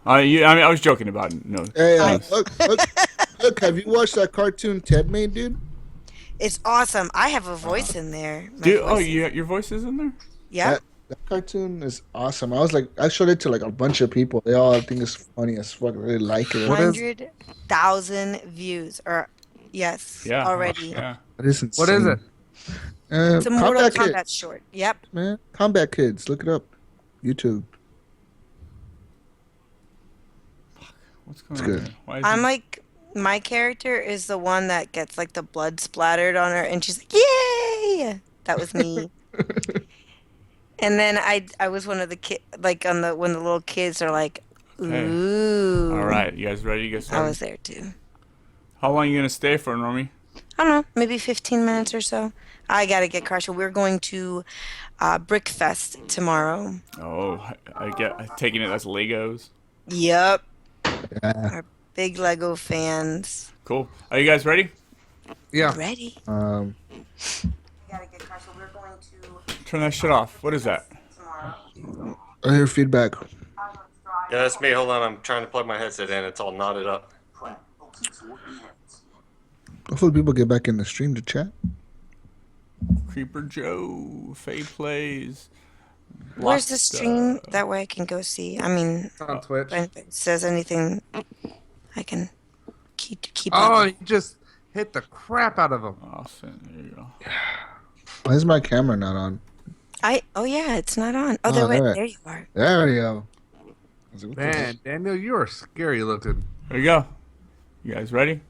I was joking about it. No. Hey, Thanks. look, have you watched that cartoon Ted made, dude? It's awesome. I have a Uh, voice in there. My Dude, voice is. your voice is in there? Yep. that cartoon is awesome. I showed it to like a bunch of people. They all think it's funny as fuck. Really like it. What is 100,000 views. Or, yes, Yeah. already. Yeah. It is what is it? insane. It's a Mortal Combat Kombat Kids, short. Yep. man. Combat Kids. Look it up. YouTube. What's going It's on good. here? Why is I'm he... like, my character is the one that gets like the blood splattered on her, and she's like, "Yay!" That was me. And then I was one of the kid, like on the when the little kids are like, Okay. "Ooh." All right. You guys ready to get I started? was there too. How long are you going to stay for, Normi? I don't know, maybe 15 minutes or so. I gotta get Karsha. We're going to Brickfest tomorrow. Oh, I get taking it as Legos. Yep, Yeah. our big Lego fans. Cool. Are you guys ready? Yeah. Ready? Um. I gotta get Karsha. We're going to Turn that shit off. What is that? tomorrow. I hear feedback. Yeah, that's me. Hold on, I'm trying to plug my headset in. It's all knotted up. Hopefully, people get back in the stream to chat. Creeper Joe, Faye Plays. Where's the stream? Blocksta. That way I can go see. I mean, It's on Twitch. if it says anything, I can keep Oh, up. you just hit the crap out of him. Awesome. There you go. Why is my camera not on? Oh yeah, it's not on. Oh, Oh, there, wait, there. there you are. There we go. I was like, what the Man, heck? Daniel, you are scary looking. There you go. You guys ready?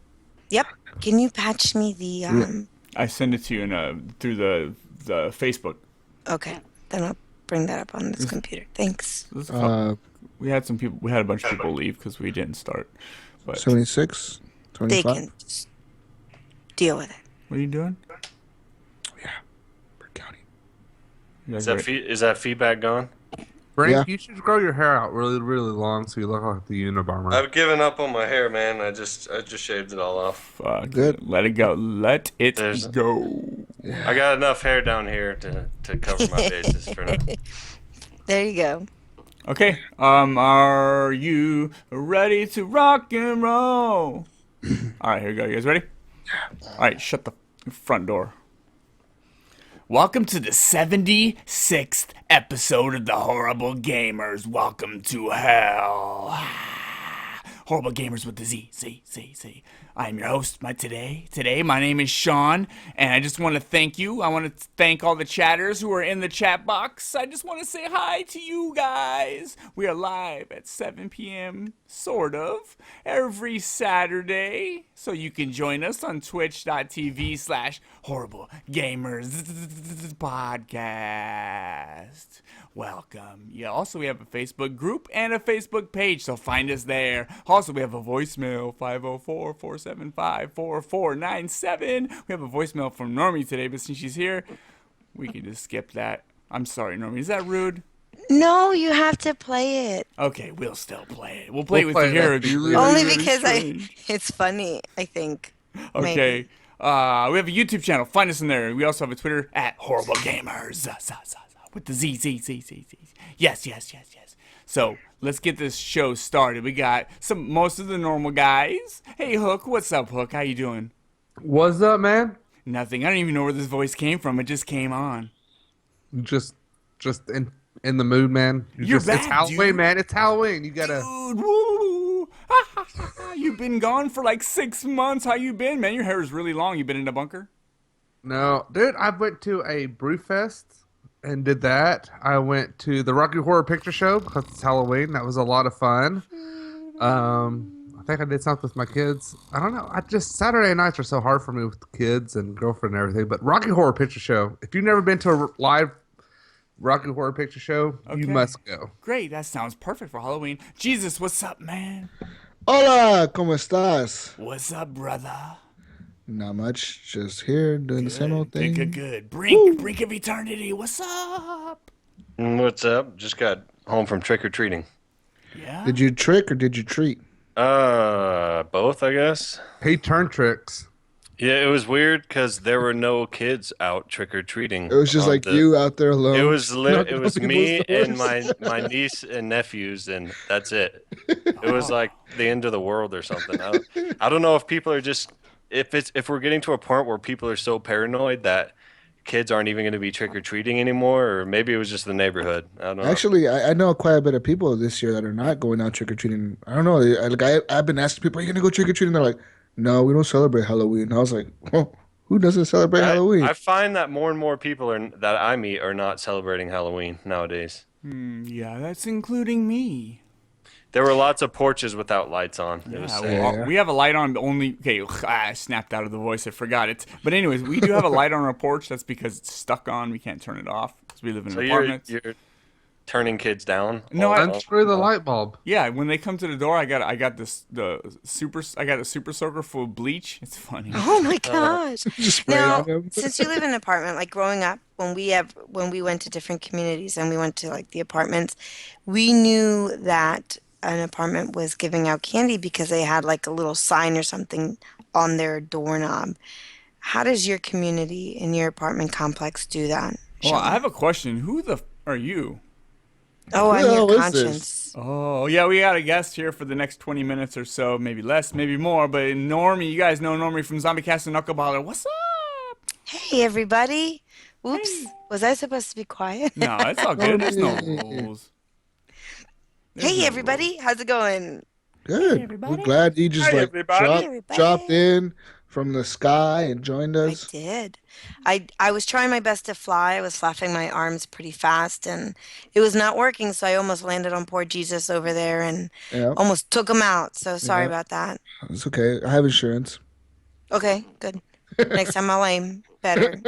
Yep. Can you patch me the I send it to you in through the Facebook. Okay, then I'll bring that up on this computer. Thanks. This is a couple- Uh, we had some people. We had a bunch of people leave because we didn't start. But 76, They 25. can just deal with it. what are you doing? Yeah. Per county. You guys Is that ready? is that feedback gone? Brink, Yeah. you should grow your hair out really, really long so you look like the Unabomber. I've given up on my hair, man. I just shaved it all off. Fuck. Good. Let it go. Let it There's- go. I got enough hair down here to cover my bases for now. There you go. Okay. Are you ready to rock and roll? All right. Here we go. You guys ready? All right. Shut the front door. Welcome to the 76th episode of the Horrible Gamers. Welcome to hell. Horrible Gamers with the Z. I am your host. Today, my name is Sean, and I just want to thank you. I want to thank all the chatters who are in the chat box. I just want to say hi to you guys. We are live at 7 p.m., sort of, every Saturday. So you can join us on twitch.tv/Horrible Gamers Podcast. Welcome. Yeah, also we have a Facebook group and a Facebook page, so find us there. Also, we have a voicemail, 504-475-4497. We have a voicemail from Normi today, but since she's here, we can just skip that. I'm sorry, Normi. Is that rude? No, you have to play it. Okay, we'll still play it. We'll play We'll it with play you here. that. If you really, Only really because strange. it's funny, I think. Okay. Maybe. We have a YouTube channel. Find us in there. We also have a Twitter at Horrible Gamers. With the Z. Yes. So let's get this show started. We got most of the normal guys. Hey Hook, what's up, Hook? How you doing? What's up, man? Nothing. I don't even know where this voice came from. It just came on. Just in the mood, man. You're It's back, Halloween, dude. man. It's Halloween. You gotta. Dude, woo! You've been gone for like 6 months. How you been, man? Your hair is really long. You been in a bunker? No, dude. I went to a Brewfest and did that. I went to the Rocky Horror Picture Show because it's Halloween. That was a lot of fun. I think I did something with my kids. I don't know. Saturday nights are so hard for me with the kids and girlfriend and everything. But Rocky Horror Picture Show. If you've never been to a live Rocky Horror Picture Show, you Okay. must go. Great. That sounds perfect for Halloween. Jesus, what's up, man? Hola, ¿cómo estás? What's up, brother? Not much. Just here doing the same old thing. Good. Brink of Eternity. What's up? What's up? Just got home from trick or treating. Yeah. Did you trick or did you treat? Both, I guess. He turned tricks. Yeah, it was weird because there were no kids out trick or treating. It was just like you out there It alone. was knocking it on was people's me and doors. my niece and nephews, and that's it. It was Oh. like the end of the world or something. I don't know if people are just if we're getting to a point where people are so paranoid that kids aren't even going to be trick or treating anymore, or maybe it was just the neighborhood. I don't know. Actually, I know quite a bit of people this year that are not going out trick or treating. I don't know. I've been asking people, "Are you gonna go trick or treating?" They're like, "No, we don't celebrate Halloween." I was like, "Well, who doesn't celebrate Halloween?" I find that more and more people that I meet are not celebrating Halloween nowadays. Yeah, that's including me. There were lots of porches without lights on. It was Yeah, sad. well, Yeah. we have a light on only. Okay, I snapped out of the voice. I forgot it. But anyways, we do have a light on our porch. That's because it's stuck on. We can't turn it off because we live in So an apartment. you're turning kids down. No, all- all- Unscrew the light bulb. Yeah, when they come to the door, I got the super soaker full of bleach. It's funny. Oh my gosh. Just spray Now, on them. since you live in an apartment, like growing up, when we went to different communities and we went to like the apartments, we knew that an apartment was giving out candy because they had like a little sign or something on their doorknob. How does your community in your apartment complex do that, Well, I Sean? have a question. Who the are you? Oh, Who I'm the your hell is this? conscience. Oh, yeah, we got a guest here for the next 20 minutes or so, maybe less, maybe more. But Normi, you guys know Normi from Zombie Cast and Knuckleballer. What's up? Hey, everybody. Oops. Hey. Was I supposed to be quiet? No, it's all good. There's no Normi. rules. There's Hey, no everybody. How's it going? Good. We're everybody. glad you just Hi, like everybody. Hey, dropped everybody. dropped in from the sky and joined I us. did. I was trying my best to fly. I was flapping my arms pretty fast and it was not working, so I almost landed on poor Jesus over there and Yeah, almost took him out. So sorry yeah. about that. It's okay. I have insurance. Okay, good. Next time I'll aim better.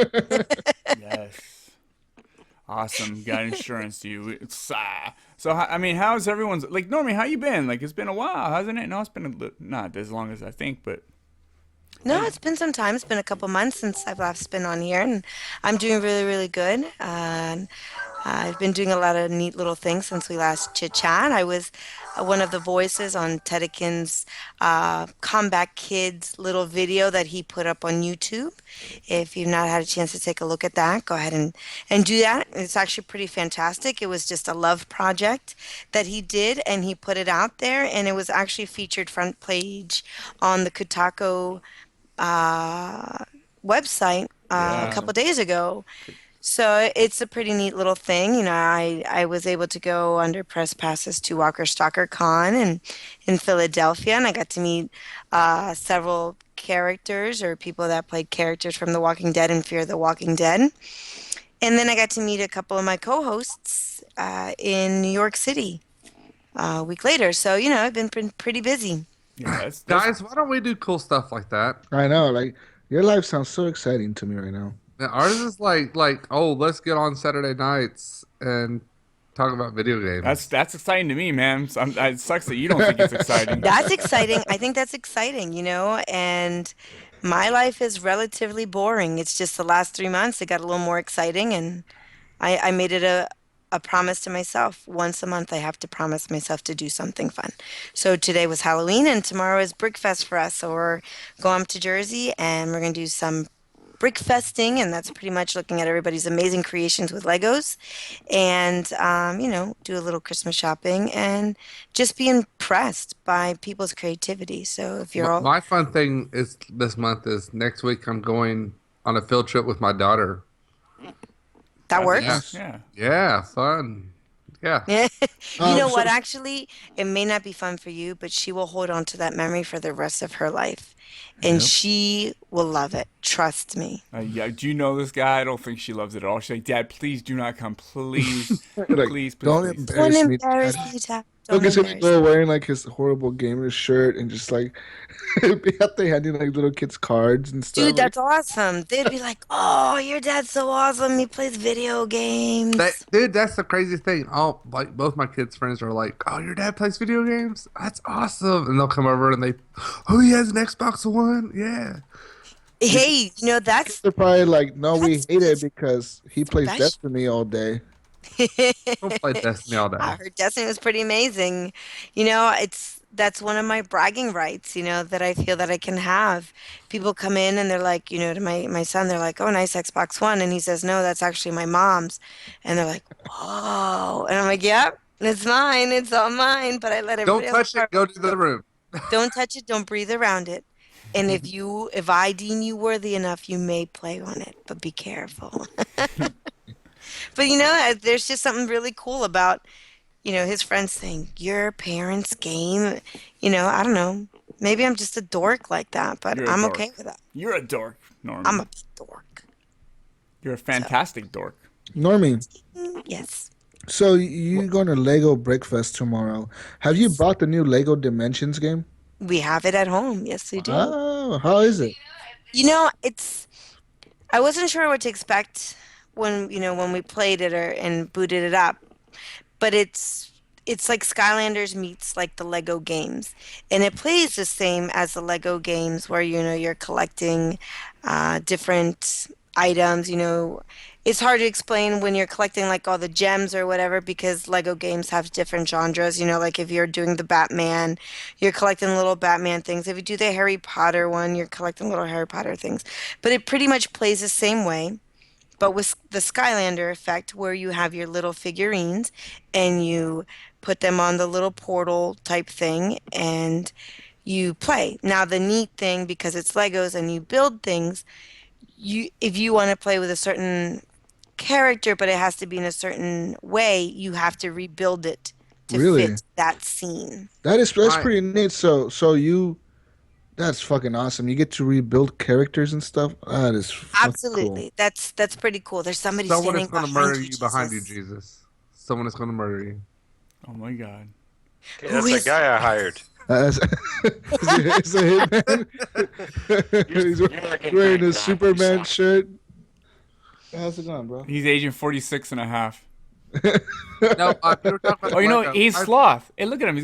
Yes. Awesome. Got insurance to you. It's, so, I mean, how's everyone's, like, Normi, how you been? Like, it's been a while, hasn't it? No, it's been not as long as I think, but. No, it's been some time. It's been a couple months since I've last been on here, and I'm doing really, really good. I've been doing a lot of neat little things since we last chit chat. I was one of the voices on Tedekin's Comeback Kids little video that he put up on YouTube. If you've not had a chance to take a look at that, go ahead and do that. It's actually pretty fantastic. It was just a love project that he did, and he put it out there, and it was actually featured front page on the Kotaku website a Yeah. couple days ago. So it's a pretty neat little thing. You know, I was able to go under press passes to Walker Stalker Con in Philadelphia, and I got to meet several characters or people that played characters from The Walking Dead and Fear the Walking Dead. And then I got to meet a couple of my co-hosts in New York City a week later. So, you know, I've been pretty busy. Yeah, Guys, why don't we do cool stuff like that? I know. Like your life sounds so exciting to me right now. Now, ours is like, oh, let's get on Saturday nights and talk about video games. that's exciting to me, man. So it sucks that you don't think it's exciting. That's exciting. I think that's exciting, you know, and my life is relatively boring. It's just the last 3 months it got a little more exciting, and I made it a promise to myself. Once a month, I have to promise myself to do something fun. So today was Halloween, and tomorrow is Brickfest for us. So we're going up to Jersey, and we're going to do some brickfesting, and that's pretty much looking at everybody's amazing creations with Legos, and you know, do a little Christmas shopping and just be impressed by people's creativity. So if you're all My fun thing is this month is next week I'm going on a field trip with my daughter. that works. Yes. Yeah. Yeah, fun. Yeah. Yeah. You know so- what? Actually, it may not be fun for you, but she will hold on to that memory for the rest of her life. And she will love it. Trust me. Yeah. Do you know this guy? I don't think she loves it at all. She's like, Dad, please do not come. Please. Like, please, don't please. embarrass Don't me. embarrass Dad. me, Dad. Look, Don't he's gonna embarrass go me. wearing like his horrible gamer shirt and just like be out there handing like little kids cards and stuff. Dude, that's awesome. They'd be like, "Oh, your dad's so awesome. He plays video games." Dude, that's the crazy thing. All like both my kids' friends are like, "Oh, your dad plays video games? That's awesome!" And they'll come over and oh, he has an Xbox One. Yeah. Hey, you know that's They're probably like, no, we That's hate it special. because he plays Special. Destiny all day. Don't play Destiny all day. I heard Destiny was pretty amazing. You know, it's that's one of my bragging rights, that I feel that I can have. People come in and they're like, to my son, they're like, "Oh, nice Xbox One," and he says, "No, that's actually my mom's," and they're like, "Whoa," and I'm like, "Yep, it's mine. It's all mine," but I let Don't everybody else touch it. borrow. Go to the room. Don't touch it. Don't breathe around it. And if I deem you worthy enough, you may play on it, but be careful. But there's just something really cool about, his friends saying, "Your parents' game." I don't know. Maybe I'm just a dork like that, but You're a I'm okay dork. with that. You're a dork, I'm Normi. a big dork. You're a So, fantastic dork. Normie, yes. so you going to Lego Brickfest tomorrow? Have you Yes. bought the new Lego Dimensions game? We have it at home. Yes, we do. Oh, how is it? I wasn't sure what to expect when we played it and booted it up, but it's like Skylanders meets like the Lego games, and it plays the same as the Lego games where you're collecting different items. It's hard to explain when you're collecting like all the gems or whatever because Lego games have different genres. Like if you're doing the Batman, you're collecting little Batman things. If you do the Harry Potter one, you're collecting little Harry Potter things. But it pretty much plays the same way but with the Skylander effect, where you have your little figurines and you put them on the little portal type thing and you play. Now, the neat thing, because it's Legos and you build things, if you want to play with a certain character, but it has to be in a certain way, you have to rebuild it to Really? fit that scene. That's My pretty neat. That's fucking awesome. You get to rebuild characters and stuff. That is fucking cool. Absolutely. That's pretty cool. There's somebody Someone is standing going to behind murder you, you behind you, Jesus. Jesus. Someone is going to murder you. Oh my god. Okay, Who that's that is guy I hired. That's, it's a hitman. He's You're like a wearing a big Superman suck. shirt. How's it going, bro? He's Agent 46 and a half. No, you were talking about Oh, the Lego. he's Sloth. Hey, look at him.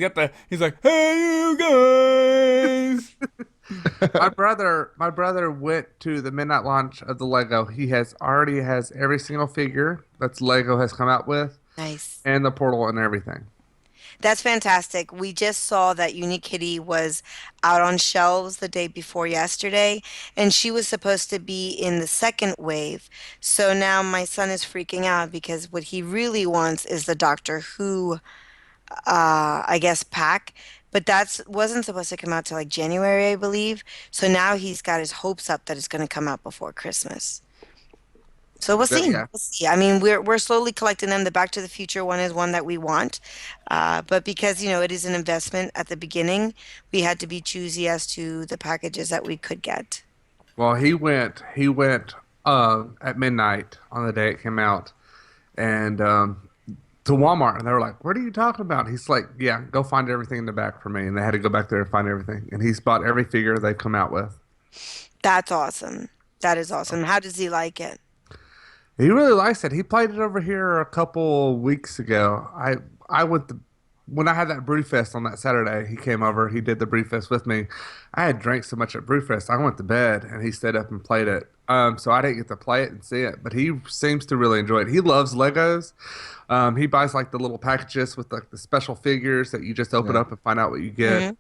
He's like, "Hey, you guys." My brother went to the midnight launch of the Lego. He already has every single figure that's Lego has come out with, nice? and the portal and everything. That's fantastic. We just saw that Unikitty was out on shelves the day before yesterday, and she was supposed to be in the second wave. So now my son is freaking out because what he really wants is the Doctor Who, I guess, pack. But that's wasn't supposed to come out till like January, I believe. So now he's got his hopes up that it's going to come out before Christmas. So we'll see. Yeah. We'll see. I mean, we're slowly collecting them. The Back to the Future one is one that we want, but because it is an investment at the beginning, we had to be choosy as to the packages that we could get. Well, he went at midnight on the day it came out, and to Walmart, and they were like, "What are you talking about?" He's like, "Yeah, go find everything in the back for me." And they had to go back there and find everything. And he's bought every figure they've come out with. That's awesome. That is awesome. How does he like it? He really likes it. He played it over here a couple weeks ago. I went to, when I had that Brewfest on that Saturday. He came over. He did the Brewfest with me. I had drank so much at Brewfest. I went to bed and he stayed up and played it. So I didn't get to play it and see it, but he seems to really enjoy it. He loves Legos. He buys like the little packages with like the special figures that you just open Yeah. up and find out what you hmm get.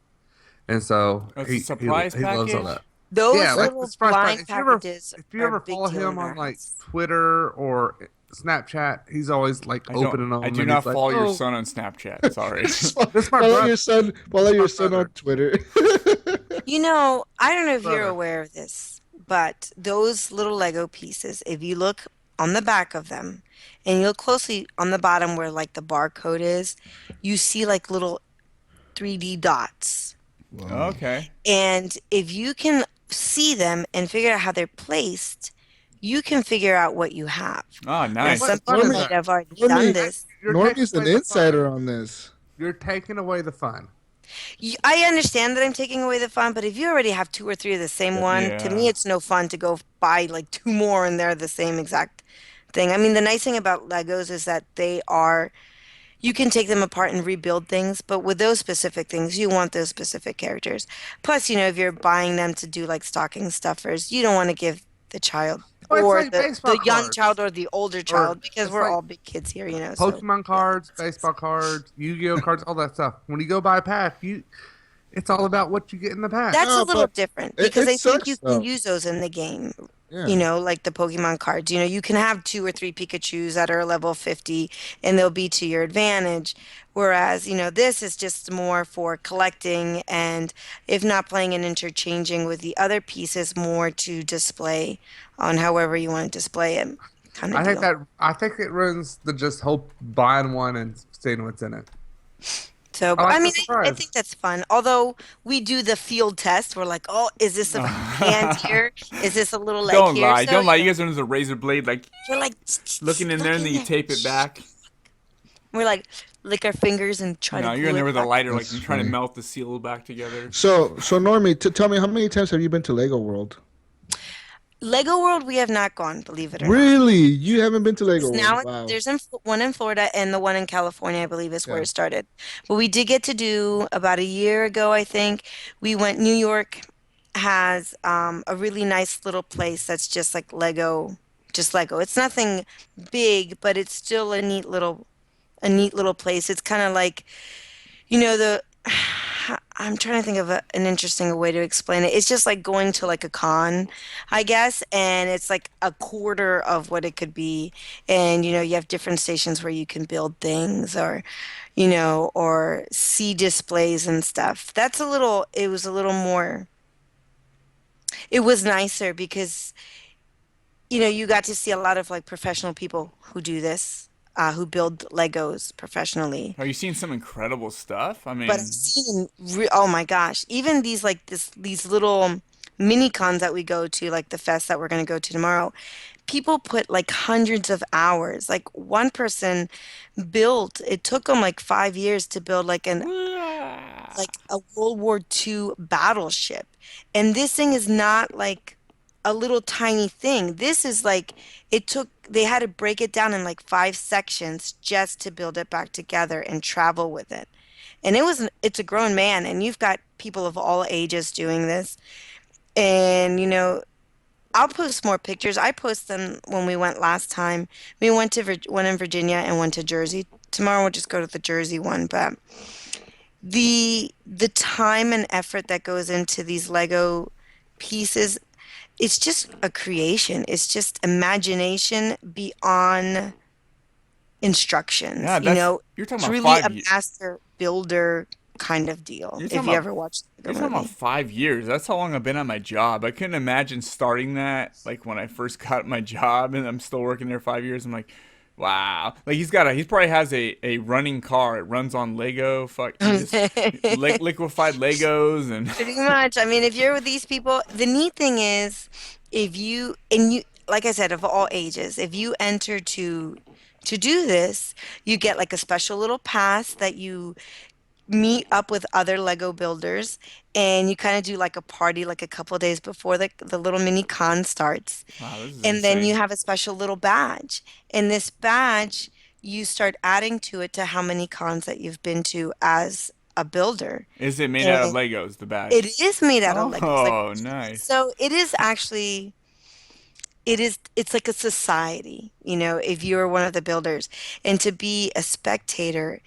And so It's a he surprise he loves all package? that. Yeah, Those like the little surprise pack. blind packages If you are a ever big follow deal him in our on like house. Twitter or Snapchat, he's always like I opening don't. them I do and not he's like, follow your "Oh, son on Snapchat. Sorry. this is my Follow brother." your son. Follow This is your my son on brother. Twitter. I don't know if you're Brother. aware of this, but those little Lego pieces, if you look on the back of them and you look closely on the bottom where like the barcode is, you see like little 3D dots. Wow. Okay. And if you can see them and figure out how they're placed, you can figure out what you have. Oh, Now, nice. some What fun people is might that? have already done Normie, this. You're taking Normie's an away the fun. insider on this. You're taking away the fun. I understand that I'm taking away the fun, but if you already have two or three of the same one, to me, Yeah. it's no fun to go buy like two more and they're the same exact thing. I mean, the nice thing about Legos is that you can take them apart and rebuild things, but with those specific things, you want those specific characters. Plus, if you're buying them to do like stocking stuffers, you don't want to give the child Oh, it's or like baseball the young child cards, or the older or child because it's we're like all big kids here, so Pokemon yeah. cards, baseball cards, Yu-Gi-Oh cards, all that stuff. When you go buy a pack, It's all about what you get in the pack. That's a No, little but different because it I think you sucks can though. use those in the game. Yeah. Like the Pokemon cards. You can have two or three Pikachus that are level 50 and they'll be to your advantage. Whereas, this is just more for collecting and if not playing and interchanging with the other pieces more to display on however you want to display it kind of deal. I think it ruins the just hope buying one and seeing what's in it. So, I but I like the mean, I surprise. think that's fun. Although we do the field test, we're like, oh, is this a hand here? Is this a little leg Don't here? lie. So, Don't lie. You guys are under the razor blade, like we're like, looking in there, look and in then you there. tape it back. We're like, lick our fingers and try to No, you're in glue there it with a back. lighter, like That's you're trying to funny. melt the seal back together. So Normie, tell me, how many times have you been to Lego World? Lego World, we have not gone, believe it or not. Really? You haven't been to Lego Because World? now Wow. there's one in Florida and the one in California, I believe, is where Yeah. it started. But we did get to do about a year ago, I think. We went. New York has a really nice little place that's just like Lego, just Lego. It's nothing big, but it's still a neat little place. It's kind of like the I'm trying to think of an interesting way to explain it. It's just like going to like a con, I guess, and it's like a quarter of what it could be. And you have different stations where you can build things or see displays and stuff. It was a little more, it was nicer because you got to see a lot of like professional people who do this, who build Legos professionally. Are you seeing some incredible stuff? I But I've mean, seen, oh my gosh, even these little mini cons that we go to, like the fest that we're going to go to tomorrow, people put like hundreds of hours. Like one person it took them like 5 years to build like a World War II battleship. And this thing is not like a little tiny thing. This is like they had to break it down in like 5 sections just to build it back together and travel with it. And it's a grown man, and you've got people of all ages doing this. And I'll post more pictures. I posted them when we went last time. We went to one in Virginia and one to Jersey. Tomorrow we'll just go to the Jersey one, but the time and effort that goes into these Lego pieces, it's just a creation. It's just imagination beyond instructions. yeah, you're talking It's about really a master builder kind of deal. You're If talking you about ever watched the you're talking about movie. 5 years. That's how long I've been at my job. I couldn't imagine starting that like when I first got my job, and I'm still working there 5 years. I'm like, wow. Like he probably has a running car. It runs on Lego. Fuck, he just liquefied Legos and Pretty much. I mean, if you're with these people, the neat thing is like I said, of all ages, if you enter to do this, you get like a special little pass that you meet up with other Lego builders and you kind of do like a party like a couple of days before the little mini con starts. wow, this is And then you insane. have a special little badge. And this badge, you start adding to it to how many cons that you've been to as a builder. Is it made out of And Legos? The it badge? is made out of Legos. Like, Oh, nice. so it is actually it's like a society, if you're one of the builders, and to be a spectator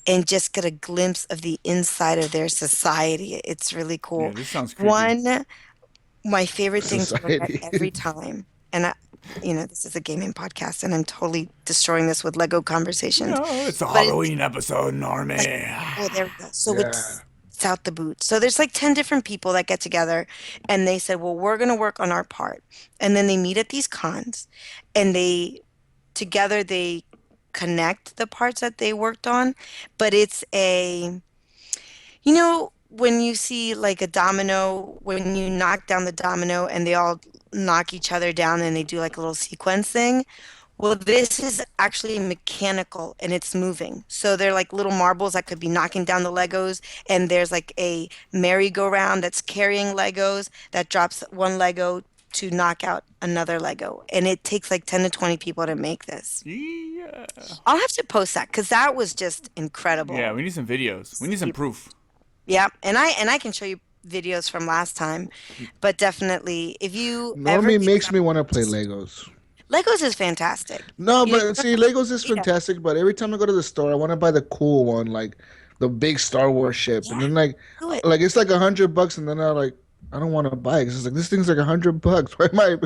and just get a glimpse of the inside of their society, it's really Yeah, cool. this sounds creepy. One, my favorite thing to look at Society. every time, and this is a gaming podcast, and I'm totally destroying this with Lego conversations, No, it's a but it's Halloween episode, like, Normie. oh, there we go. So Yeah. it's out the boot. So there's like 10 different people that get together and they said, well, we're going to work on our part. And then they meet at these cons and together they connect the parts that they worked on. But when you see like a domino, when you knock down the domino and they all knock each other down and they do like a little sequence thing. Well, this is actually mechanical and it's moving. So they're like little marbles that could be knocking down the Legos, and there's like a merry-go-round that's carrying Legos that drops one Lego to knock out another Lego. And it takes like 10 to 20 people to make this. Yeah. I'll have to post that because that was just Yeah, incredible. we need some videos. We need some proof. Yeah, and I can show you videos from last time, but definitely if you ever Normie get makes the me want to play opportunity, Legos. Legos is fantastic. No, You but don't see, have to Legos is yeah. fantastic, but every time I go to the store, I want to buy the cool one, like the big Star Wars ship, and Yeah, then like do it. like it's like $100, and then I don't want to buy it 'cause it's like this thing's like $100. Why am I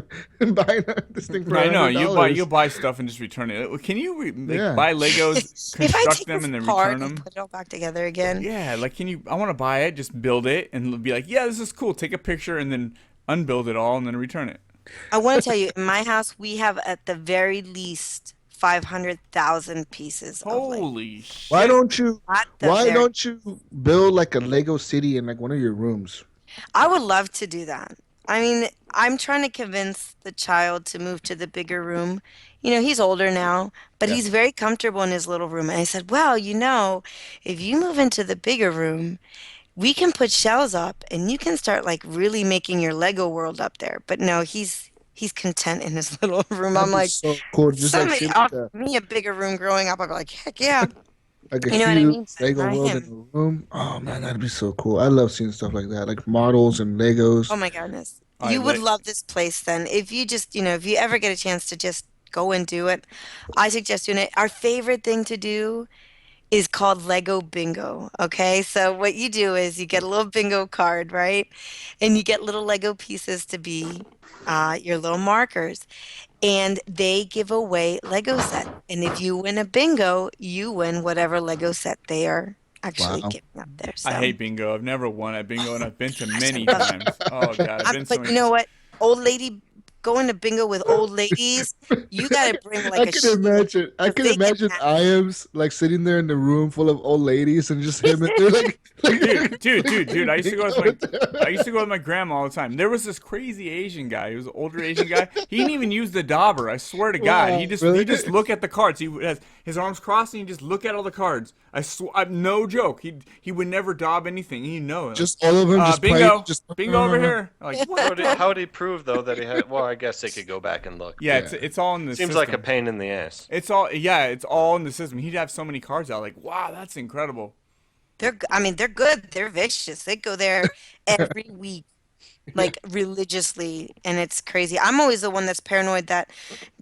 buying this thing for I know you'll $100? buy stuff and just return it. Can you like Yeah, buy Legos, If I construct take them, this and then apart return and them? put it all back together again, Yeah, like can you? I want to buy it, just build it, and be like, yeah, this is cool. Take a picture and then unbuild it all and then return it. I want to tell you, in my house, we have at the very least 500,000 pieces of Lego. Holy why shit! don't you At the why very, don't you build like a Lego city in like one of your rooms? I would love to do that. I mean, I'm trying to convince the child to move to the bigger room. He's older now, but Yeah. he's very comfortable in his little room. And I said, well, if you move into the bigger room, we can put shelves up and you can start like really making your Lego world up there. But no, he's content in his little room. I'm That'd be like, so cool. Just like somebody see offered me a bigger room growing up. I'd be like, heck yeah. like a You know what I huge mean? But Lego not world in him. a room. Oh man, that'd be so cool. I love seeing stuff like that, like models and Legos. Oh my goodness. All right, You would love this place then. If you just, if you ever get a chance to just go and do it, I suggest doing it. Our favorite thing to do is called Lego Bingo. Okay. So what you do is you get a little bingo card, right? And you get little Lego pieces to be your little markers. And they give away Lego sets. And if you win a bingo, you win whatever Lego set they are actually Wow. giving up there. I So, hate bingo. I've never won at bingo, and I've been to gosh, many I love times. Oh god, I've been so but many. you know what? Old lady going to bingo with old ladies, you got to bring like I a can shield imagine. I because can they get imagine mad. Iams like sitting there in the room full of old ladies and just him and they're Dude. I used to go with my, I used to like, go with my grandma all the time. There was this crazy Asian guy. He was an older Asian guy. He didn't even use the dauber. I swear to God, wow, he really? just look at the cards. He has his arms crossed and he just look at all the cards. No joke. He would never daub anything. You know it. Like, Just all of them just playing. bingo, Just bingo over here. Like what? How would he prove though that he had? Well, I guess they could go back and look. Yeah, But Yeah. it's all in the seems system. like a pain in the ass. It's all in the system. He'd have so many cards out. Like wow, that's incredible. I mean, they're good. They're vicious. They go there every week, like religiously, and it's crazy. I'm always the one that's paranoid that,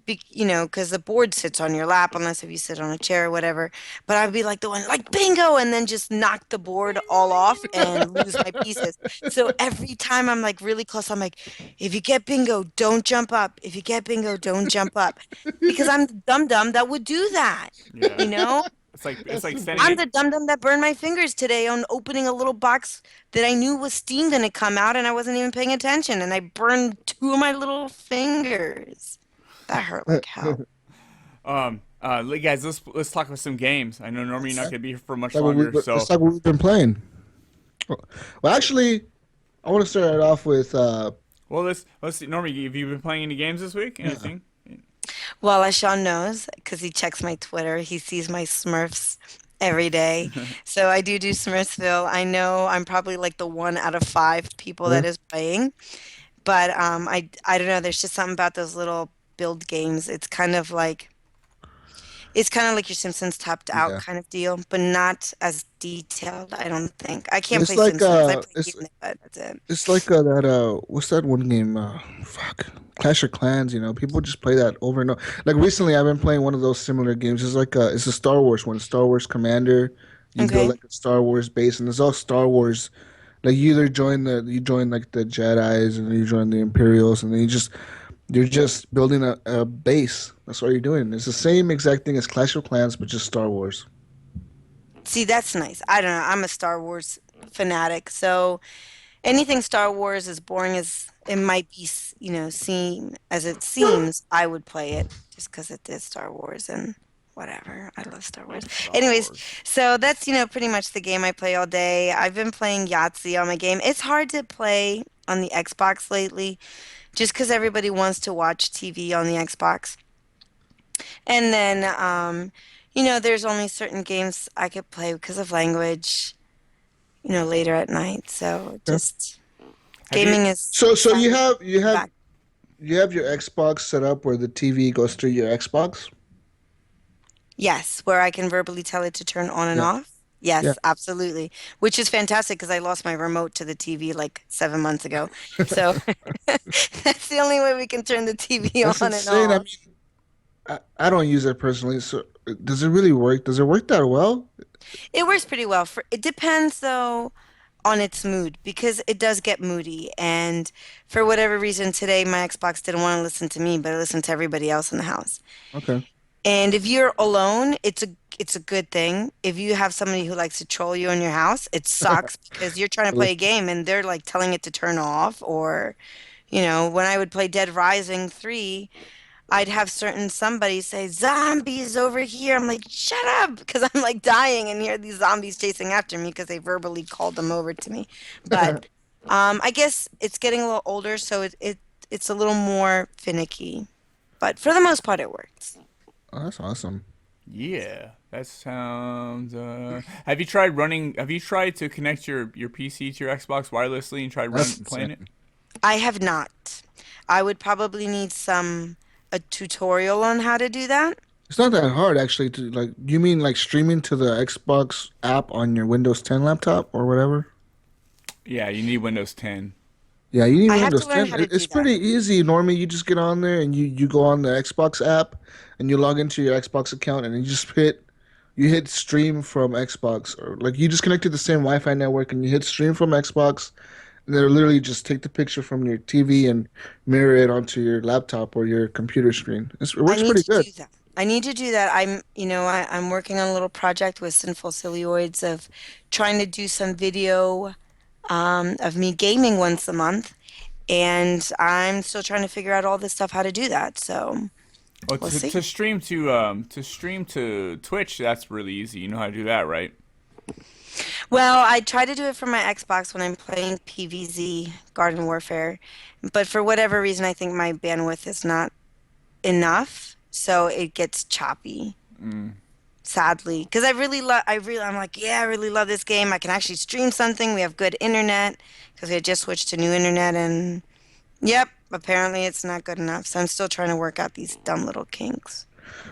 because the board sits on your lap, unless if you sit on a chair or whatever. But I'd be like the one, like bingo, and then just knock the board all off and lose my pieces. So every time I'm like really close, I'm like, if you get bingo, don't jump up. If you get bingo, don't jump up, because I'm the dum dum that would do that. Yeah, You know? it's like standing. I'm the dum dum that burned my fingers today on opening a little box that I knew was steam going to come out, and I wasn't even paying attention, and I burned two of my little fingers. That hurt like hell. Guys, let's talk about some games. I know normally you're not gonna be here for much Like what longer, it's so like what we've been playing. Well, actually, I want to start it off with well let's see. Normally, have you been playing any games this week? Anything? Well, as Sean knows, because he checks my Twitter, he sees my Smurfs every day. So I do Smurfsville. I know I'm probably like the 1 out of 5 people that is playing, but I don't know. There's just something about those little build games. It's kind of like your Simpsons topped out yeah. kind of deal, but not as detailed, I don't think. I can't It's play like Simpsons. I play Even, but that's it. it's like that what's that one game? Fuck, Clash of Clans. You know, people just play that over and over. Like recently, I've been playing one of those similar games. It's a Star Wars one, Star Wars Commander. You build Okay. like a Star Wars base, and it's all Star Wars. Like you join like the Jedi's, and then you join the Imperials, and then you're just building a base. That's what you're doing. It's the same exact thing as Clash of Clans, but just Star Wars. See, that's nice. I don't know. I'm a Star Wars fanatic, so anything Star Wars, as boring as it might be, seen as it seems, I would play it just because it is Star Wars and whatever. I love Star Wars. Star Anyways, Wars. so that's, pretty much the game I play all day. I've been playing Yahtzee on my game. It's hard to play on the Xbox lately just because everybody wants to watch TV on the Xbox. And then, there's only certain games I could play because of language, later at night. So Yeah. just Have you? gaming is So you starting have to come back. you have your Xbox set up where the TV goes through your Xbox. Yes, where I can verbally tell it to turn on and Yeah. off. Yeah. Yes, absolutely. Which is fantastic because I lost my remote to the TV like 7 months ago. So that's the only way we can turn the TV That's on and insane. I off. mean, I don't use it personally. So does it really work? Does it work that well? It works pretty well. For it depends though on its mood because it does get moody. And for whatever reason today, my Xbox didn't want to listen to me, but it listened to everybody else in the house. Okay. And if you're alone, it's a good thing. If you have somebody who likes to troll you in your house, it sucks because you're trying to play a game and they're like telling it to turn off. Or, when I would play Dead Rising 3, I'd have certain somebody say, "Zombies over here." I'm like, "Shut up," because I'm like dying and here are these zombies chasing after me because they verbally called them over to me. But I guess it's getting a little older, so it's a little more finicky. But for the most part, it works. Oh, that's awesome. Yeah, that sounds. Have you tried running? Have you tried to connect your PC to your Xbox wirelessly and tried That's playing it? insane. I have not. I would probably need a tutorial on how to do that. It's not that hard actually to like. You mean like streaming to the Xbox app on your Windows 10 laptop or whatever? Yeah, you need Windows 10. Yeah, you need I have Windows to learn 10. how to It's do that. pretty easy, Normie. You just get on there and you go on the Xbox app and you log into your Xbox account and you just hit stream from Xbox or like you just connect to the same Wi-Fi network and you hit stream from Xbox and they'll literally just take the picture from your TV and mirror it onto your laptop or your computer screen. It I works need pretty to good. do that. I need to do that. I'm working on a little project with Sinful Silioids of trying to do some video of me gaming once a month, and I'm still trying to figure out all this stuff how to do that. So Oh, we'll to, see. to stream to Twitch, that's really easy. You know how to do that, right? Well, I try to do it for my Xbox when I'm playing PvZ Garden Warfare, but for whatever reason, I think my bandwidth is not enough, so it gets choppy. Sadly, because I'm like, yeah, I really love this game. I can actually stream something. We have good internet because we had just switched to new internet, and yep, apparently it's not good enough. So I'm still trying to work out these dumb little kinks.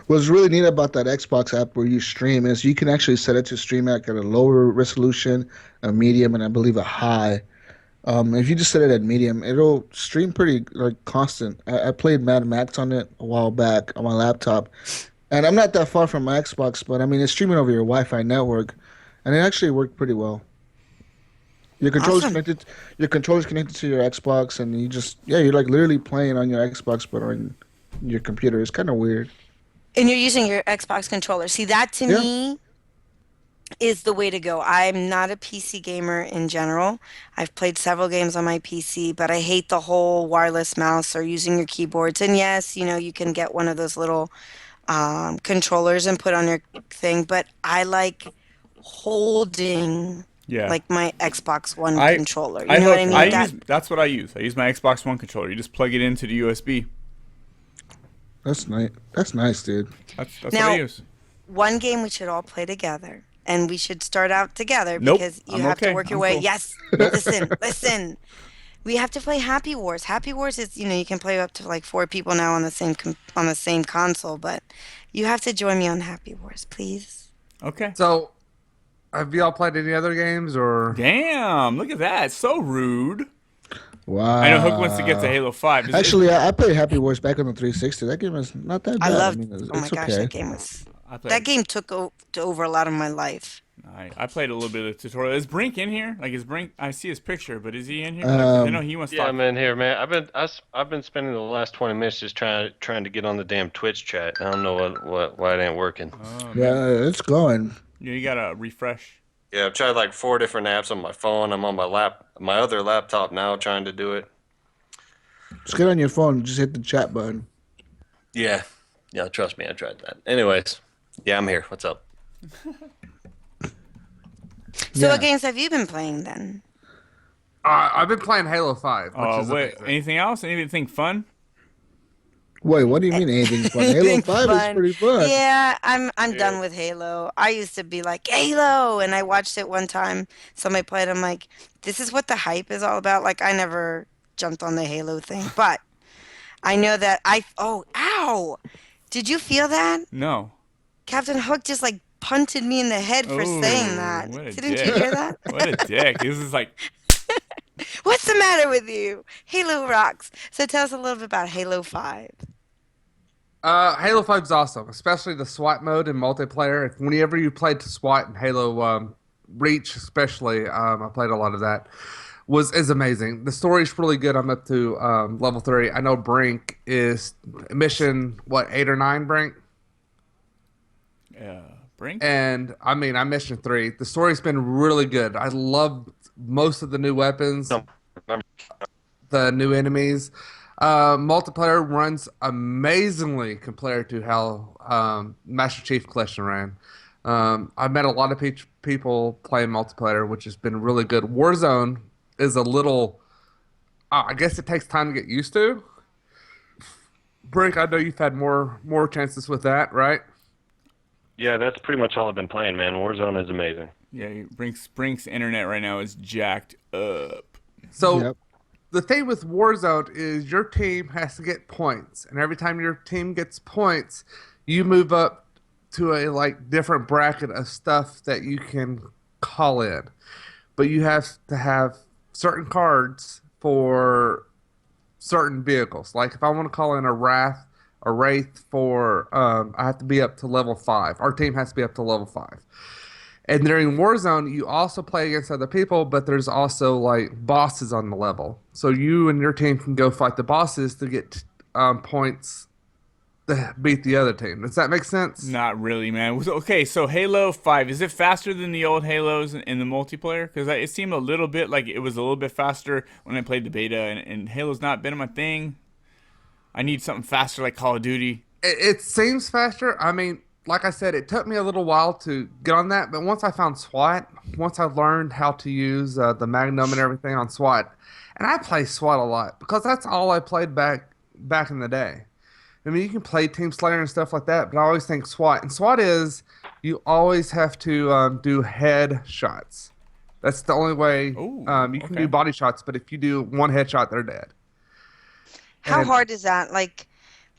What's really neat about that Xbox app where you stream is you can actually set it to stream at a lower resolution, a medium, and I believe a high. If you just set it at medium, it'll stream pretty like constant. I played Mad Max on it a while back on my laptop, and I'm not that far from my Xbox, but I mean it's streaming over your Wi-Fi network, and it actually worked pretty well. Your controller's Awesome. connected. Your controller's connected to your Xbox, and you just you're like literally playing on your Xbox, but on your computer. It's kind of weird. And you're using your Xbox controller. See, that to Yeah. me is the way to go. I'm not a PC gamer in general. I've played several games on my PC, but I hate the whole wireless mouse or using your keyboards. And yes, you can get one of those little controllers and put on your thing, but I like holding Yeah. like my Xbox One I controller. You I know what hook. I I mean? That use. That's what I use. I use my Xbox One controller. You just plug it into the USB. That's nice. That's nice, dude. That's what I now, use. one game we should all play together, and we should start out together Nope. because you I'm have to okay. work your I'm way. cool. Yes, listen, listen. We have to play Happy Wars. Happy Wars is, you can play up to like four people now on the same console, but you have to join me on Happy Wars, please. Okay. So, have y'all played any other games or? Damn! Look at that. So rude. Wow. I know Hook wants to get to Halo 5. Actually, I played Happy Wars back on the 360. That game is not that I bad. I loved. mean, Oh my it's gosh, okay. I that played. game took over a lot of my life. I played a little bit of the tutorial. Is Brink in here? Like, is Brink? I see his picture, but is he in here? Like, 'cause I know he wants to Yeah, talk. I'm in here, man. I've been spending the last 20 minutes just trying to get on the damn Twitch chat. I don't know why it ain't working. Oh, man. Yeah, it's going. Yeah, you gotta refresh. Yeah, I've tried like 4 different apps on my phone. I'm on my other laptop now trying to do it. Just get on your phone. Just hit the chat button. Yeah, trust me, I tried that. Anyways, yeah, I'm here. What's up? So Yeah. what games have you been playing then? I've been playing Halo 5, which is Wait, amazing. anything else? Anything fun? Wait, what do you mean anything fun? Halo Anything 5 is fun? pretty fun. Yeah, I'm Yeah. done with Halo. I used to be like Halo, and I watched it one time. Somebody played. I'm like, this is what the hype is all about. Like I never jumped on the Halo thing, but I know that Oh, ow! Did you feel that? No. Captain Hook just like punted me in the head for saying Oh, that. what a Didn't dick. you hear that? What a dick. This is like, What's the matter with you? Halo rocks. So tell us a little bit about Halo 5. Halo 5 is awesome, especially the SWAT mode in multiplayer. Whenever you played to SWAT and Halo Reach, especially, I played a lot of that. Is amazing. The story's really good. I'm up to level 3. I know Brink is mission what 8 or 9, Brink, Brink? and I mean I'm mission 3. The story's been really good. I love most of the new weapons, No, remember- the new enemies. Multiplayer runs amazingly compared to how Master Chief Collection ran. I've met a lot of people playing multiplayer, which has been really good. Warzone is a little, I guess it takes time to get used to. Brink, I know you've had more chances with that, right? Yeah, that's pretty much all I've been playing, man. Warzone is amazing. Yeah, Brink's internet right now is jacked up. So Yep. the thing with Warzone is your team has to get points, and every time your team gets points, you move up to a like different bracket of stuff that you can call in. But you have to have certain cards for certain vehicles. Like if I want to call in a wraith for, I have to be up to level 5. Our team has to be up to level 5. And during Warzone, you also play against other people, but there's also like bosses on the level. So you and your team can go fight the bosses to get points to beat the other team. Does that make sense? Not really, man. Okay, so Halo 5, is it faster than the old Halos in the multiplayer? Because it seemed a little bit like it was a little bit faster when I played the beta, and Halo's not been my thing. I need something faster like Call of Duty. It seems faster. I mean, like I said, it took me a little while to get on that, but once I found SWAT, once I learned how to use the Magnum and everything on SWAT, and I play SWAT a lot because that's all I played back in the day. I mean, you can play Team Slayer and stuff like that, but I always think SWAT. And SWAT is you always have to do head shots. That's the only way. Ooh, You can okay. do body shots, but if you do one headshot, they're dead. How And hard is that? Like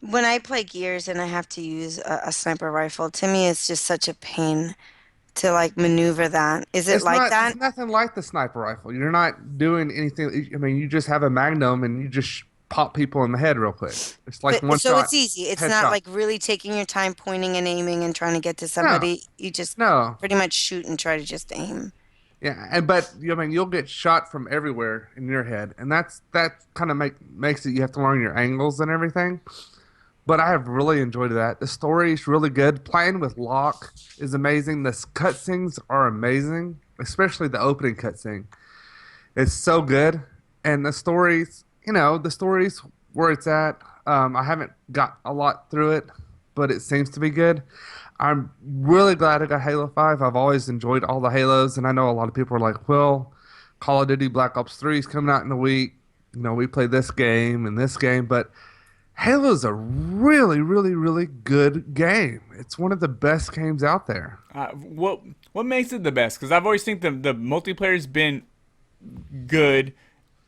when I play Gears and I have to use a sniper rifle, to me it's just such a pain to like maneuver that. Is it like It's that? nothing like the sniper rifle. You're not doing anything. I mean, you just have a Magnum and you just pop people in the head real quick. It's like one But so shot, it's easy. It's not headshot. like really taking your time pointing and aiming and trying to get to No, somebody. You just no. pretty much shoot and try to just aim. Yeah, but I mean, you'll get shot from everywhere in your head, and that kind of makes it. You have to learn your angles and everything. But I have really enjoyed that. The story is really good. Playing with Locke is amazing. The cutscenes are amazing, especially the opening cutscene. It's so good, and the stories, the stories where it's at. I haven't got a lot through it, but it seems to be good. I'm really glad I got Halo 5. I've always enjoyed all the Halos, and I know a lot of people are like, well, Call of Duty Black Ops 3 is coming out in a week. We play this game and this game, but Halo's a really, really, really good game. It's one of the best games out there. What makes it the best? Because I've always think the multiplayer's been good.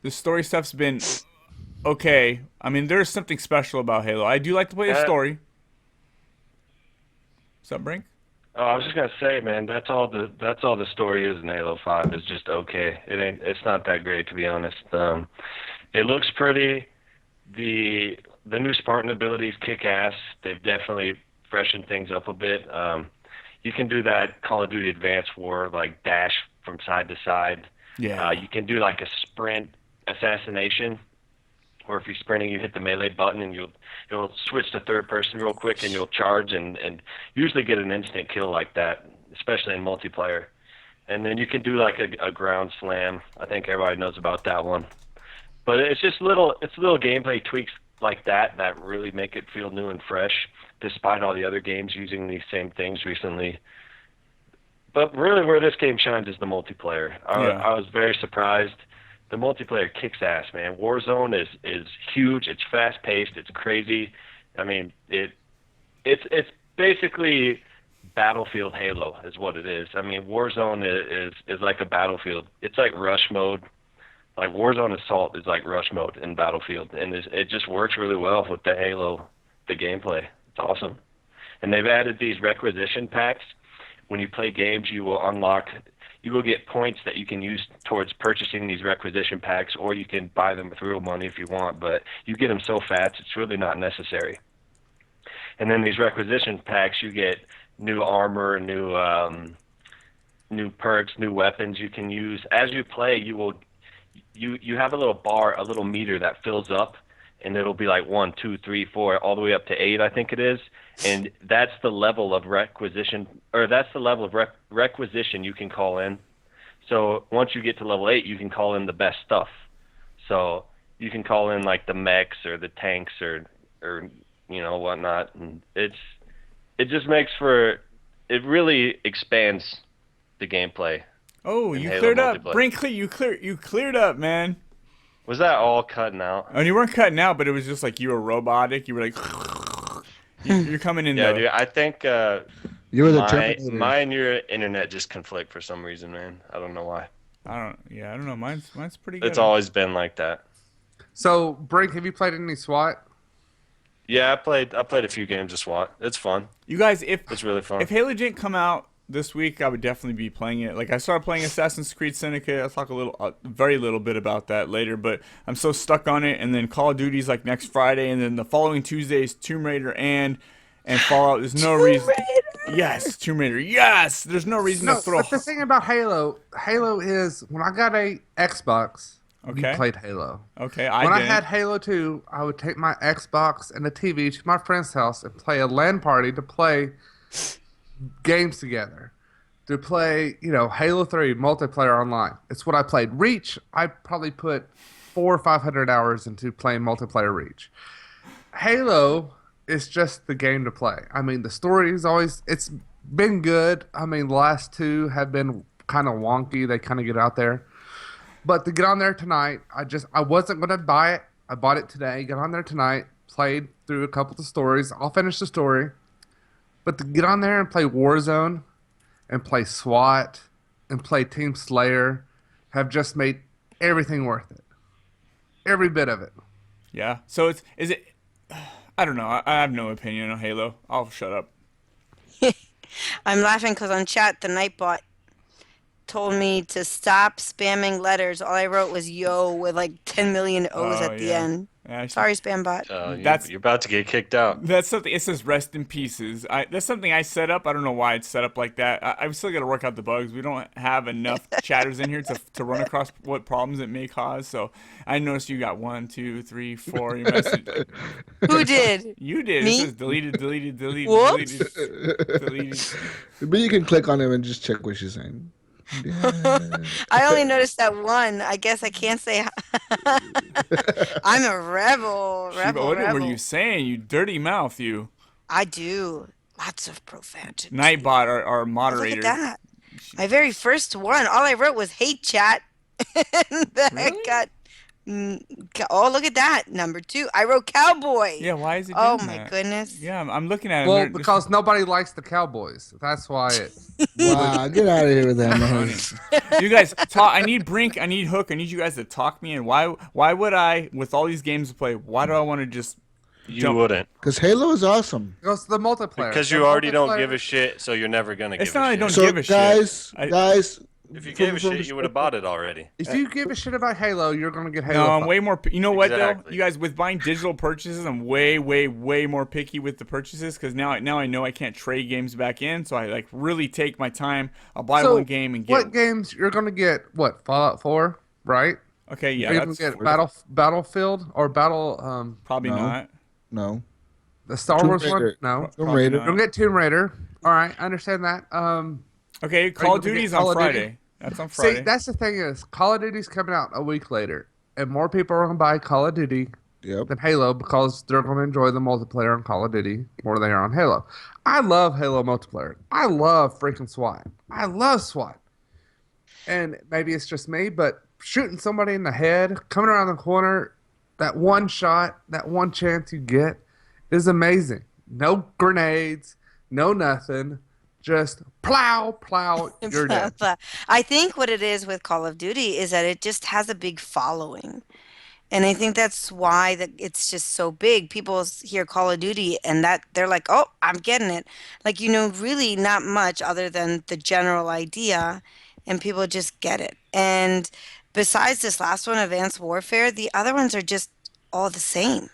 The story stuff's been okay. I mean, there's something special about Halo. I do like to play the story. What's up, Brink? Oh, I was just gonna say, man, that's all the story is in Halo 5 is just okay. It's not that great, to be honest. It looks pretty. The new Spartan abilities kick ass. They've definitely freshened things up a bit. You can do that Call of Duty Advanced War, like dash from side to side. Yeah. You can do like a sprint assassination, or if you're sprinting, you hit the melee button and you'll switch to third person real quick and you'll charge and usually get an instant kill like that, especially in multiplayer. And then you can do like a ground slam. I think everybody knows about that one. But it's just little gameplay tweaks like that really make it feel new and fresh, despite all the other games using these same things recently. But really where this game shines is the multiplayer. I was very surprised. The multiplayer kicks ass, man. Warzone is huge. It's fast paced. It's crazy. I mean, it's basically Battlefield Halo is what it is. I mean, Warzone is like a Battlefield. It's like rush mode. Like Warzone Assault is like rush mode in Battlefield, and it just works really well with the Halo, the gameplay. It's awesome. And they've added these requisition packs. When you play games, you will get points that you can use towards purchasing these requisition packs, or you can buy them with real money if you want, but you get them so fast, it's really not necessary. And then these requisition packs, you get new armor, new perks, new weapons you can use. As you play, you have a little bar, a little meter that fills up, and it'll be like 1, 2, 3, 4, all the way up to 8, I think it is. And that's the level of requisition, or that's the level of requisition you can call in. So once you get to level 8, you can call in the best stuff. So you can call in like the mechs or the tanks or whatnot, and it just makes for, it really expands the gameplay. Oh, in you Halo cleared up, multiplayer. Brinkley. You cleared up, man. Was that all cutting out? And you weren't cutting out, but it was just like you were robotic. You were like, you're coming in Yeah, though. dude. I think You were the my Terminator. my and your internet just conflict for some reason, man. I don't know why. I don't know. Mine's pretty good. It's always been like that. So, Brink, have you played any SWAT? Yeah, I played a few games of SWAT. It's fun. You guys, It's really fun. if Halo didn't come out this week, I would definitely be playing it. Like I started playing Assassin's Creed Syndicate. I'll talk very little bit about that later. But I'm so stuck on it. And then Call of Duty's like next Friday, and then the following Tuesday is Tomb Raider and Fallout. There's no reason. Yes, Tomb Raider. Yes, there's no reason to throw. But the thing about Halo is when I got a Xbox, Okay. we played Halo. Okay, When I I didn't. had Halo 2, I would take my Xbox and a TV to my friend's house and play a LAN party to play games together. To play, Halo 3 multiplayer online. It's what I played. Reach, I probably put 400 or 500 hours into playing multiplayer Reach. Halo is just the game to play. I mean, the story is it's been good. I mean, the last two have been kind of wonky. They kind of get out there. But to get on there tonight, I wasn't going to buy it. I bought it today, got on there tonight, played through a couple of the stories. I'll finish the story. But to get on there and play Warzone and play SWAT and play Team Slayer have just made everything worth it. Every bit of it. Yeah. So is it? I don't know. I have no opinion on Halo. I'll shut up. I'm laughing because on chat, the Nightbot told me to stop spamming letters. All I wrote was yo with like 10 million O's Oh, at the yeah. end. Yeah, Sorry, Spambot. That's- You're about to get kicked out. That's something. It says rest in pieces. That's something I set up. I don't know why it's set up like that. I've still got to work out the bugs. We don't have enough chatters in here to run across what problems it may cause. So I noticed you got 1, 2, 3, 4. Your message. Who did? You did. Me? It says deleted, deleted, deleted, Whoops. deleted, deleted. But you can click on him and just check what she's saying. Yeah. I only noticed that one. I guess I can't say. I'm a rebel. Shiva, what Rebel. were you saying? You dirty mouth, you. I do. Lots of profanity. Nightbot, our Look moderator. at that. My very first one. All I wrote was hate chat. And then I Really? oh, look at that. Number 2. I wrote cowboy. Yeah, why is it doing Oh that? my goodness. Yeah, I'm looking at it. Well, and they're because nobody likes the Cowboys. That's why it. Wow, get out of here with that, man. You guys talk. I need Brink. I need Hook. I need you guys to talk me in. Why would I, with all these games to play, why do I want to just You Jump. wouldn't. Because Halo is awesome. Goes to the multiplayer. Because The you already don't multiplayer- give a shit, so you're never going to give It's a not I shit. don't So give a guys, shit. guys, If you from- gave a from shit, you would have bought it already. If you give a shit about Halo, you're gonna get Halo. No, I'm 5. way more. You know what though? Exactly. You guys, with buying digital purchases, I'm way more picky with the purchases because now I know I can't trade games back in, so I like really take my time. I'll buy So, one game and get. What games you're gonna get? What Fallout 4, right? Okay, yeah, Are you gonna that's get Battlefield or Battle probably No. not. no. the Star Tomb Wars Raider. one? No. Tomb Probably Raider. not. You're gonna get Tomb Raider. All right, I understand that. Okay, Call of gonna get Duty's Call on of Duty? Friday. That's on Friday. See, that's the thing is, Call of Duty's coming out a week later, and more people are gonna buy Call of Duty Yep. than Halo because they're gonna enjoy the multiplayer on Call of Duty more than they are on Halo. I love Halo multiplayer. I love freaking SWAT. I love SWAT. And maybe it's just me, but shooting somebody in the head, coming around the corner, that one shot, that one chance you get is amazing. No grenades, no nothing. Just plow, you're dead. I think what it is with Call of Duty is that it just has a big following. And I think that's why that it's just so big. People hear Call of Duty and that they're like, "Oh, I'm getting it." Like, really not much other than the general idea, and people just get it. And besides this last one, Advanced Warfare, the other ones are just all the same.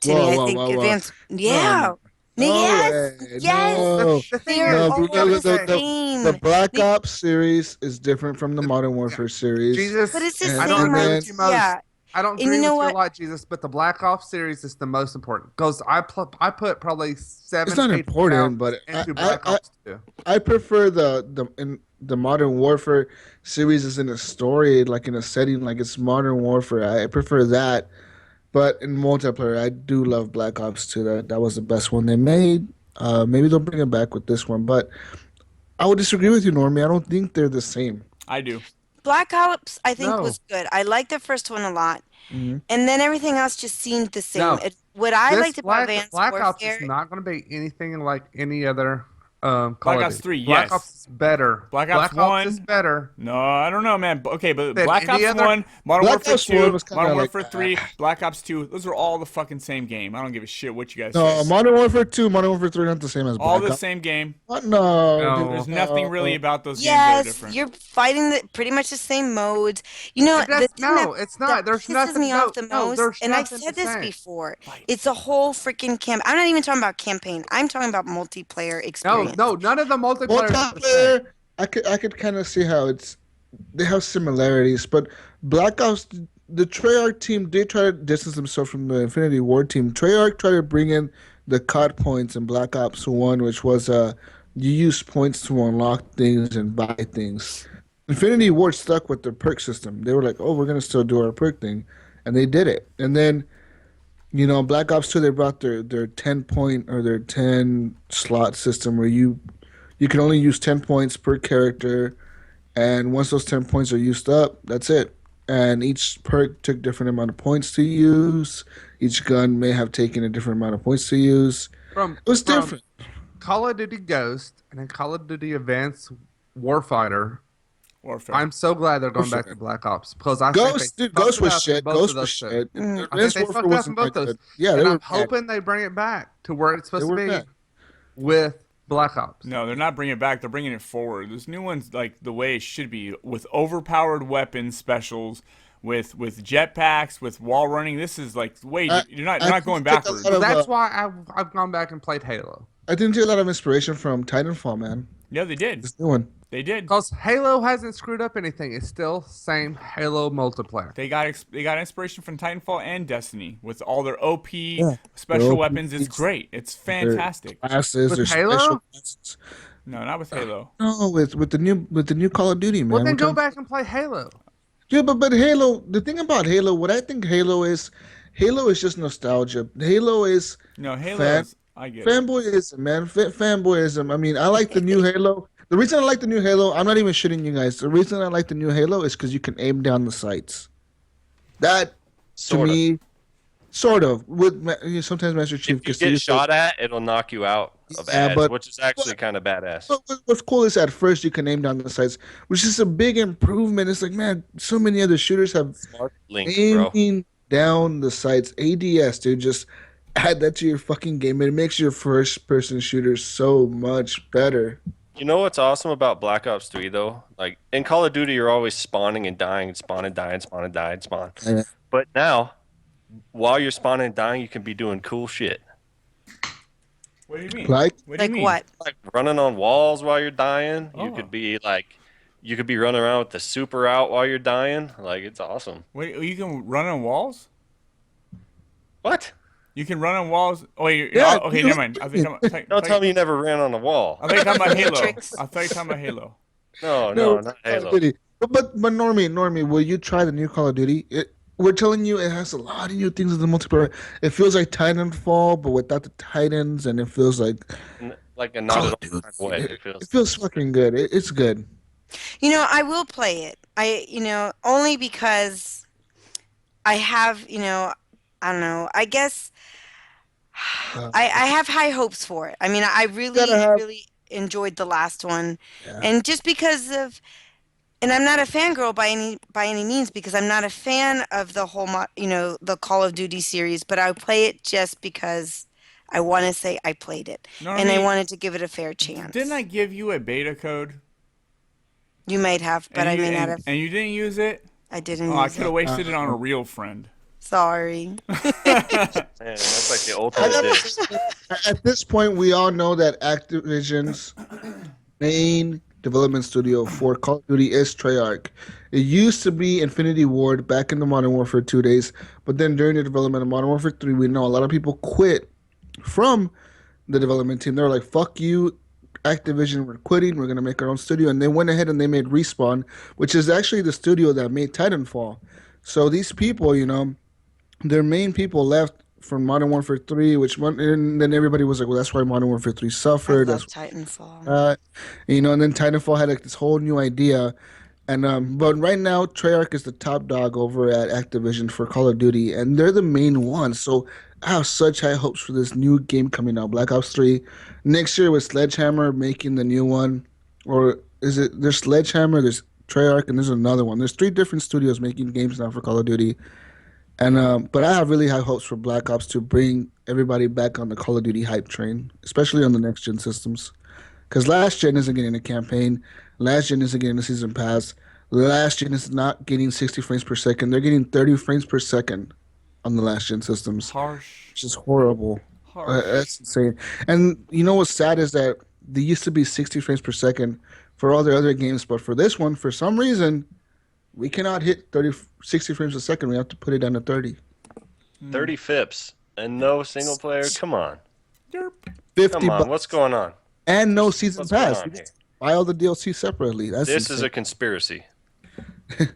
To me, I think Advanced, yeah. No Yes, way. yes. No. The thing They are No, is, all because the the same. Black They- Ops series is different from the Modern yeah, Warfare series. But Jesus, it's the And I don't same and agree modes. then with you most. Yeah. I don't And you agree know with you a what? lot, Jesus, but the Black Ops series is the most important because I put probably it's 7, not 8 important, hours but into Black Ops 2. I prefer the Modern Warfare series is in a story, like in a setting, like it's Modern Warfare. I prefer that. But in multiplayer, I do love Black Ops 2. That was the best one they made. Maybe they'll bring it back with this one, but I would disagree with you, Normie. I don't think they're the same. I do. Black Ops, I think, No, was good. I liked the first one a lot. Hmm. And then everything else just seemed the same. no. What I This liked about Advanced Black Ops is Warfare, not going to be anything like any other Call Black of Ops Duty. 3, Black yes. Ops is better. Black Ops Black Ops is 1. better No, I don't know, man. Okay, but than Black any Ops other. 1, Modern Black Warfare Ops 1 2, was kind Modern of like Warfare 3, Black Ops 2, those are all the fucking same game. I don't give a shit what you guys no, say. Modern Warfare 2, Modern Warfare 3 are not the same as All Black the Ops. same game. What? No, No. dude, There's nothing really about those games that are yes, different. you're fighting pretty much the same modes. You know, the thing No, it's that not. There's pisses nothing. me off the No, most, there's and I've nothing the said this same. before, Fight. it's a whole freaking camp. I'm not even talking about campaign. I'm talking about multiplayer No, experience. no, none of the multiplayer is the same. multiplayer. I could kind of see how they have similarities, but Black Ops, the Treyarch team, they try to distance themselves from the Infinity War team. Treyarch tried to bring in the COD points in Black Ops 1, which was you use points to unlock things and buy things. Infinity Ward stuck with their perk system. They were like, "Oh, we're gonna still do our perk thing," and they did it. And then Black Ops 2, they brought their 10 point or their 10 slot system where you can only use 10 points per character, and once those 10 points are used up, that's it. And each perk took different amount of points to use. Each gun may have taken a different amount of points to use. From It was from different. Call of Duty Ghost and then Call of Duty Advanced Warfighter. Warfare. I'm so glad they're going back Warfare. to Black Ops because I Ghost, think dude, they Ghost fucked was up in shit. both Ghost of was those two. shit. Mm. I think Advanced they Warfare fucked up in wasn't both that those. good. Yeah, And they I'm were bad. hoping they bring it back to where it's supposed They to were be bad. with Black Ops. No, they're not bringing it back. They're bringing it forward. This new one's like the way it should be, with overpowered weapons specials, with jetpacks, with wall running. This is like way I- you're not I you're not going think a backwards. lot of, That's why I've gone back and played Halo. I think they get a lot of inspiration from Titanfall, man. Yeah, they did. This new one. They did. Because Halo hasn't screwed up anything. It's still same Halo multiplayer. They got inspiration from Titanfall and Destiny with all their OP Yeah. special Their OP weapons. It's feats, great. It's Their fantastic. classes, With their Halo? special classes. No, not with Halo. No, with the new Call of Duty, man. Well, then We're go talking- back and play Halo. Yeah, but Halo. The thing about Halo, what I think Halo is just nostalgia. Halo is No, Halo. Fan- I get it. fanboyism, man. Fanboyism. I mean, I like the new Halo. The reason I like the new Halo, I'm not even shitting you guys. The reason I like the new Halo is because you can aim down the sights. That Sort to of. me, sort of. Sometimes Master Chief If you gets get used to- shot at, it'll knock you out of Yeah, ads, but- which is actually kind of badass. But what's cool is at first you can aim down the sights, which is a big improvement. It's like, man, so many other shooters have Smart link, bro. aiming down the sights. ADS, dude, just add that to your fucking game. It makes your first person shooter so much better. You know what's awesome about Black Ops 3 though? Like in Call of Duty, you're always spawning and dying and spawn and die and spawn and die and spawn. Yeah. But now, while you're spawning and dying, you can be doing cool shit. What do you mean? Like, What do you Like mean? what? Like running on walls while you're dying. Oh. You could be running around with the super out while you're dying. Like it's awesome. Wait, you can run on walls? What? You can run on walls. Oh, wait, Yeah, okay, you- never mind. I think Don't tell me you never ran on a wall. I thought you were talking about Halo. Matrix. I thought you were talking about Halo. No, not Call of Halo. Duty. But Normie, will you try the new Call of Duty? We're telling you it has a lot of new things in the multiplayer. It feels like Titanfall, but without the Titans, and it feels like Like a Call not of at all Duty. kind of way. It It feels. feels fucking good. It's good. You know, I will play it. Only because I have, I don't know. I guess I have high hopes for it. I mean, I really, gotta have- really enjoyed the last one, Yeah. and just because of, and I'm not a fangirl by any means because I'm not a fan of the whole, the Call of Duty series. But I play it just because I want to say I played it, and I Normie, wanted to give it a fair chance. Didn't I give you a beta code? You might have, but And I you, may not and, have. and you didn't use it? I didn't. Oh, I use could have it. wasted it on a real friend. Sorry. Man, that's like the ultimate diss. At this point, we all know that Activision's main development studio for Call of Duty is Treyarch. It used to be Infinity Ward back in the Modern Warfare 2 days, but then during the development of Modern Warfare 3, we know a lot of people quit from the development team. They were like, fuck you, Activision, we're quitting, we're going to make our own studio. And they went ahead and they made Respawn, which is actually the studio that made Titanfall. So these people, their main people left from Modern Warfare 3, and then everybody was like, well, that's why Modern Warfare 3 I suffered. love That's Titanfall. and then Titanfall had like this whole new idea. And but right now, Treyarch is the top dog over at Activision for Call of Duty, and they're the main one. So I have such high hopes for this new game coming out, Black Ops 3. Next year with Sledgehammer making the new one, or is it? There's Sledgehammer, there's Treyarch, and there's another one. There's 3 different studios making games now for Call of Duty. And but I have really high hopes for Black Ops to bring everybody back on the Call of Duty hype train, especially on the next gen systems. Because last gen isn't getting a campaign, last gen isn't getting a season pass, last gen is not getting 60 frames per second. They're getting 30 frames per second on the last gen systems, Harsh. which is horrible. Harsh. That's insane. And you know what's sad is that they used to be 60 frames per second for all their other games, but for this one, for some reason, we cannot hit 60 frames a second. We have to put it down to 30. 30 FIPS and no single player. Come on. Derp. 50 Come on. bucks What's going on? and no season What's going pass. on You here? just buy all the DLC separately. That's This is insane. a conspiracy.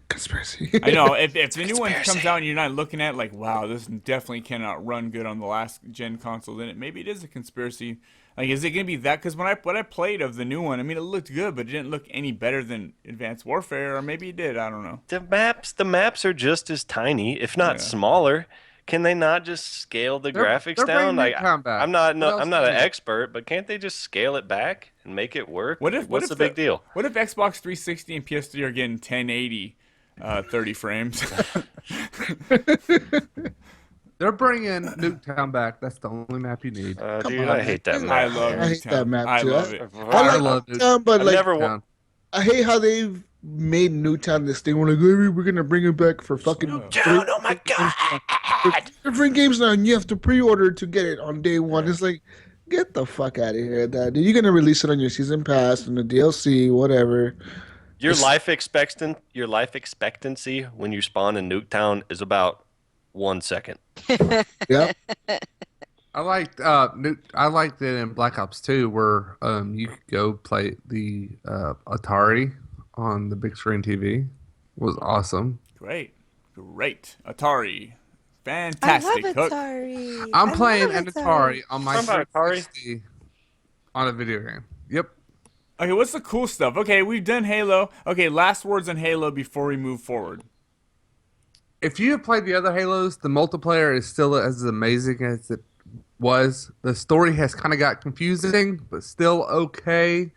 Conspiracy. I know. If the new one comes out and you're not looking at like, wow, this definitely cannot run good on the last gen console, then maybe it is a conspiracy. Like, is it gonna be that? Because when I played of the new one, I mean, it looked good, but it didn't look any better than Advanced Warfare, or maybe it did. I don't know. The maps are just as tiny, if not Yeah. smaller. Can they not just scale the graphics they're down? bringing Like, Nuketown back. I'm not What else I'm not is an new? expert, but can't they just scale it back and make it work? What's What's the big deal? What if Xbox 360 and PS3 are getting 1080, 30 frames? They're bringing Nuketown back. That's the only map you need. Dude, on, I hate that man. map. I love I hate that Nuketown. map, I too. love it. I love Nuketown, but I've like never Nuketown. I hate how they've made Newtown this thing. We're like, "Hey, we're gonna bring it back for fucking Nuketown, oh my god! different games now, and you have to pre-order to get it on day one." It's like, get the fuck out of here, Dad. You're gonna release it on your season pass and the DLC, whatever. Your life expectancy when you spawn in Nuketown is about 1 second. Yeah, I liked it in Black Ops 2 where you could go play the Atari on the big screen TV. It was awesome. Great. Atari. I Fantastic. love Hook. Atari. I'm I playing love an Atari on my Talking about Atari? 360 on a video game. Yep. Okay, what's the cool stuff? Okay, we've done Halo. Okay, last words on Halo before we move forward. If you have played the other Halos, the multiplayer is still as amazing as it was. The story has kind of got confusing, but still okay.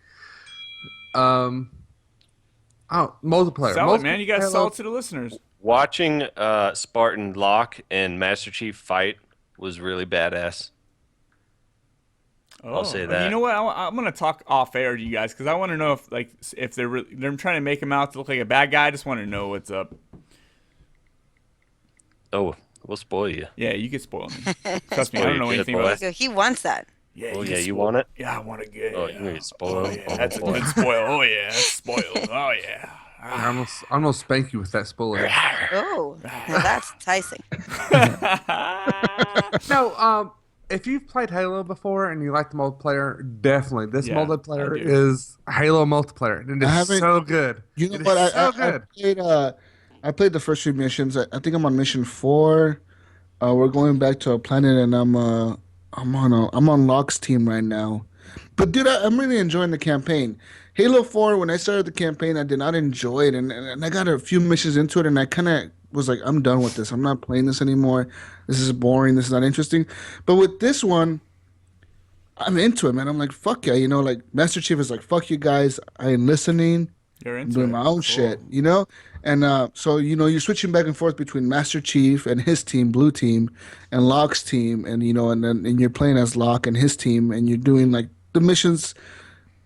Multiplayer. Sell it, man. You gotta Halo- sell it to the listeners. Watching Spartan Locke and Master Chief fight was really badass. I'll say that. You know what? I'm gonna talk off air to you guys because I want to know if they're trying to make him out to look like a bad guy. I just want to know what's up. Oh, we'll spoil you. Yeah, you can spoil me. Trust me, I Spoil don't know you, anything kid, about boy. it. He wants that. Yeah, Oh you yeah, can you spoil- want it? Yeah, I want to get. Oh, you need spoil. Oh yeah, Oh, that's a boy. good spoil. Oh yeah, that's spoiled. Oh yeah. I'm gonna spank you with that spoiler. Oh, now that's enticing. No, if you've played Halo before and you like the multiplayer, definitely this Yeah, I multiplayer do. is Halo multiplayer. And I it haven't- is so good. you know It is what? so good. I played the first few missions. I think I'm on mission 4. We're going back to a planet, and I'm on Locke's team right now. But dude, I'm really enjoying the campaign. Halo 4, when I started the campaign, I did not enjoy it, and I got a few missions into it, and I kind of was like, I'm done with this. I'm not playing this anymore. This is boring. This is not interesting. But with this one, I'm into it, man. I'm like, fuck yeah. Like Master Chief is like, fuck you guys. I ain't listening. You're I'm into doing it. my own Cool. shit, And so, you're switching back and forth between Master Chief and his team, Blue Team, and Locke's team, and you're playing as Locke and his team, and you're doing like the missions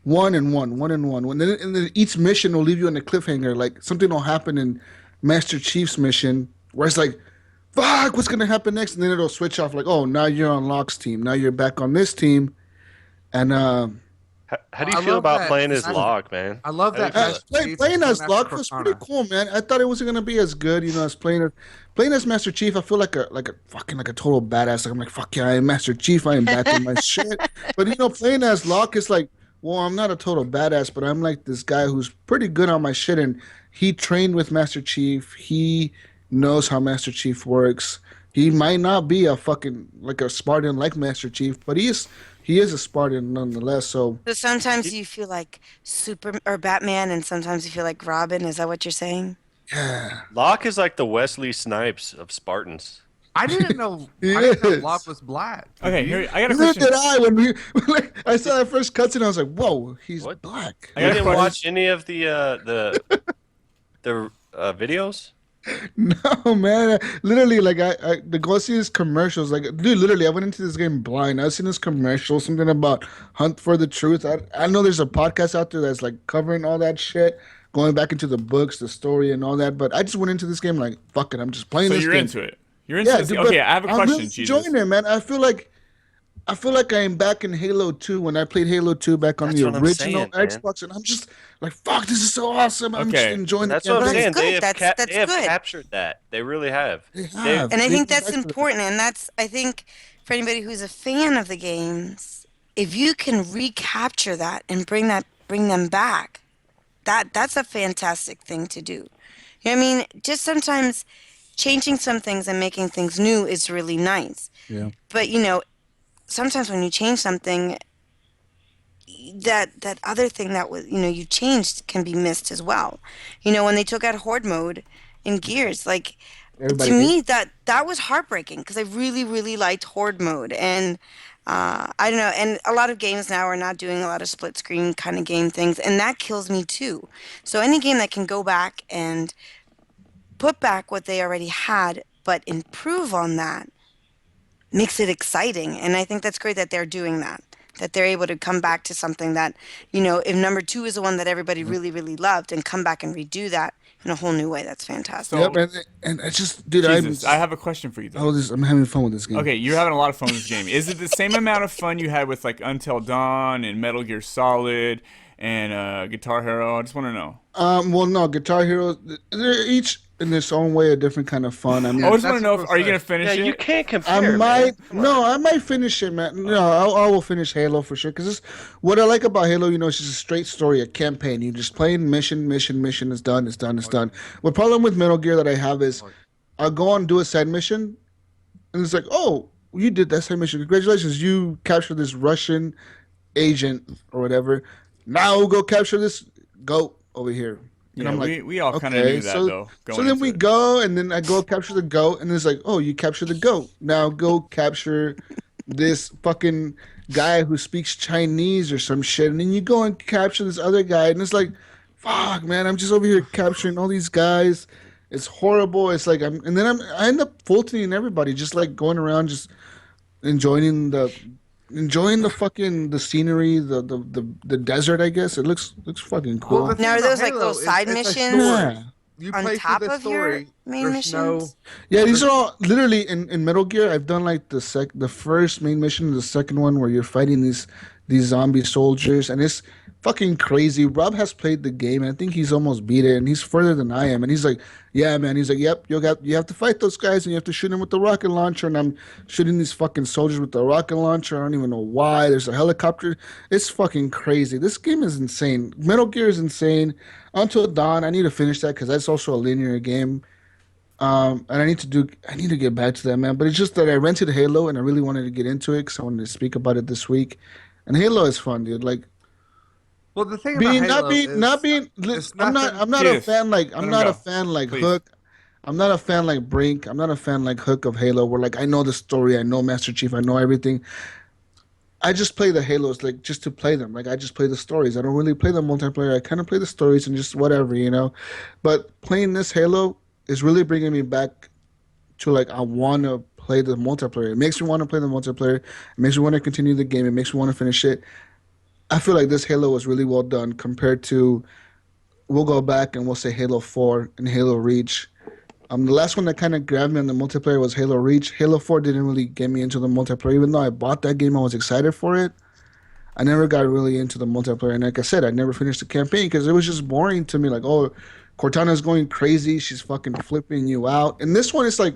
one and one. And then each mission will leave you on a cliffhanger. Like something will happen in Master Chief's mission where it's like, fuck, what's gonna happen next? And then it'll switch off like, oh, now you're on Locke's team. Now you're back on this team, and How do you I feel love about that. playing as Locke, man? I love How do you that feel Master Chief playing going as after Locke was pretty Cortana. cool, man. I thought it wasn't gonna be as good, as playing as Master Chief. I feel like a fucking like a total badass. Like I'm like, fuck yeah, I am Master Chief. I am back in my shit. But playing as Locke is like, well, I'm not a total badass, but I'm like this guy who's pretty good on my shit, and he trained with Master Chief. He knows how Master Chief works. He might not be a fucking like a Spartan like Master Chief, but he is a Spartan nonetheless. So So sometimes He- you feel like Super or Batman, and sometimes you feel like Robin. Is that what you're saying? yeah, Locke is like the Wesley Snipes of Spartans. I didn't know. He I didn't know is. Locke was black. Did Okay, you? here I got a neither question. did I when we like I saw that first cutscene. I was like, whoa, he's What? black. I You got a didn't question. watch any of the videos? No, man. Literally, like the go see his commercials. Like, dude, literally, I went into this game blind. I've seen this commercial, something about Hunt for the Truth. I know there's a podcast out there that's like covering all that shit, going back into the books, the story, and all that. But I just went into this game like, fuck it, I'm just playing So this you're game. into it. You're into Yeah, this. dude, Okay, but I have a I'm question, really Jesus. enjoying it, man. I feel like I am back in Halo 2 when I played Halo 2 back on That's the what I'm original saying, man. Xbox, and I'm just like, fuck, this is so awesome. I'm just Okay. enjoying the That's what I'm Well, that's campaign. saying. good. That's They have good. captured that. They really have. They They have. And I They think go that's back to that. important. And that's, I think, for anybody who's a fan of the games, if you can recapture that and bring them back, that's a fantastic thing to do. You know what I mean? Just sometimes changing some things and making things new is really nice. Yeah. But sometimes when you change something, that other thing that was you changed can be missed as well. When they took out horde mode in Gears, like to Everybody me hates. that was heartbreaking because I really really liked horde mode. And I don't know, and a lot of games now are not doing a lot of split screen kind of game things, and that kills me too. So any game that can go back and put back what they already had but improve on that makes it exciting. And I think that's great that they're doing that. That they're able to come back to something that, if number two is the one that everybody really, really loved and come back and redo that in a whole new way, that's fantastic. Yep, So, and I just, dude, Jesus, I have a question for you though. I'm having fun with this game. Okay, you're having a lot of fun with this game. Is it the same amount of fun you had with like Until Dawn and Metal Gear Solid and Guitar Hero? I just want to know. Well, no, Guitar Hero, they're each in their own way a different kind of fun. I mean, I just that's want to know what if I are you said. gonna finish Yeah, you it? can't I compare, man. might, Come on. no, I might finish it, man. No, I will finish Halo for sure. Because what I like about Halo, it's just a straight story, a campaign. You just playing mission is done, it's done, it's done. The problem with Metal Gear that I have is I'll go on and do a side mission, and it's like, oh, you did that side mission. Congratulations, you captured this Russian agent or whatever. Now go capture this goat over here. And Yeah, I'm like, we all kind of okay, knew that so though. so Going then into we it. go, and then I go capture the goat, and it's like, oh, you capture the goat. Now go capture this fucking guy who speaks Chinese or some shit, and then you go and capture this other guy, and it's like, fuck, man, I'm just over here capturing all these guys. It's horrible. It's like I end up faulting everybody, just like going around, just enjoying the fucking the scenery, the desert. I guess it looks fucking Well, cool. the thing Now, are about those like Halo little is side it's a missions story. Yeah. You on play top through the of your story. main There's no. missions? Yeah, these are all literally in Metal Gear. I've done like the first main mission, the second one where you're fighting these zombie soldiers, and it's fucking crazy. Rob has played the game, and I think he's almost beat it, and he's further than I am. And he's like, "Yeah, man." He's like, "Yep, you have to fight those guys, and you have to shoot them with the rocket launcher." And I'm shooting these fucking soldiers with the rocket launcher. I don't even know why. There's a helicopter. It's fucking crazy. This game is insane. Metal Gear is insane. Until Dawn, I need to finish that because that's also a linear game. And I need to get back to that, man. But it's just that I rented Halo and I really wanted to get into it because I wanted to speak about it this week. And Halo is fun, dude. Like Well, the thing about being Halo not is being it's I'm nothing. not a Jesus, fan like let I'm him not a go, fan like please. Hook. I'm not a fan like Brink. I'm not a fan like Hook of Halo where like I know the story, I know Master Chief, I know everything. I just play the Halos like just to play them. Like I just play the stories. I don't really play the multiplayer. I kind of play the stories and just whatever. But playing this Halo is really bringing me back to like I want to play the multiplayer. It makes me want to play the multiplayer. It makes me want to continue the game. It makes me want to finish it. I feel like this Halo was really well done compared to we'll go back and we'll say Halo 4 and Halo Reach. The last one that kind of grabbed me on the multiplayer was Halo Reach. Halo 4 didn't really get me into the multiplayer, even though I bought that game. I was excited for it. I never got really into the multiplayer, and like I said, I never finished the campaign because it was just boring to me. Like, oh, Cortana's going crazy. She's fucking flipping you out. And this one is like,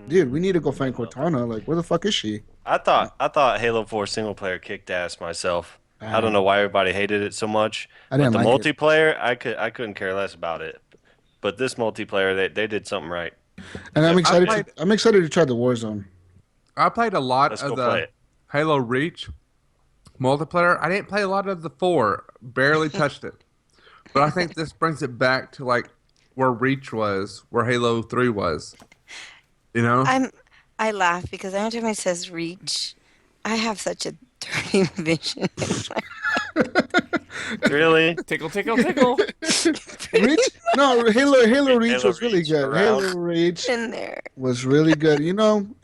dude, we need to go find Cortana. Like, where the fuck is she? I thought Halo 4 single player kicked ass myself. I don't know why everybody hated it so much. I But didn't the like it. multiplayer, I couldn't care less about it. But this multiplayer, they did something right. And I'm excited. played- I'm excited to try the Warzone. I played a lot Let's of go play the it. Halo Reach multiplayer. I didn't play a lot of the 4. Barely touched it. But I think this brings it back to like where Reach was, where Halo 3 was. You know? I laugh because every time it says reach, I have such a dirty vision. Really? Tickle, tickle, tickle. Reach? No, Halo Reach Halo was really Reach good. around. Halo Reach in there. was really good, and it's you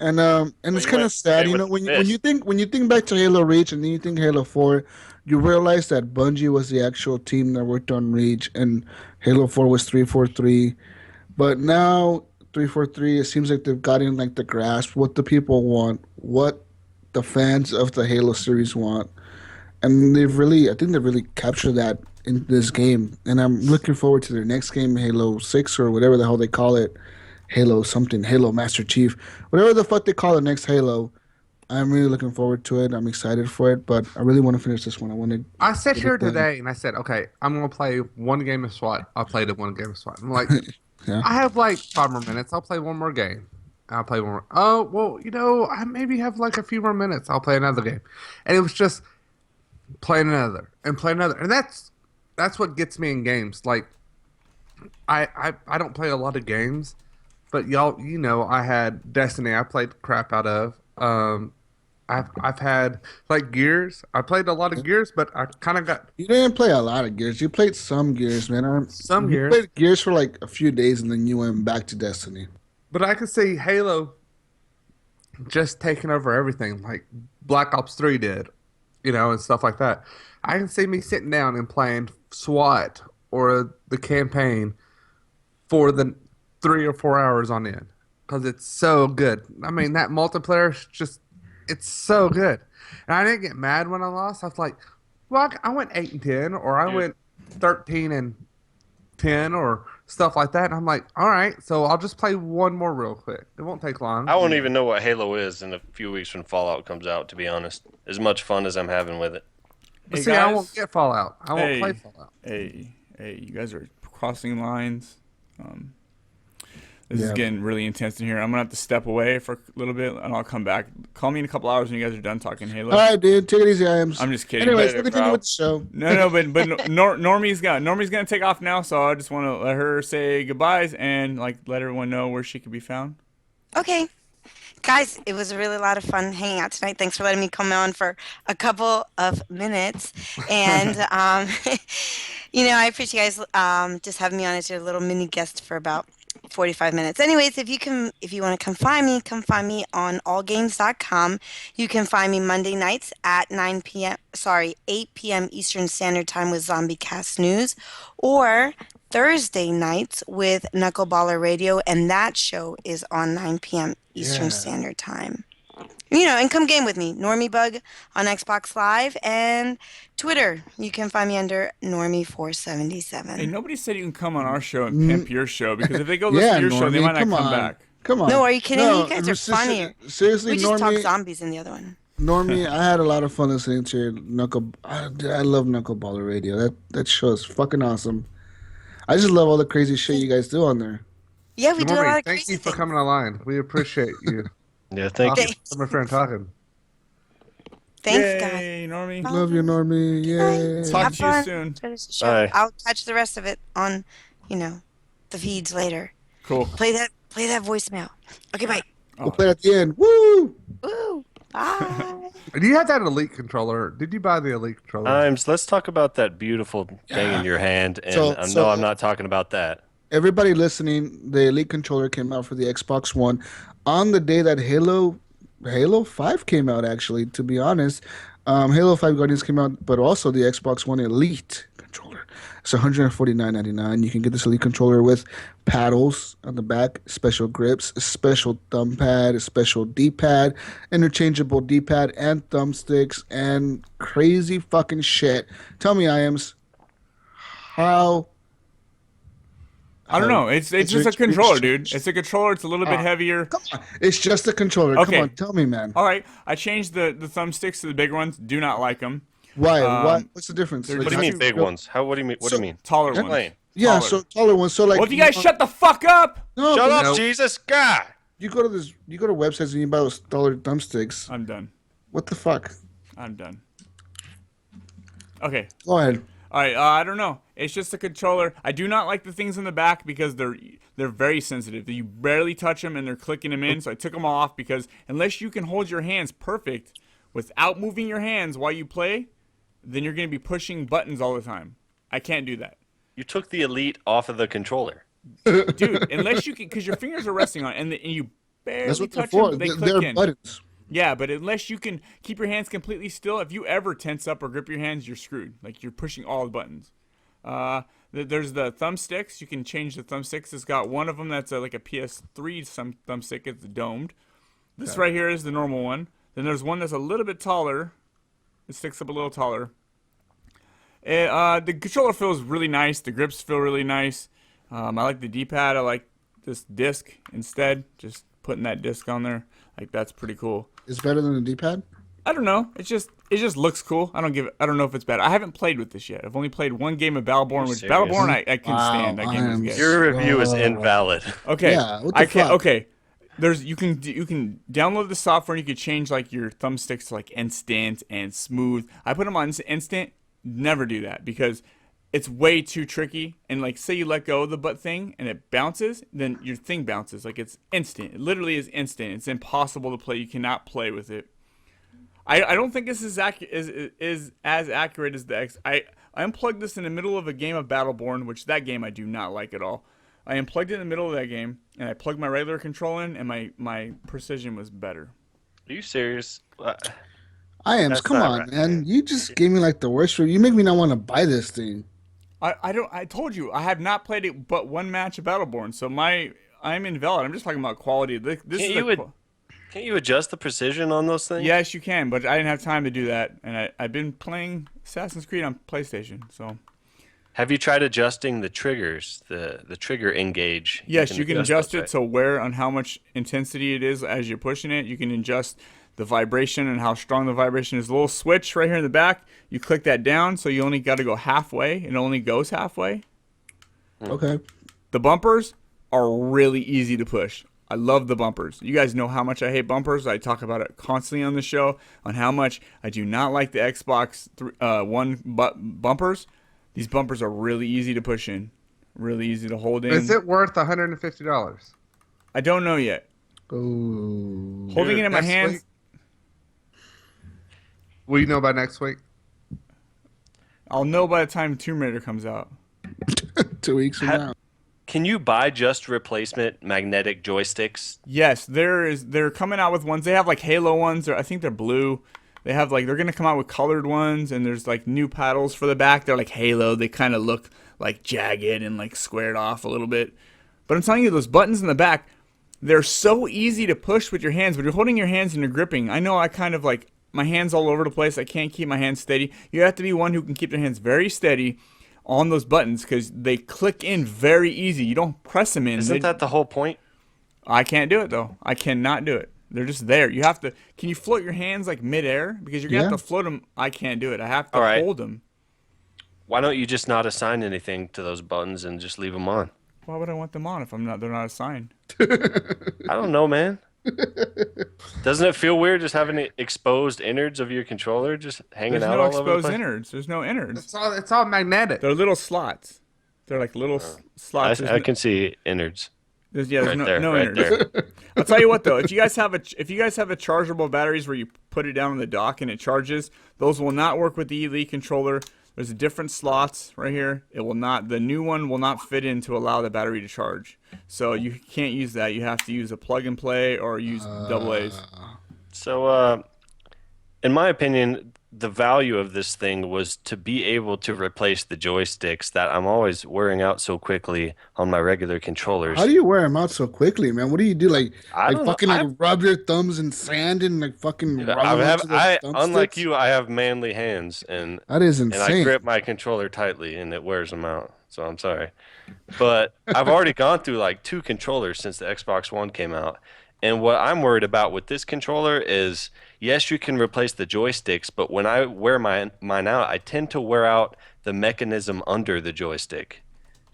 kind of went- sad, they you know, went when you think back to Halo Reach and then you think Halo 4, you realize that Bungie was the actual team that worked on Reach and Halo 4 was 343. But now 343, it seems like they've gotten like the grasp what the people want, what the fans of the Halo series want. And I think they've really captured that in this game. And I'm looking forward to their next game, Halo 6 or whatever the hell they call it. Halo something, Halo Master Chief, whatever the fuck they call the next Halo. I'm really looking forward to it. I'm excited for it, but I really want to finish this one. I want to. I sat Get it here done. today and I said, okay, I'm going to play one game of SWAT. I played it one game of SWAT. I'm like, Yeah. I have like 5 more minutes. I'll play one more game. I'll play one more. Oh, well, I maybe have like a few more minutes. I'll play another game. And it was just play another and play another. And that's what gets me in games. Like, I don't play a lot of games, but y'all, I had Destiny I played the crap out of. I've had like Gears. I played a lot of Gears, but I kind of got You didn't play a lot of Gears. You played some Gears, man. some You Gears. played Gears for like a few days, and then you went back to Destiny. But I could see Halo just taking over everything, like Black Ops 3 did, and stuff like that. I can see me sitting down and playing SWAT or the campaign for the 3 or 4 hours on end because it's so good. I mean, that multiplayer is it's so good. And I didn't get mad when I lost. I was like, well, I went 8-10 or I went 13-10 or stuff like that. And I'm like, all right, so I'll just play one more real quick. It won't take long. I won't even know what Halo is in a few weeks when Fallout comes out, to be honest. As much fun as I'm having with it. But Hey, see, I guys. won't get Fallout. I won't Hey. play Fallout. Hey, you guys are crossing lines. This is Yeah. getting really intense in here. I'm gonna have to step away for a little bit, and I'll come back. Call me in a couple hours when you guys are done talking Halo. All right, dude. Take it easy, I'm just kidding. Anyways, Later, let me continue bro. with the show. No, but Normi's gonna take off now, so I just want to let her say goodbyes and like let everyone know where she can be found. Okay. Guys, it was a really lot of fun hanging out tonight. Thanks for letting me come on for a couple of minutes. And, I appreciate you guys just having me on as your little mini guest for about 45 minutes. Anyways, if you want to come find me on allgames.com. You can find me Monday nights at 8 p.m. Eastern Standard Time with Zombie Cast News, or Thursday nights with Knuckleballer Radio, and that show is on 9 p.m. Eastern Standard Time. And come game with me, Normi Bug on Xbox Live and Twitter. You can find me under Normi477. Hey, nobody said you can come on our show and pimp your show, because if they go listen Yeah, to your show, they Normie, might not come come on. back. Come on. No, are you kidding me? No, You guys are funnier. Seriously, We just talk Normie, zombies in the other one. Normie, I had a lot of fun listening to your I love Knuckleballer Radio. That show is fucking awesome. I just love all the crazy shit you guys do on there. Yeah, we do a lot Normie, of thank crazy you for things. coming online. We appreciate you. Yeah, thank you. Thanks. I'm a friend talking. Thanks, guys. Yay, Normie. Love you, Normie. Yay. Talk Have to you fun. soon. Finish the show. Bye. I'll catch the rest of it on, the feeds later. Cool. Play that voicemail. Okay, bye. We'll play at the end. Woo! Woo. Bye. Do you have that Elite controller? Did you buy the Elite controller? Let's talk about that beautiful thing in your hand. And So- no, I'm not talking about that. Everybody listening, the Elite controller came out for the Xbox One on the day that Halo 5 came out, actually, to be honest. Halo 5 Guardians came out, but also the Xbox One Elite controller. It's $149.99. You can get this Elite controller with paddles on the back, special grips, a special thumb pad, a special D-pad, interchangeable D-pad and thumbsticks, and crazy fucking shit. Tell me, Iams, how? I don't know. It's just a controller, dude. It's a controller. It's a little bit Ah, heavier. Come on, it's just a controller. Okay. Come on, tell me, man. All right. I changed the thumbsticks to the big ones. Do not like them. Why? Um, What's the difference? they're What do you just mean too- big ones? What do you mean? What do you mean? Taller ones. Explain. Yeah, taller. so taller ones. So like, Well, if you guys shut the fuck up, no, Shut but up, Nope. Jesus God! You go to websites and you buy those dollar thumbsticks. I'm done. What the fuck? I'm done. Okay. Go ahead. All right. I don't know. It's just a controller. I do not like the things in the back because they're very sensitive. You barely touch them and they're clicking them in. So I took them off because unless you can hold your hands perfect without moving your hands while you play, then you're going to be pushing buttons all the time. I can't do that. You took the Elite off of the controller. Dude, unless you can, because your fingers are resting on it, and you barely That's what they're touch for. them, they They're click in. buttons. Yeah, but unless you can keep your hands completely still, if you ever tense up or grip your hands, you're screwed. Like, you're pushing all the buttons. There's the thumbsticks. You can change the thumbsticks. It's got one of them that's like a PS3 thumbstick. It's domed. This right here is the normal one. Then there's one that's a little bit taller. It sticks up a little taller. The controller feels really nice. The grips feel really nice. I like the D-pad. I like this disc instead. Just putting that disc on there. Like, that's pretty cool. It's better than the D-pad. I don't know. It just looks cool. I don't know if it's bad. I haven't played with this yet. I've only played one game of Battleborn, which serious? Battleborn I can Wow, stand. That game is I'm good. Your review is invalid. Okay. Yeah, what the I can't. fuck? Okay. You can download the software and you can change like your thumbsticks to like instant and smooth. I put them on instant. Never do that because it's way too tricky. And like, say you let go of the butt thing and it bounces, then your thing bounces. Like, it's instant. It literally is instant. It's impossible to play. You cannot play with it. I don't think this is as accurate as the X. I unplugged this in the middle of a game of Battleborn, which that game I do not like at all. I unplugged it in the middle of that game, and I plugged my regular control in, and my precision was better. Are you serious? Iams, That's come not on, right. man. You just gave me like the worst review. You make me not want to buy this thing. I told you I have not played it but one match of Battleborn, so I'm invalid. I'm just talking about quality. This Can't you adjust the precision on those things? yes, you can, but I didn't have time to do that, and I've been playing Assassin's Creed on PlayStation, so. Have you tried adjusting the triggers, the trigger engage? Yes, you can adjust those, it so where on how much intensity it is as you're pushing it. You can adjust the vibration and how strong the vibration is. A little switch right here in the back. You click that down, so you only got to go halfway. It only goes halfway. Okay. The bumpers are really easy to push. I love the bumpers. You guys know how much I hate bumpers. I talk about it constantly on the show on how much I do not like the Xbox One bumpers. These bumpers are really easy to push in, really easy to hold in. Is it worth $150? I don't know yet. Oh. Holding it in my Next hands. week? Will you know by next week? I'll know by the time Tomb Raider comes out. 2 weeks from now. Can you buy just replacement magnetic joysticks? Yes, they're coming out with ones. They have like Halo ones. I think they're blue. They have like they're gonna come out with colored ones, and there's like new paddles for the back. They're like Halo. They kind of look like jagged and like squared off a little bit. But I'm telling you, those buttons in the back, they're so easy to push with your hands. But you're holding your hands and you're gripping. I know I kind of like my hands all over the place. I can't keep my hands steady. You have to be one who can keep their hands very steady on those buttons because they click in very easy. You don't press them in. Isn't that the whole point? I can't do it though. I cannot do it. They're just there. You have to. Can you float your hands like midair? Because you're gonna have to float them. I can't do it. I have to All right. hold them. Why don't you just not assign anything to those buttons and just leave them on? Why would I want them on if I'm not? They're not assigned. I don't know, man. Doesn't it feel weird just having exposed innards of your controller just hanging There's out no all over the exposed place? innards. There's no innards. It's all magnetic. They're little slots. They're like little slots. I can see innards. There's Right no, there, no right innards. there. I'll tell you what though, if you guys have chargeable batteries where you put it down on the dock and it charges, those will not work with the Elite controller. There's different slots right here. It will not. The new one will not fit in to allow the battery to charge. So you can't use that. You have to use a plug and play or use double A's. So, in my opinion, the value of this thing was to be able to replace the joysticks that I'm always wearing out so quickly on my regular How controllers. do you wear them out so quickly, man? What do you do? I Like don't know. fucking like rub your thumbs in sand and like fucking rub I them have onto the unlike thumbsticks? you, I have manly hands That is and I insane. grip my controller tightly and it wears them out. So I'm sorry. But I've already gone through like two controllers since the Xbox One came out. And what I'm worried about with this controller is yes, you can replace the joysticks, but when I wear mine out, I tend to wear out the mechanism under the joystick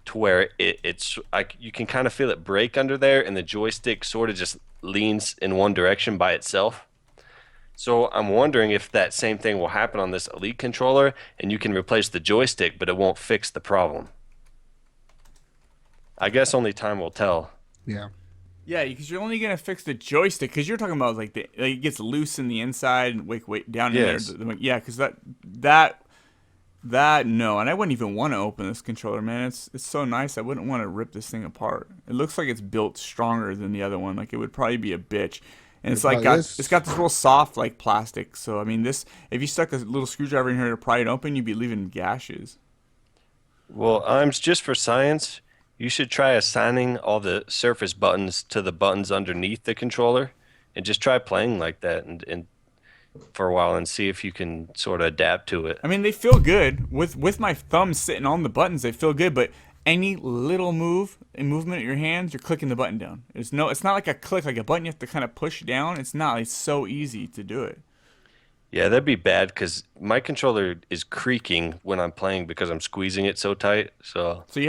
to where it's like you can kind of feel it break under there and the joystick sort of just leans in one direction by itself. So I'm wondering if that same thing will happen on this Elite controller and you can replace the joystick, but it won't fix the problem. I guess only time will tell. Yeah. Yeah, because you're only gonna fix the joystick. Because you're talking about like it gets loose in the inside and wait down in there. Yes. Yeah, because that no, and I wouldn't even want to open this controller, man. It's so nice. I wouldn't want to rip this thing apart. It looks like it's built stronger than the other one. Like it would probably be a bitch. And it's like it's got this real soft like plastic. So I mean, this if you stuck a little screwdriver in here to pry it open, you'd be leaving gashes. Well, arms just for science, you should try assigning all the surface buttons to the buttons underneath the controller and just try playing like that and for a while and see if you can sort of adapt to it. I mean, they feel good with my thumb sitting on the buttons. They feel good, but any little movement of your hands, you're clicking the button down. It's not like a click, like a button you have to kind of push down. It's not. It's so easy to do it. Yeah, that'd be bad because my controller is creaking when I'm playing because I'm squeezing it so tight. So You'd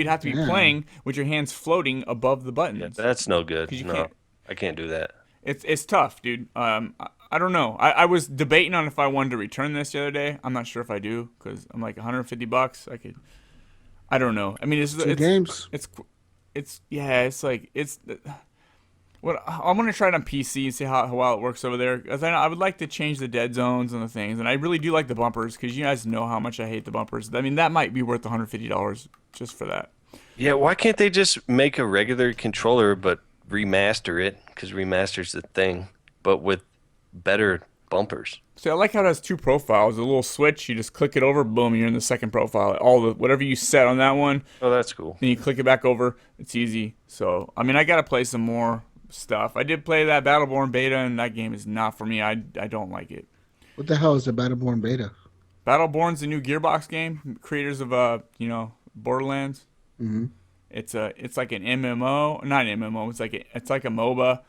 have to be playing with your hands floating above the buttons. yeah, that's no good. 'Cause you No, can't. I can't do that. It's tough, dude. I don't know. I was debating on if I wanted to return this the other day. I'm not sure if I do because I'm like $150. I could. I don't know. I mean, Two games. It's yeah. It's like it's. What I want to try it on PC and see how well it works over there. Cause I would like to change the dead zones and the things, and I really do like the bumpers because you guys know how much I hate the bumpers. I mean, that might be worth $150 just for that. Yeah, why can't they just make a regular controller but remaster it? Because remaster's the thing, but with better bumpers. See, I like how it has two profiles. A little switch, you just click it over, boom, you're in the second profile. Whatever you set on that one, Oh, that's cool. then you click it back over. It's easy. So I mean, I gotta play some more stuff. I did play that Battleborn beta, and that game is not for me. I don't like it. What the hell is the Battleborn beta? Battleborn's the new Gearbox game, creators of Borderlands. Mm-hmm. It's like an MMO, not an MMO. It's like a MOBA,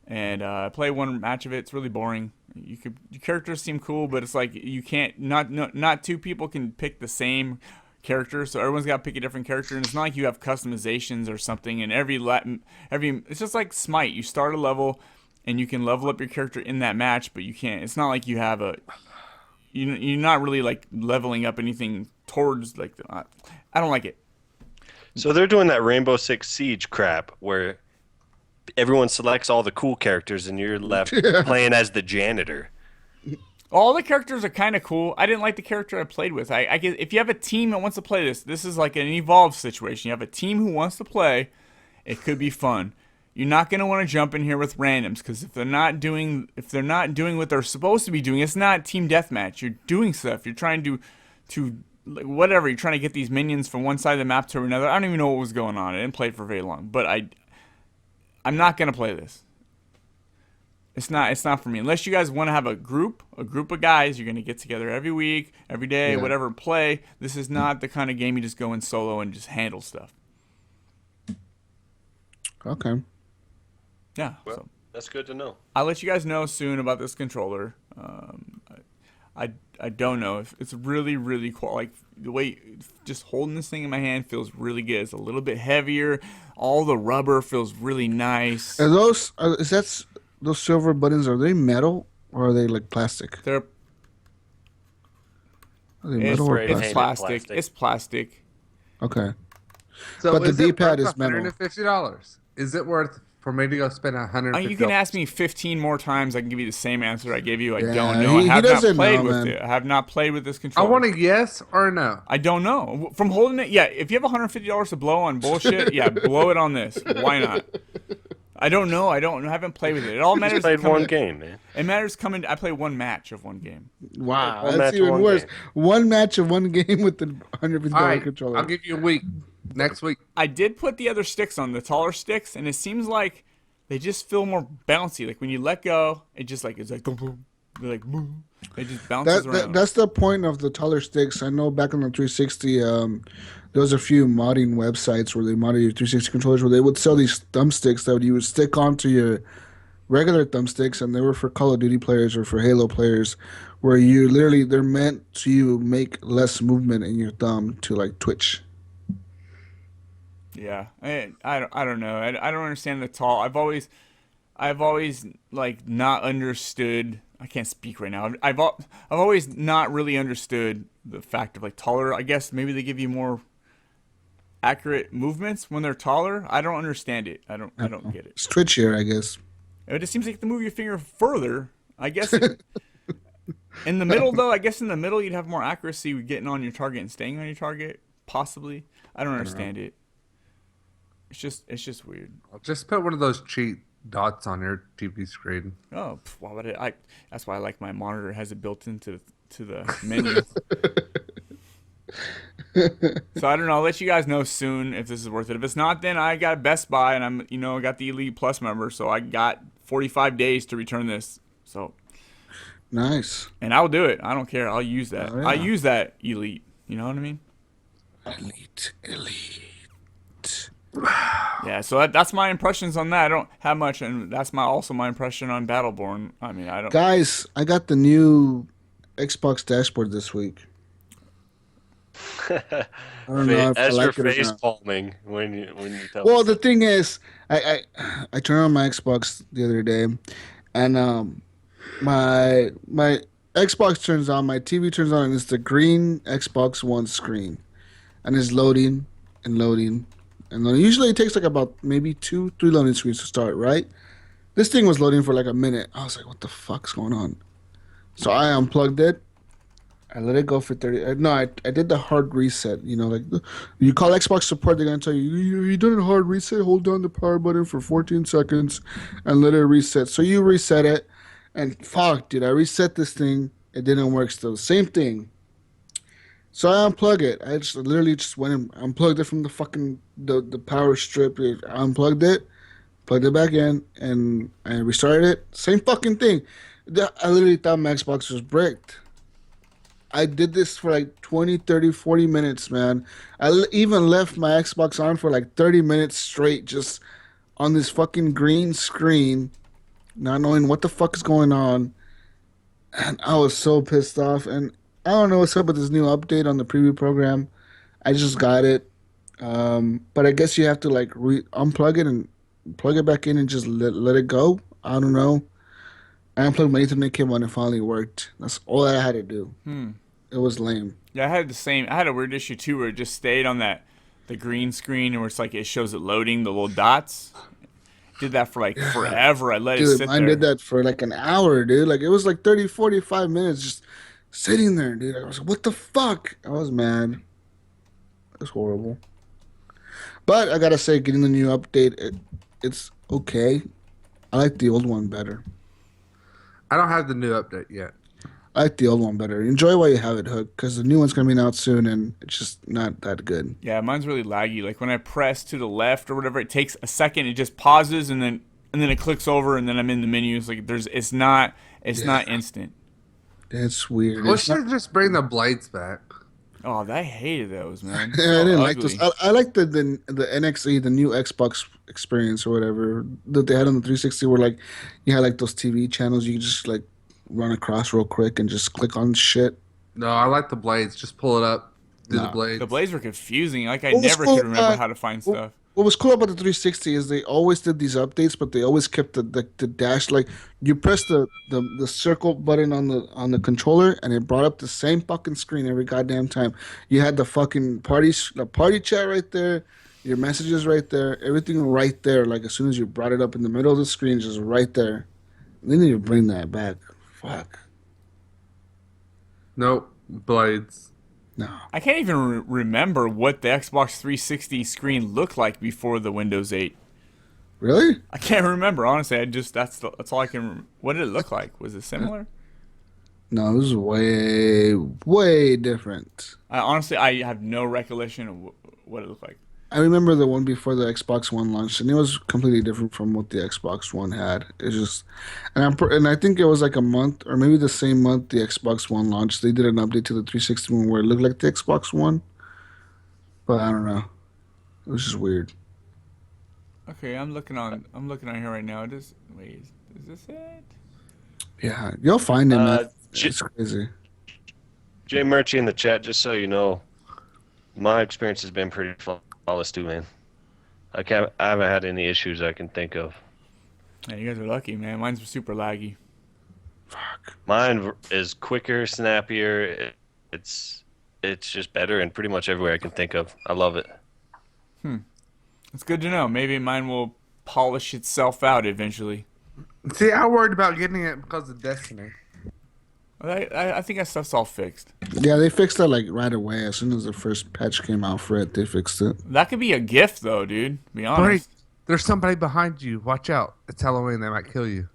and I played one match of it. It's really boring. Your characters seem cool, but it's like you can't not two people can pick the same character, so everyone's got to pick a different character, and it's not like you have customizations or something. And every it's just like Smite. You start a level, and you can level up your character in that match, but you can't. It's not like you have you're not really like leveling up anything towards like. I don't like it. So they're doing that Rainbow Six Siege crap where everyone selects all the cool characters and you're left playing as the janitor. All the characters are kind of cool. I didn't like the character I played with. I guess if you have a team that wants to play this is like an evolved situation. You have a team who wants to play, it could be fun. You're not gonna want to jump in here with randoms because if they're not doing what they're supposed to be doing, it's not team deathmatch. You're doing stuff. You're trying to like whatever. You're trying to get these minions from one side of the map to another. I don't even know what was going on. I didn't play it for very long, but I'm not gonna play this. It's not for me. Unless you guys want to have a group of guys, you're gonna get together every week, every day, Yeah. whatever, play. This is not the kind of game you just go in solo and just handle stuff. Okay. Yeah. Well, So that's good to know. I'll let you guys know soon about this controller. I don't know if it's really really cool. Like the way just holding this thing in my hand feels really good. It's a little bit heavier. All the rubber feels really nice. Are those silver buttons? Are they metal or are they like plastic? They're Are they metal or It's it's plastic? plastic. It's plastic. Okay. So But the is it D-pad worth is metal. $150? Is it worth for me to go spend $150? You can ask me 15 more times. I can give you the same answer I gave you. I Yeah, don't know. he I have not doesn't played know, with man. it. I have not played with this I controller. want a yes or a no. I don't know. From holding it, yeah. If you have $150 to blow on bullshit, yeah, blow it on this. Why not? I don't know. I haven't played with it. It all You matters. just played coming- one game, man. It matters coming. I play one match of one game. Wow, One that's match of even one worse. game. One match of one game with the $150 All right, controller. I'll give you a week. Next week. I did put the other sticks on, the taller sticks, and it seems like they just feel more bouncy. Like when you let go, it's like boom, boom. They're like boom. It just bounces around. That's the point of the taller sticks. I know back on the 360, there was a few modding websites where they modded your 360 controllers where they would sell these thumbsticks that you would stick onto your regular thumbsticks, and they were for Call of Duty players or for Halo players, where you literally they're meant to make less movement in your thumb to like twitch. Yeah, I don't know. I don't understand the tall. I've always like not understood. I can't speak right now. I've always not really understood the fact of like taller. I guess maybe they give you more accurate movements when they're taller. I don't understand it. I don't get it. It's twitchier, I guess. It just seems like to move your finger further. I guess in the middle though. I guess in the middle you'd have more accuracy with getting on your target and staying on your target. Possibly. I don't understand it. It's just weird. Just put one of those cheat dots on your TV screen. Oh, why would it? That's why I like my monitor. It has it built into the menu. So I don't know. I'll let you guys know soon if this is worth it. If it's not, then I got Best Buy, and I got the Elite Plus member, so I got 45 days to return this. So Nice. and I'll do it. I don't care. I'll use that. Oh, yeah. I use that Elite. You know what I mean? Elite. Yeah. So that's my impressions on that. I don't have much, and that's also my impression on Battleborn. I mean, I don't. Guys, I got the new Xbox dashboard this week. I don't know if I As you're like it or face not. palming when you tell Well, me. the thing is, I turned on my Xbox the other day, and my Xbox turns on, my TV turns on, and it's the green Xbox One screen, and it's loading and loading, and then usually it takes like about maybe 2-3 loading screens to start, right? This thing was loading for like a minute. I was like, what the fuck's going on? So I unplugged it. I let it go for 30. No, I did the hard reset. You know, like you call Xbox support, they're gonna tell you, you done a hard reset. Hold down the power button for 14 seconds and let it reset. So you reset it, and fuck, dude, I reset this thing. It didn't work still. Same thing. So I unplug it. I just literally just went and unplugged it from the fucking the power strip. I unplugged it, plugged it back in, and I restarted it. Same fucking thing. I literally thought my Xbox was bricked. I did this for like 20, 30, 40 minutes, man. Even left my Xbox on for like 30 minutes straight just on this fucking green screen, not knowing what the fuck is going on. And I was so pissed off. And I don't know what's up with this new update on the preview program. I just got it. But I guess you have to like unplug it and plug it back in and just let it go. I don't know. I unplugged my Ethernet cable and it finally worked. That's all I had to do. It was lame. Yeah, I had the same. I had a weird issue too, where it just stayed on the green screen, and where it's like it shows it loading the little dots. Did that for like forever. I let it Dude, sit mine there. did that for like an hour, dude. Like it was like 30, 45 minutes just sitting there, dude. I was like, what the fuck? I was mad. It was horrible. But I gotta say, getting the new update, it's okay. I like the old one better. I don't have the new update yet. I like the old one better. Enjoy while you have it, Hook, because the new one's coming out soon, and it's just not that good. Yeah, mine's really laggy. Like when I press to the left or whatever, it takes a second. It just pauses and then it clicks over, and then I'm in the menu. It's like it's not instant. That's weird. We It's not- should just bring the blades back. Oh, I hated those, man. I So didn't like ugly. those. I like the NXE, the new Xbox experience or whatever that they had on the 360, where like you had like those TV channels you could just like run across real quick and just click on shit. No, I like the blades. Just pull it up. Do the Nah. blades. The blades were confusing. Like I What was never cool, could remember how to find stuff. What was cool about the 360 is they always did these updates, but they always kept the dash. Like you press the circle button on the controller, and it brought up the same fucking screen every goddamn time. You had the fucking party chat right there, your messages right there, everything right there. Like as soon as you brought it up in the middle of the screen, just right there. They need to bring that back. Fuck. Nope. Blades. No. I can't even remember what the Xbox 360 screen looked like before the Windows 8. Really? I can't remember honestly. That's all I can. What did it look like? Was it similar? No, it was way different. I have no recollection of what it looked like. I remember the one before the Xbox One launched, and it was completely different from what the Xbox One had. It's just, and I think it was like a month or maybe the same month the Xbox One launched. They did an update to the 360 one where it looked like the Xbox One, but I don't know. It was just weird. Okay, I'm looking on here right now. Wait, is this it? Yeah, you'll find it, man. J- It's crazy. Jay Murchie in the chat, just so you know, my experience has been pretty flawless too, man. I haven't had any issues I can think of. Yeah, you guys are lucky, man. Mine's super laggy. Fuck. Mine is quicker, snappier. It's just better in pretty much everywhere I can think of. I love it. It's good to know. Maybe mine will polish itself out eventually. See, I worried about getting it because of Destiny. I think that stuff's all fixed. Yeah, they fixed that like right away. As soon as the first patch came out for it, they fixed it. That could be a gift, though, dude. To be honest. Great. There's somebody behind you. Watch out. It's Halloween. They might kill you.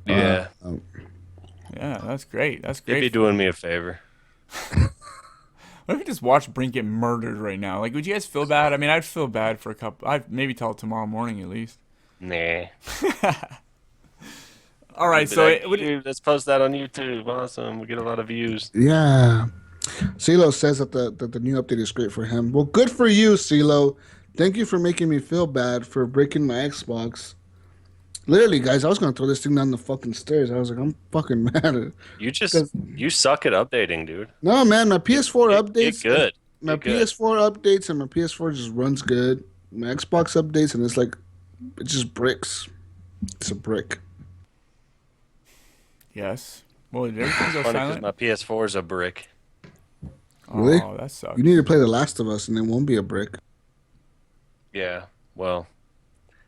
Yeah, Yeah, that's great. That's you'd be great. doing me a favor. What if we just watch Brink get murdered right now? Like, would you guys feel bad? I mean, I'd feel bad for a couple. I'd maybe till tomorrow morning at least. Nah. All right, Be so like, "Dude, let's post that on YouTube. Awesome. We get a lot of views. Yeah. CeeLo says that the new update is great for him. Well, good for you, CeeLo. Thank you for making me feel bad for breaking my Xbox. Literally, guys, I was gonna throw this thing down the fucking stairs. I was like, I'm fucking mad. You suck at updating, dude. No, man, my PS4 Get updates. good. My Get good. PS4 updates and my PS4 just runs good. My Xbox updates and it's like, it just bricks. It's a brick. yes. Well, did everything go Funny because silent? my PS4 is a brick. Really? Oh, that sucks. You need to play The Last of Us and it won't be a brick. Yeah. Well,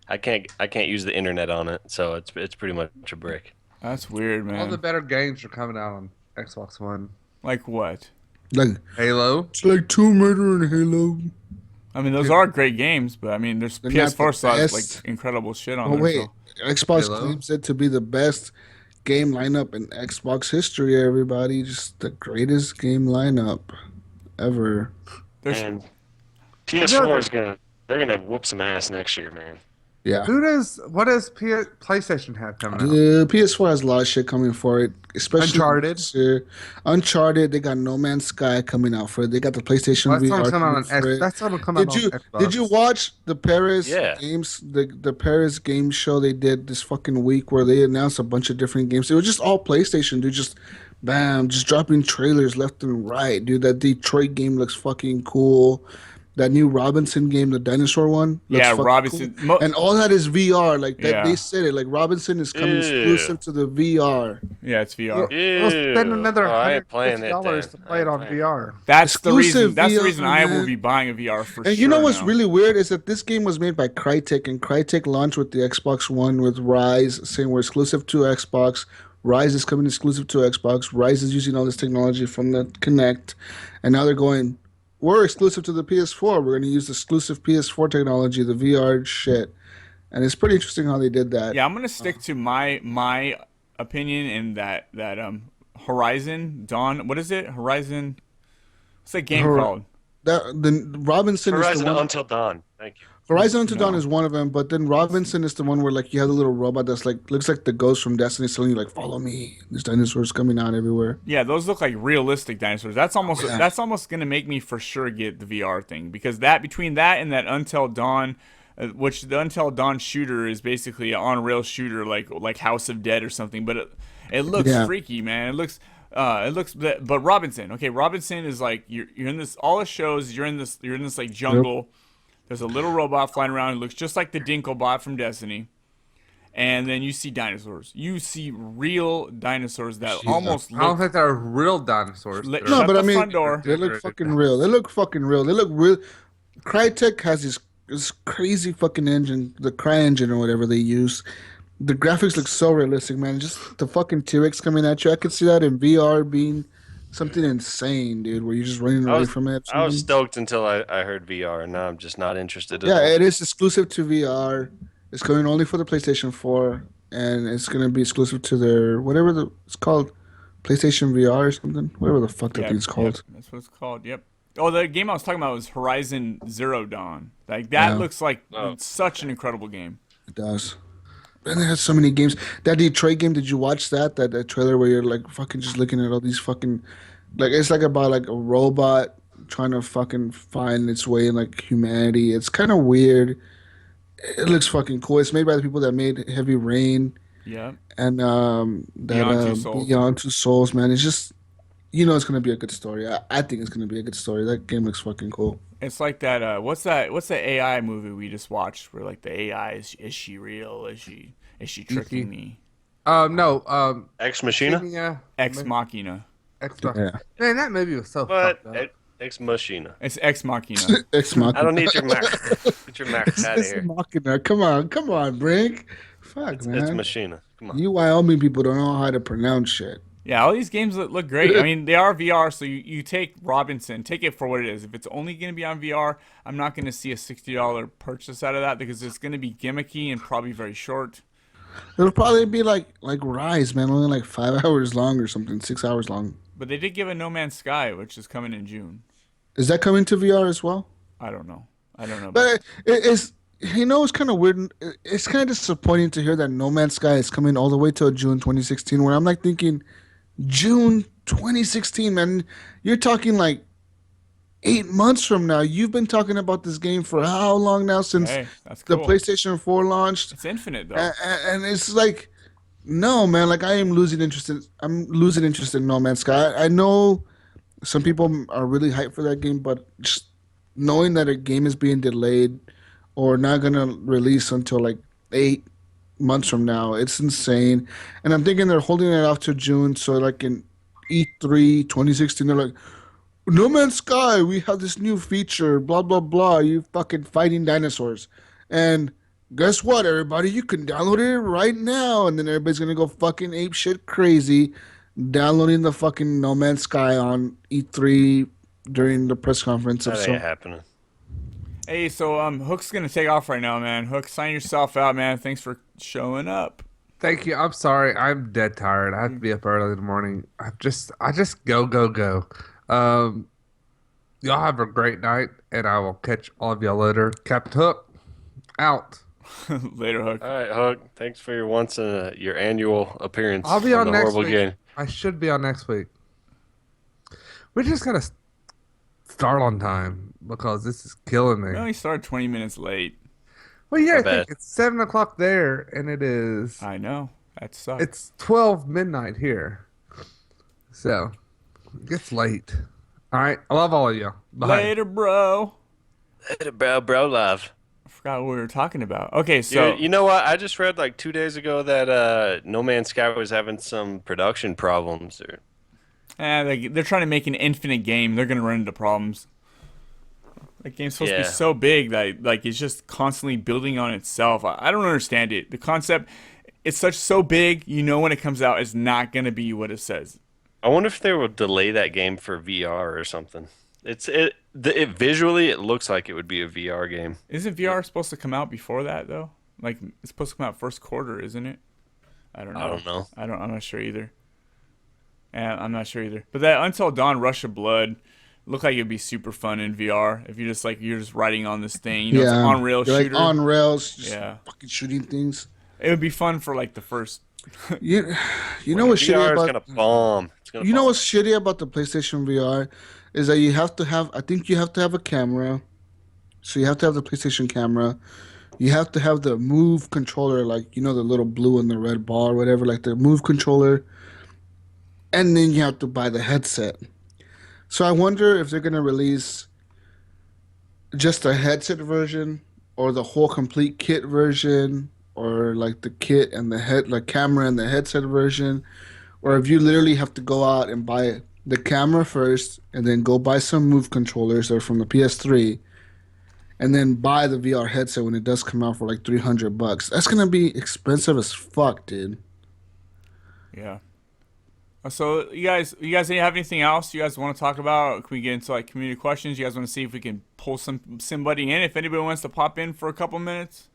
I can't use the internet on it, so it's pretty much a brick. That's weird, All the man. better games are coming out on Xbox One. Like what? Like, Halo. it's like Tomb Raider and Halo. I mean, those are great games, but I mean, there's They're not PS4 the still has best. like incredible shit on Oh, there. wait. So. Xbox Halo? claims it to be the best game lineup in Xbox history, everybody. Just the greatest game lineup ever. There's And PS4 is they're gonna whoop some ass next year, man. Yeah. What does PlayStation have coming out? The PS4 has a lot of shit coming for it, especially Uncharted? this year. Uncharted, they got No Man's Sky coming out for it. They got the PlayStation Well, that's VR gonna come out coming on for it. That's gonna come out Did you on Xbox. did you watch the Paris Yeah. games the Paris game show they did this fucking week where they announced a bunch of different games? It was just all PlayStation, dude. Just bam, just dropping trailers left and right, dude. That Detroit game looks fucking cool. That new Robinson game, the dinosaur one. looks yeah, fucking Robinson. cool. And all that is VR. Like that, Yeah. they said it. Like Robinson is coming Ew. exclusive to the VR. Yeah, it's VR. We'll spend another Oh, I ain't playing it $150 to then. play it I on ain't playing it. VR. That's the reason. Exclusive That's the VR, reason I will man. be buying a VR for sure. And you know what's now. really weird is that this game was made by Crytek, and Crytek launched with the Xbox One with Rise, saying we're exclusive to Xbox. Rise is coming exclusive to Xbox. Rise is using all this technology from the Kinect, and now they're going, we're exclusive to the PS4. We're going to use the exclusive PS4 technology, the VR shit, and it's pretty interesting how they did that. Yeah, I'm gonna stick to my opinion in that Horizon Dawn. What is it? Horizon. What's that game Hor- called? The Robinson is Horizon the one. Until Dawn. Thank you. Horizon Until Dawn No. is one of them, but then Robinson is the one where like you have a little robot that's like looks like the ghost from Destiny, telling you like, "Follow me." There's dinosaurs coming out everywhere. Yeah, those look like realistic dinosaurs. That's almost Yeah. that's almost gonna make me for sure get the VR thing because that between that and that Until Dawn, which the Until Dawn shooter is basically an on-rail shooter like House of Dead or something, but it looks Yeah. freaky, man. It looks but Robinson. Okay, Robinson is like you're in this. All it shows you're in this like jungle. There's a little robot flying around. It looks just like the Dinklebot from Destiny. And then you see dinosaurs. You see real dinosaurs that almost I don't look. think they're real dinosaurs. Let- They're- No, Shut but the I mean, front door. they look fucking real. They look fucking real. They look real. Crytek has this crazy fucking engine, the Cry engine or whatever they use. The graphics look so realistic, man. Just the fucking T-Rex coming at you. I could see that in VR being something insane, dude, where you're just running I away was from it or I was something. stoked until I heard VR, and now I'm just not interested at Yeah, all. it is exclusive to VR. It's going only for the PlayStation 4, and it's gonna be exclusive to their whatever it's called, PlayStation VR or something. Whatever the fuck that Yep, thing's yep. called. That's what it's called. Yep. Oh, the game I was talking about was Horizon Zero Dawn. Like that Yeah, looks like Oh, such an incredible game. it does. And it has so many games. That Detroit game, did you watch that? That trailer where you're like fucking just looking at all these fucking like it's like about like a robot trying to fucking find its way in like humanity. It's kind of weird. It looks fucking cool. It's made by the people that made Heavy Rain Yep. and that Beyond Two Souls. Beyond Two Souls, man. It's just it's gonna be a good story. I think it's gonna be a good story. That game looks fucking cool. It's like that. What's that? What's the AI movie we just watched? Where like the AI is she real? Is she tricking me? No. Ex Machina, Yeah. Ex Machina. Xbox. Yeah. Man, that movie was so but fucked up. Ex Machina. It's Ex Machina. Ex I don't Machina. need your Mac. Get your Mac out of Ex here. Machina. Come on, Brink. Fuck, It's man. Machina. Come on. You Wyoming people don't know how to pronounce shit. Yeah, all these games look great. I mean, they are VR, so you take Robinson, take it for what it is. If it's only going to be on VR, I'm not going to see a $60 purchase out of that because it's going to be gimmicky and probably very short. It'll probably be like Rise, man, only like 5 hours long or something, 6 hours long. But they did give a No Man's Sky, which is coming in June. Is that coming to VR as well? I don't know. I don't know. But it's it's kind of weird. It's kind of disappointing to hear that No Man's Sky is coming all the way till June 2016. Where I'm like thinking, June 2016, man, you're talking like 8 months from now. You've been talking about this game for how long now since Hey, that's the cool. PlayStation 4 launched? It's infinite though. And it's like, no, man, like I am losing interest in. I'm losing interest in No Man's Sky. I know some people are really hyped for that game, but just knowing that a game is being delayed or not gonna release until like 8 months from now, it's insane. And I'm thinking they're holding it off to June, so like in E3 2016, they're like, No Man's Sky, we have this new feature, blah blah blah. You fucking fighting dinosaurs, and guess what, everybody? You can download it right now, and then everybody's gonna go fucking ape shit crazy, downloading the fucking No Man's Sky on E3 during the press conference of That so. ain't happening. Hey, so Hook's gonna take off right now, man. Hook, sign yourself out, man. Thanks for showing up. Thank you. I'm sorry. I'm dead tired. I have to be up early in the morning. I just go. Y'all have a great night, and I will catch all of y'all later. Captain Hook, out. Later, Hook. All right, Hook. Thanks for your annual appearance. I'll be on the next horrible week. game. I should be on next week. We just gotta start on time because this is killing We me. only started 20 minutes late. Well, yeah, My I think bad. it's 7 o'clock there, and it is. I know. That sucks. It's 12 midnight here. So, it gets late. All right. I love all of you. Bye. Later, bro. Later, bro, love. I forgot what we were talking about. Okay, so You know what? I just read like 2 days ago that No Man's Sky was having some production problems. they're trying to make an infinite game. They're gonna run into problems. That game's supposed to be Yeah. so big that like it's just constantly building on itself. I don't understand it. The concept, it's so big. You know when it comes out, it's not gonna be what it says. I wonder if they will delay that game for VR or something. Visually it looks like it would be a VR game. Isn't VR supposed to come out before that though? Like it's supposed to come out first quarter, isn't it? I don't know. I don't know. I'm not sure either. And I'm not sure either. But that Until Dawn Rush of Blood looked like it'd be super fun in VR if you're just riding on this thing. It's an on rail you're shooter. like on rails, just Yeah. fucking shooting things. It would be fun for like the first. You, you know what's shitty VR is about gonna bomb. It's gonna you know bomb. what's shitty about the PlayStation VR is that you have to have. I think you have to have a camera, so you have to have the PlayStation camera. You have to have the Move controller, like the little blue and the red ball or whatever, like the Move controller, and then you have to buy the headset. So I wonder if they're gonna release just a headset version or the whole complete kit version or like the kit and the like camera and the headset version, or if you literally have to go out and buy the camera first and then go buy some Move controllers that are from the PS3 and then buy the VR headset when it does come out for like $300. That's gonna be expensive as fuck, dude. Yeah. So you guys have anything else you guys want to talk about? Can we get into like community questions? You guys want to see if we can pull somebody in? If anybody wants to pop in for a couple minutes.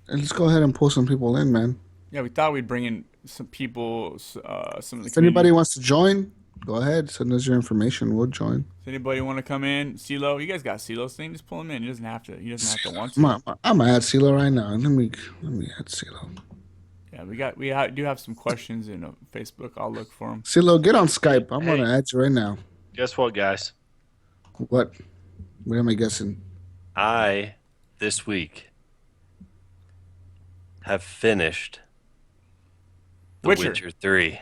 Let's go ahead and pull some people in, man. Yeah, we thought we'd bring in some people, some of the If anybody community. wants to join, go ahead. Send us your information. We'll join. Does anybody want to come in? CeeLo, you guys got CeeLo's thing. Just pull him in. He doesn't have to. He doesn't have to want to. I'm gonna add CeeLo right now. Let me add CeeLo. Yeah, do have some questions in Facebook. I'll look for them. CeeLo, get on Skype. I'm Hey. gonna add you right now. Guess what, guys? What? What am I guessing? I this week have finished The Witcher. Witcher 3.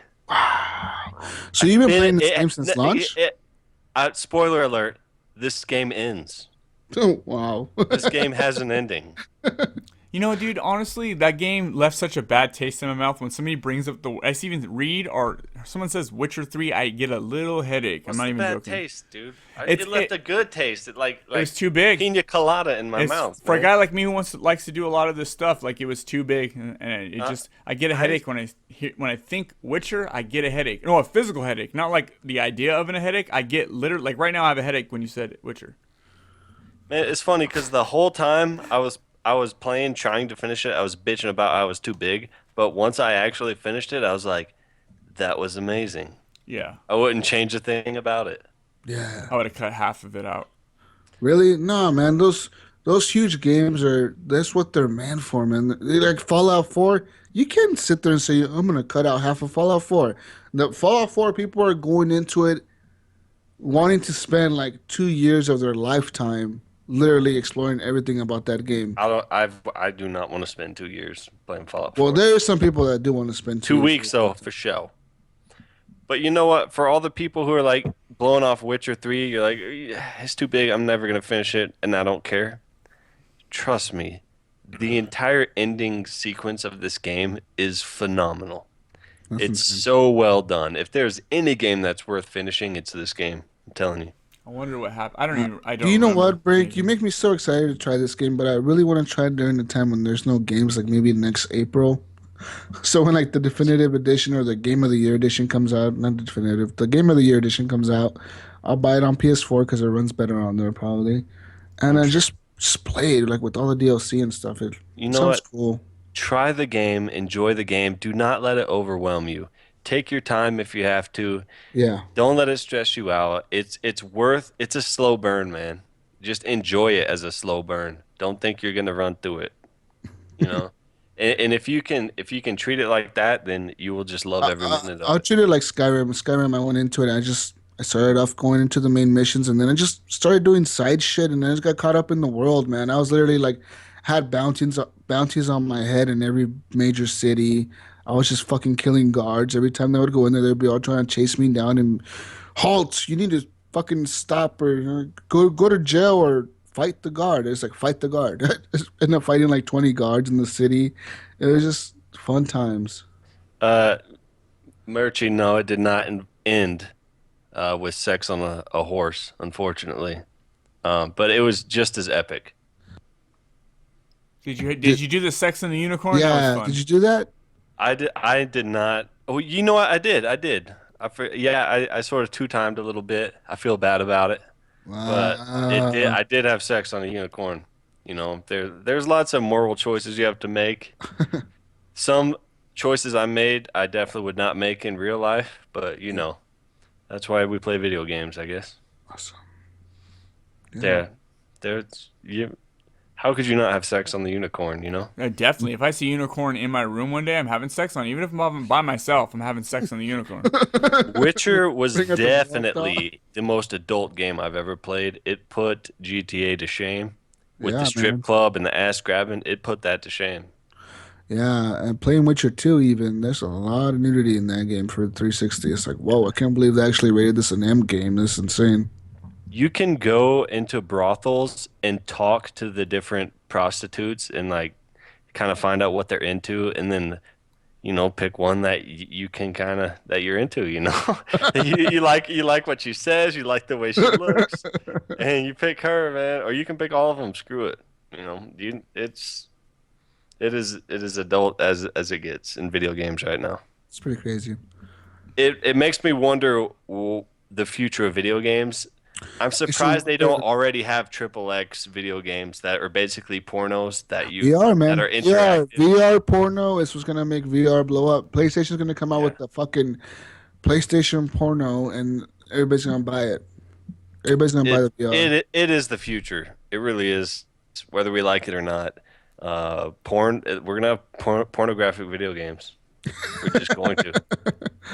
So you've been It- playing this it- game since it- launch? Spoiler alert: this game ends. Oh, wow. This game has an ending. You know, dude, honestly, that game left such a bad taste in my mouth when somebody brings up I see even read or someone says Witcher 3, I get a little headache. What's I'm not the even bad joking. taste, dude? It's- It left it- a good taste. It like It was too big. pina colada in my It's, mouth. for a man. guy like me who likes to do a lot of this stuff, like it was too big, and it just I get a headache when I think Witcher. I get a headache. No, a physical headache, not like the idea of a headache. I get literally like right now I have a headache when you said Witcher. Man, it's funny because the whole time I was playing, trying to finish it. I was bitching about how I was too big, but once I actually finished it, I was like, that was amazing. Yeah, I wouldn't change a thing about it. Yeah. I would have cut half of it out. Really? No, man. Those huge games that's what they're meant for, man. They like Fallout 4. You can't sit there and say I'm gonna cut out half of Fallout 4. The Fallout 4 people are going into it wanting to spend like 2 years of their lifetime literally exploring everything about that game. I do not want to spend 2 years playing Fallout 4. Well, there are some people that do want to spend 2 2 weeks though, for show. But you know what? For all the people who are like blowing off Witcher 3, you're like, it's too big. I'm never gonna finish it, and I don't care. Trust me, the entire ending sequence of this game is phenomenal. That's It's insane. so well done. If there's any game that's worth finishing, it's this game. I'm telling you. I wonder what happened. I don't even. I don't. Do you know remember what, Brink? You anything. make me so excited to try this game, but I really want to try it during the time when there's no games, like maybe next April. So when like the definitive edition or the Game of the Year edition comes out, not the definitive, the Game of the Year edition comes out, I'll buy it on PS4 because it runs better on there probably, and I just play it like with all the DLC and stuff. It You know sounds what? cool. Try the game, enjoy the game. Do not let it overwhelm you. Take your time if you have to. Yeah, Don't let it stress you out. It's a slow burn, man. Just enjoy it as a slow burn. Don't think you're gonna run through it. You know? And if you can treat it like that, then you will just love every minute I'll of it. treat it like Skyrim. Skyrim, I went into it. I started off going into the main missions, and then I just started doing side shit, and then I just got caught up in the world, man. I was literally like, had bounties on my head in every major city. I was just fucking killing guards every time they would go in there. They'd be all trying to chase me down and halt. You need to fucking stop or go to jail or fight the guard. It's like fight the guard. I ended up fighting like 20 guards in the city. It was just fun times. Uh, Murchie, no, it did not end with sex on a horse, unfortunately. But it was just as epic. Did you do the Sex and the Unicorn? That Yeah, was fun. did you do that? I did not. Oh, you know what? I did. I sort of two-timed a little bit. I feel bad about it. But I did have sex on a unicorn. You know, there's lots of moral choices you have to make. Some choices I made, I definitely would not make in real life, but you know, that's why we play video games, I guess. Awesome. Yeah. How could you not have sex on the unicorn, you know? Definitely. If I see a unicorn in my room one day, I'm having sex on it. Even if I'm by myself, I'm having sex on the unicorn. Witcher was Bring up the definitely the most adult game I've ever played. It put GTA to shame. With Yeah, the strip man. club and the ass grabbing, it put that to shame. Yeah, and playing Witcher 2 even, there's a lot of nudity in that game for 360. It's like, whoa, I can't believe they actually rated this an M game. This is insane. You can go into brothels and talk to the different prostitutes and like kind of find out what they're into, and then you know pick one that you can kind of that you're into. You know, you like what she says, you like the way she looks, and you pick her, man. Or you can pick all of them. Screw it. You know, it is adult as it gets in video games right now. It's pretty crazy. it makes me wonder the future of video games. I'm surprised they don't already have triple X video games that are basically pornos VR, that man. are VR, interactive. VR porno is what's gonna make VR blow up. PlayStation's gonna come out Yeah. with the fucking PlayStation porno, and everybody's gonna buy it. Everybody's gonna buy It the VR. it is the future. It really is, whether we like it or not. We're gonna have pornographic video games. We're just going to.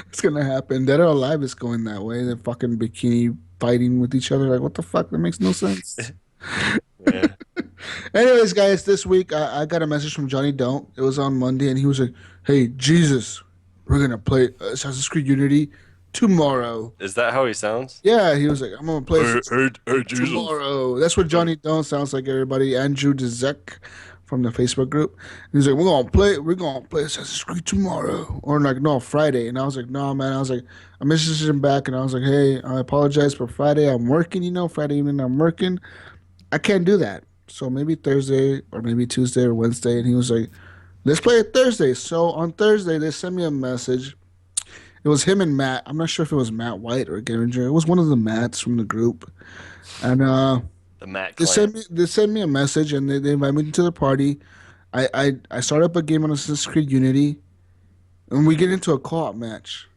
It's gonna happen. Dead or Alive is going that way. They're fucking bikini fighting with each other. Like, what the fuck? That makes no sense. Yeah. Anyways, guys, this week I got a message from Johnny Don't. It was on Monday, and he was like, "Hey, Jesus, we're gonna play Assassin's Creed Unity tomorrow." Is that how he sounds? Yeah, he was like, "I'm gonna play Hey, Jesus. tomorrow." That's what Johnny Don't sounds like. Everybody, Andrew Dzek from the Facebook group. And he's like, We're gonna play Assassin's Creed tomorrow," or like, "No, Friday." And I was like, "No, man." I was like, I messaged him back, and I was like, "Hey, I apologize for Friday. I'm working. Friday evening I'm working. I can't do that. So maybe Thursday or maybe Tuesday or Wednesday." And he was like, "Let's play it Thursday." So on Thursday, they sent me a message. It was him and Matt. I'm not sure if it was Matt White or Gamerz. It was one of the Matts from the group. And The Matt they Clan. sent me a message, and they invited me to the party. I start up a game on Assassin's Creed Unity, and we get into a co-op match.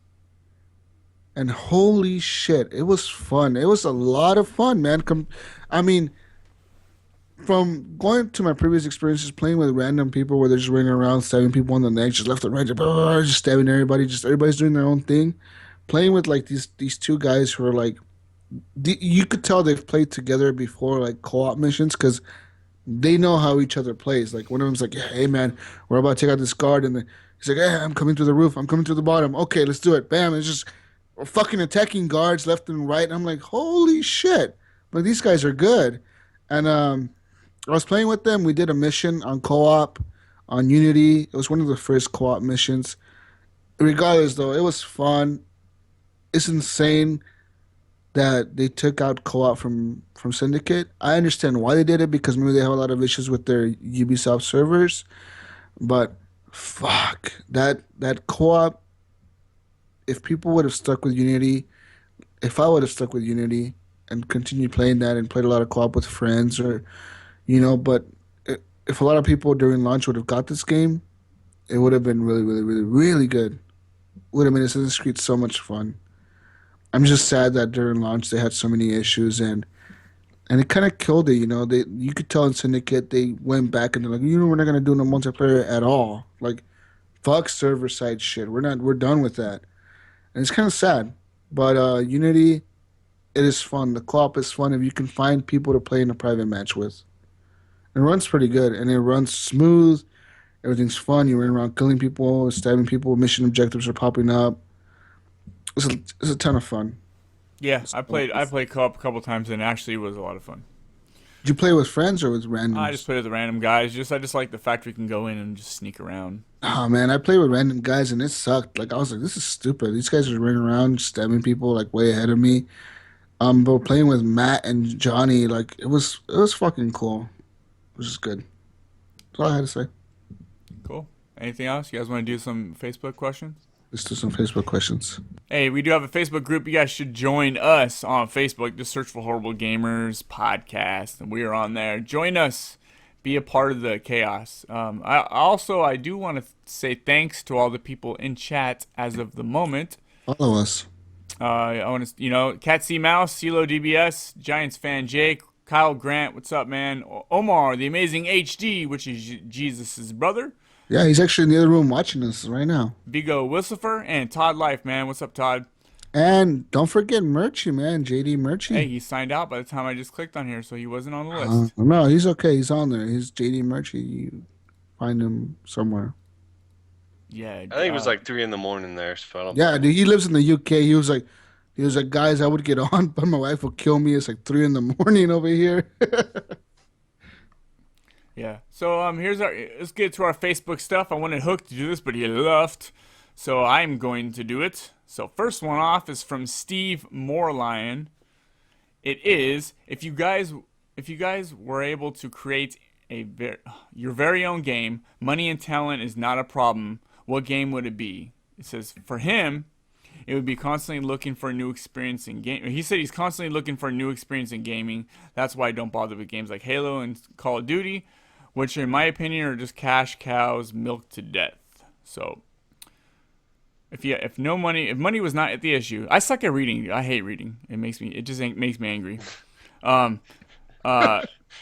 And holy shit, it was fun. It was a lot of fun, man. I mean, from going to my previous experiences playing with random people where they're just running around stabbing people on the neck, just left and right, just stabbing everybody, just everybody's doing their own thing. Playing with like these two guys who are like, you could tell they've played together before, like co-op missions, because they know how each other plays. Like one of them's like, "Hey man, we're about to take out this guard," and then he's like, "Hey, I'm coming through the roof. I'm coming through the bottom. Okay, let's do it." Bam! It's just we're fucking attacking guards left and right. And I'm like, holy shit! But these guys are good. And I was playing with them. We did a mission on co-op on Unity. It was one of the first co-op missions. Regardless, though, it was fun. It's insane that they took out co-op from Syndicate. I understand why they did it because maybe they have a lot of issues with their Ubisoft servers. But fuck that co-op. If people would have stuck with Unity, if I would have stuck with Unity and continued playing that and played a lot of co-op with friends or but if a lot of people during launch would have got this game, it would have been really, really, really, really good. Would have made Assassin's Creed so much fun. I'm just sad that during launch they had so many issues and it kind of killed it. You could tell in Syndicate they went back and they're like, we're not gonna do no multiplayer at all. Like, fuck server side shit. We're done with that. And it's kind of sad. But Unity, it is fun. The co-op is fun if you can find people to play in a private match with. It runs pretty good and it runs smooth. Everything's fun. You run around killing people, stabbing people. Mission objectives are popping up. It's a ton of fun. Yeah, I played co-op a couple times and actually it was a lot of fun. Did you play with friends or with randoms? I just played with the random guys. I just like the fact we can go in and just sneak around. Oh man, I played with random guys and it sucked. Like I was like, this is stupid. These guys are running around stabbing people like way ahead of me. But playing with Matt and Johnny, like it was fucking cool. It was just good. That's all I had to say. Cool. Anything else? You guys want to do some Facebook questions? Let's do some Facebook questions. Hey, we do have a Facebook group. You guys should join us on Facebook. Just search for Horrible Gamers Podcast, and we are on there. Join us. Be a part of the chaos. I do want to say thanks to all the people in chat as of the moment. Follow us. I want to, Cat C Mouse, CeeLo DBS, Giants fan Jake, Kyle Grant, what's up, man? Omar, the amazing HD, which is Jesus' brother. Yeah, he's actually in the other room watching us right now. Bigo Whistlefer, and Todd Life, man. What's up, Todd? And don't forget Murchie, man. JD Murchie. Hey, he signed out by the time I just clicked on here, so he wasn't on the list. No, he's okay. He's on there. He's JD Murchie. You find him somewhere. Yeah. I think it was like 3 in the morning there, so I don't. Yeah, dude, he lives in the UK. He was like, guys, I would get on, but my wife will kill me. It's like 3 in the morning over here. Yeah. So let's get to our Facebook stuff. I wanted Hook to do this, but he left. So I'm going to do it. So first one off is from Steve Moorlion. It is if you guys were able to create your very own game, money and talent is not a problem. What game would it be? It says for him, it would be constantly looking for a new experience in game. He said he's constantly looking for a new experience in gaming. That's why I don't bother with games like Halo and Call of Duty, which in my opinion are just cash cows milked to death. So if money was not the issue, I suck at reading. I hate reading. It just makes me angry. Um,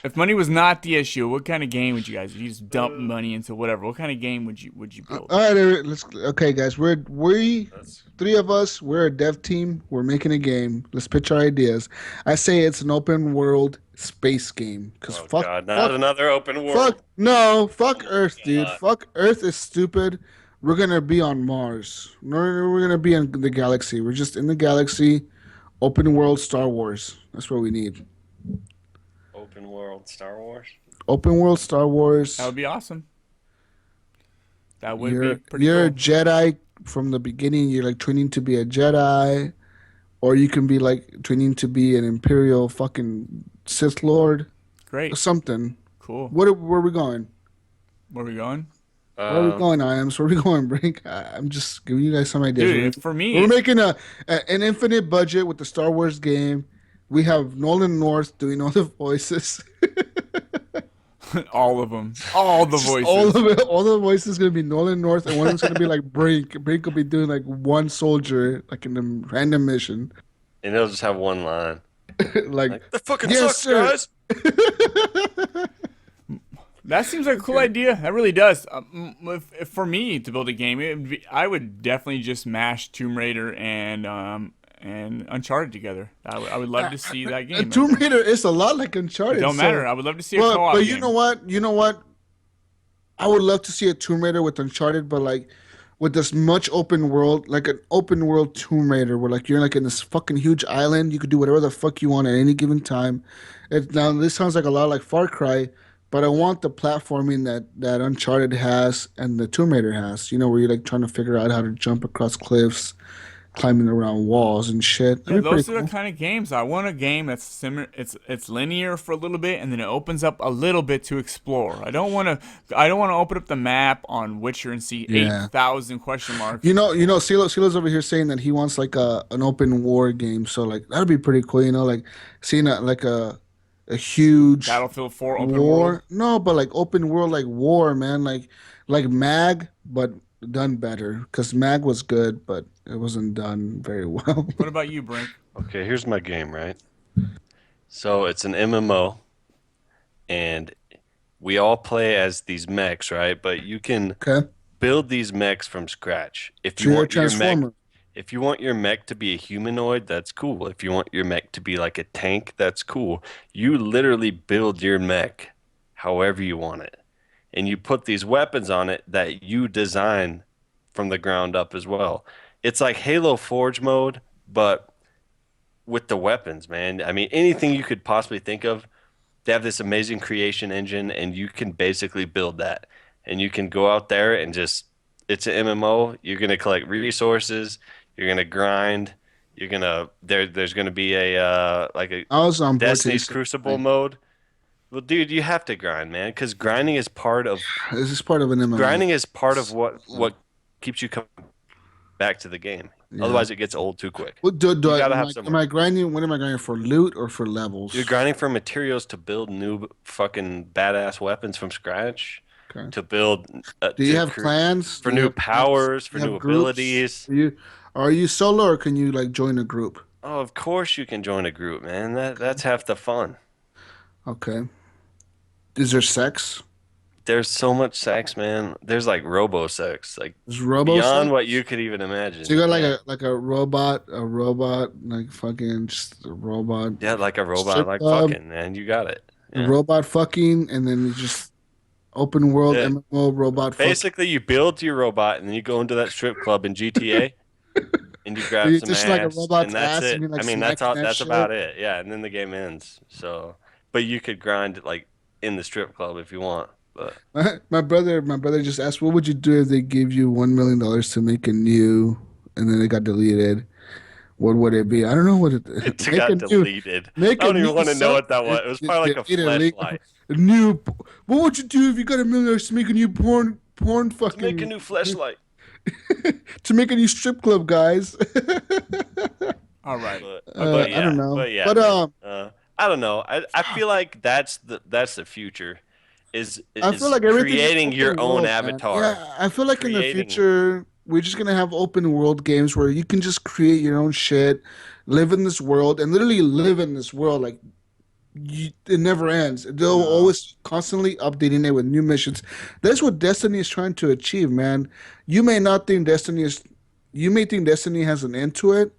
if money was not the issue, what kind of game would you guys? Would you just dump money into whatever? What kind of game would you build? All right, okay, guys. We three of us. We're a dev team. We're making a game. Let's pitch our ideas. I say it's an open world space game. Cause Oh God, not another open world. Fuck Earth, dude. Fuck Earth is stupid. We're gonna be on Mars. We're gonna be in the galaxy. We're just in the galaxy. Open world Star Wars. That's what we need. Open world Star Wars. Open world Star Wars. That would be awesome. That would You're be pretty a cool. Jedi from the beginning. You're like training to be a Jedi, or you can be like training to be an Imperial fucking Sith Lord or Great. something. Cool. Where are we going? Where are we going? Where are we going, Iams? Where are we going, Brink? I'm just giving you guys some ideas. Dude, for me, We're making an infinite budget with the Star Wars game. We have Nolan North doing all the voices. all of them. All the voices. All the voices gonna be Nolan North, and one of them's gonna be like Brink. Brink will be doing like one soldier, like in a random mission. And he'll just have one line. like That fucking Yes, sucks, sir. guys. That seems like a cool idea. That really does. If for me to build a game, I would definitely just mash Tomb Raider and Uncharted together. I would love to see that game. Tomb Raider is a lot like Uncharted. It don't so- matter. I would love to see a co-op But game. you know what? I would love to see a Tomb Raider with Uncharted, but like with this much open world, like an open world Tomb Raider, where like you're like in this fucking huge island, you could do whatever the fuck you want at any given time. Now this sounds like a lot like Far Cry, but I want the platforming that Uncharted has and the Tomb Raider has. You know, where you're like trying to figure out how to jump across cliffs, climbing around walls and shit. Yeah, That'd be those pretty are cool. the kind of games I want. A game that's similar. It's linear for a little bit, and then it opens up a little bit to explore. I don't want to open up the map on Witcher and see Yeah. 8,000 question marks. You know, Silo's over here saying that he wants like an open war game. So like that'd be pretty cool. You know, like seeing a huge Battlefield 4 open war. world. No, but like open world, like war, man. Like Mag, but done better. Because Mag was good, but it wasn't done very well. What about you, Brink? Okay, here's my game, right? So it's an MMO, and we all play as these mechs, right? But you can Okay, build these mechs from scratch. If so you you're a want your mech, transformer. if you want your mech to be a humanoid, that's cool. If you want your mech to be like a tank, that's cool. You literally build your mech however you want it. And you put these weapons on it that you design from the ground up as well. It's like Halo Forge mode, but with the weapons, man. I mean, anything you could possibly think of, they have this amazing creation engine, and you can basically build that. And you can go out there and just, it's an MMO. You're going to collect resources. You're going to grind. You're going to, there's going to be a, like a I was on board. Destiny's Crucible mode. Well, dude, you have to grind, man, because grinding is part of This is part of an MMO. grinding is part of what keeps you coming back to the game. Yeah. Otherwise, it gets old too quick. What do You gotta have am some- I grinding? What am I grinding for? Loot or for levels? You're grinding for materials to build new fucking badass weapons from scratch. Okay. To build. Do you to have clans? for Do you new have clans? powers, Do for you have new groups? abilities? Are you solo or can you like join a group? Oh, of course you can join a group, man. That's half the fun. Okay. Is there sex? There's so much sex, man. There's like robo sex, like Is robo beyond sex? what you could even imagine. So you got Yeah. like a robot, like fucking just a robot. Yeah, like a robot, strip like club, fucking, man. You got it. A Yeah. robot fucking, and then you just open world Yeah. MMO robot fucking. Basically, you build your robot, and then you go into that strip club in GTA, and you grab You some just ass, like a robot's and that's ass, it. and you're, like, I mean, that's smacking all. that That's shit. about it. Yeah, and then the game ends. So, but you could grind like in the strip club if you want. But My brother just asked, what would you do if they gave you $1 million to make a new, and then it got deleted? What would it be? I don't know what it. it make got a new- deleted. make I don't a even new want to know sub- what that was. It was probably like a it- it- flashlight. A new. What would you do if you got $1 million to make a new porn To fucking? make a new flashlight. to make a new strip club, guys. All right. But I don't yeah, know, but yeah, but man. I don't know. I feel like that's the future. I feel Is like everything's just creating your open own world, man. avatar. Yeah, I feel like in the Creating. future we're just gonna have open world games where you can just create your own shit, live in this world, and literally live in this world. Like it never ends. They'll No. always constantly updating it with new missions. That's what Destiny is trying to achieve, man. You may not think Destiny is. You may think Destiny has an end to it,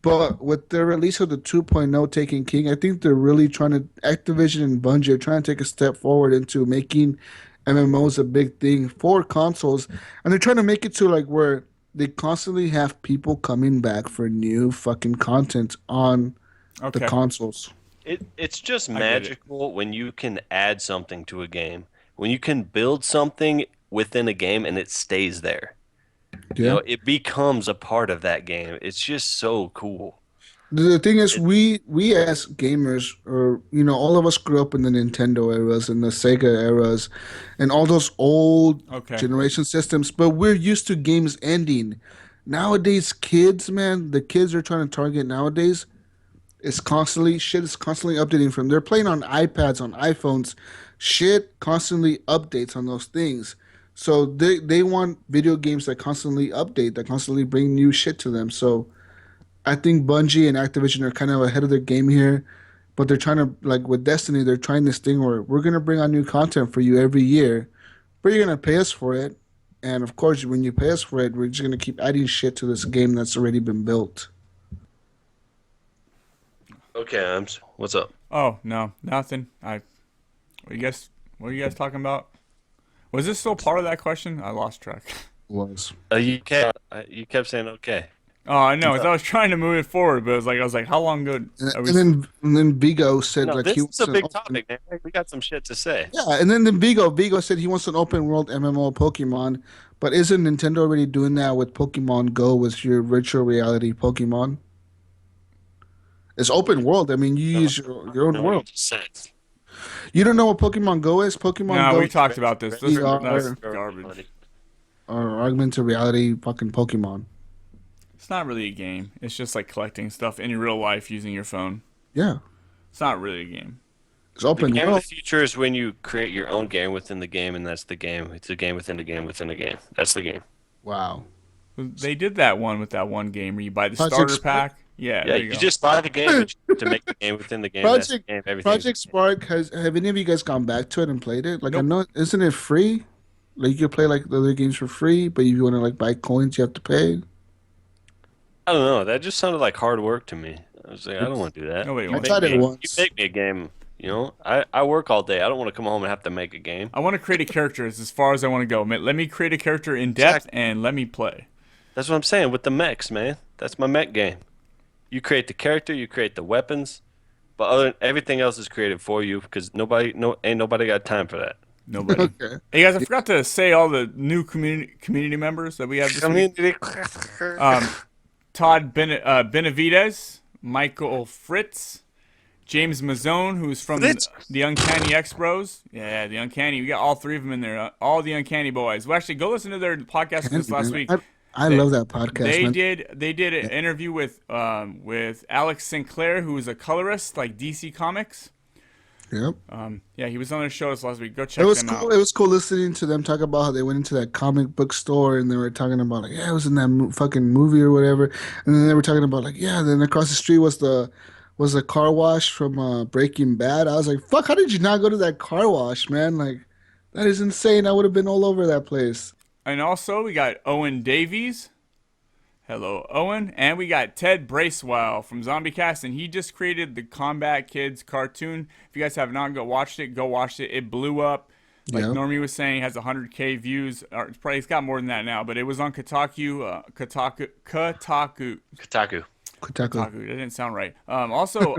but with the release of the 2.0 Taken King, I think they're really trying to Activision and Bungie are trying to take a step forward into making MMOs a big thing for consoles, and they're trying to make it to like where they constantly have people coming back for new fucking content on the Okay. consoles. It's just I get it. magical when you can add something to a game. When you can build something within a game and it stays there. You Yeah. know, it becomes a part of that game. It's just so cool. The thing is, It, we as gamers, or all of us grew up in the Nintendo eras and the Sega eras, and all those old Okay. generation systems. But we're used to games ending. Nowadays, kids, man, the kids are trying to target nowadays. It's constantly shit is constantly updating from. They're playing on iPads, on iPhones. Shit constantly updates on those things. So they want video games that constantly update, that constantly bring new shit to them. So I think Bungie and Activision are kind of ahead of their game here, but they're trying to like with Destiny, they're trying this thing where we're gonna bring out new content for you every year, but you're gonna pay us for it. And of course, when you pay us for it, we're just gonna keep adding shit to this game that's already been built. okay, Ems, what's up? Oh no, nothing. What are you guys talking about? Was this still part of that question? I lost track. Was You kept saying okay. Oh, I know. I was trying to move it forward, but I was like, how long ago and, are we? and then and then Vigo said No, like this he is a wants an big open, topic, man. We got some shit to say. yeah, and then Vigo said he wants an open world MMO Pokemon, but isn't Nintendo already doing that with Pokemon Go with your virtual reality Pokemon? It's open world. I mean, you No, use your own no, you world. just said. You don't know what Pokemon Go is? Pokemon No, Go we is talked about this. That's VR garbage. or augmented reality fucking Pokemon. It's not really a game. It's just like collecting stuff in real life using your phone. Yeah, It's not really a game. it's The open game of the world. future is when you create your own game within the game, and that's the game. It's a game within a game within a game. That's the game. Wow. They did that one with that one game where you buy the Project starter Spark? pack. Yeah, Yeah, there you you go. just buy the game but you have to make the game within the game. That's the Project game. Everything's Project Spark have any of you guys gone back to it and played it? Like I Nope. know, isn't it free? Like you can play like the other games for free, but if you want to like buy coins, you have to pay. I don't know. That just sounded like hard work to me. I was like, I don't want to do that. Nobody You wants make tried it me, once. you make me a game. You know, I work all day. I don't want to come home and have to make a game. I want to create a character. It's as far as I want to go. Let me create a character in depth and let me play. That's what I'm saying with the mechs, man. That's my mech game. You create the character, you create the weapons, but everything else is created for you because ain't nobody got time for that. Nobody. Okay. Hey guys, I forgot to say all the new community members that we have this week. Todd Benavides, Michael Fritz, James Mazzone, who's from Fritz? the Uncanny X-Bros. Yeah, the Uncanny. We got all three of them in there. All the Uncanny boys. Well, actually, go listen to their podcast this last week. I They- love that podcast, They man. did an interview with Alex Sinclair, who is a colorist like DC Comics. Yep. Yeah, he was on their show this last week. Go check It was them cool. out. It was cool listening to them talk about how they went into that comic book store and they were talking about like, yeah, it was in that fucking movie or whatever. And then they were talking about like, yeah. Then across the street was the car wash from Breaking Bad. I was like, fuck, how did you not go to that car wash, man? Like, that is insane. I would have been all over that place. And also, we got Owen Davies. Hello, Owen. And we got Ted Bracewell from Zombie Cast, and he just created the Combat Kids cartoon. If you guys have not watched it, go watch it. It blew up. Like Yeah. Normi was saying, it has 100K views. Or it's got more than that now, but it was on Kotaku. Kotaku. Kotaku. Kotaku. That didn't sound right. Also,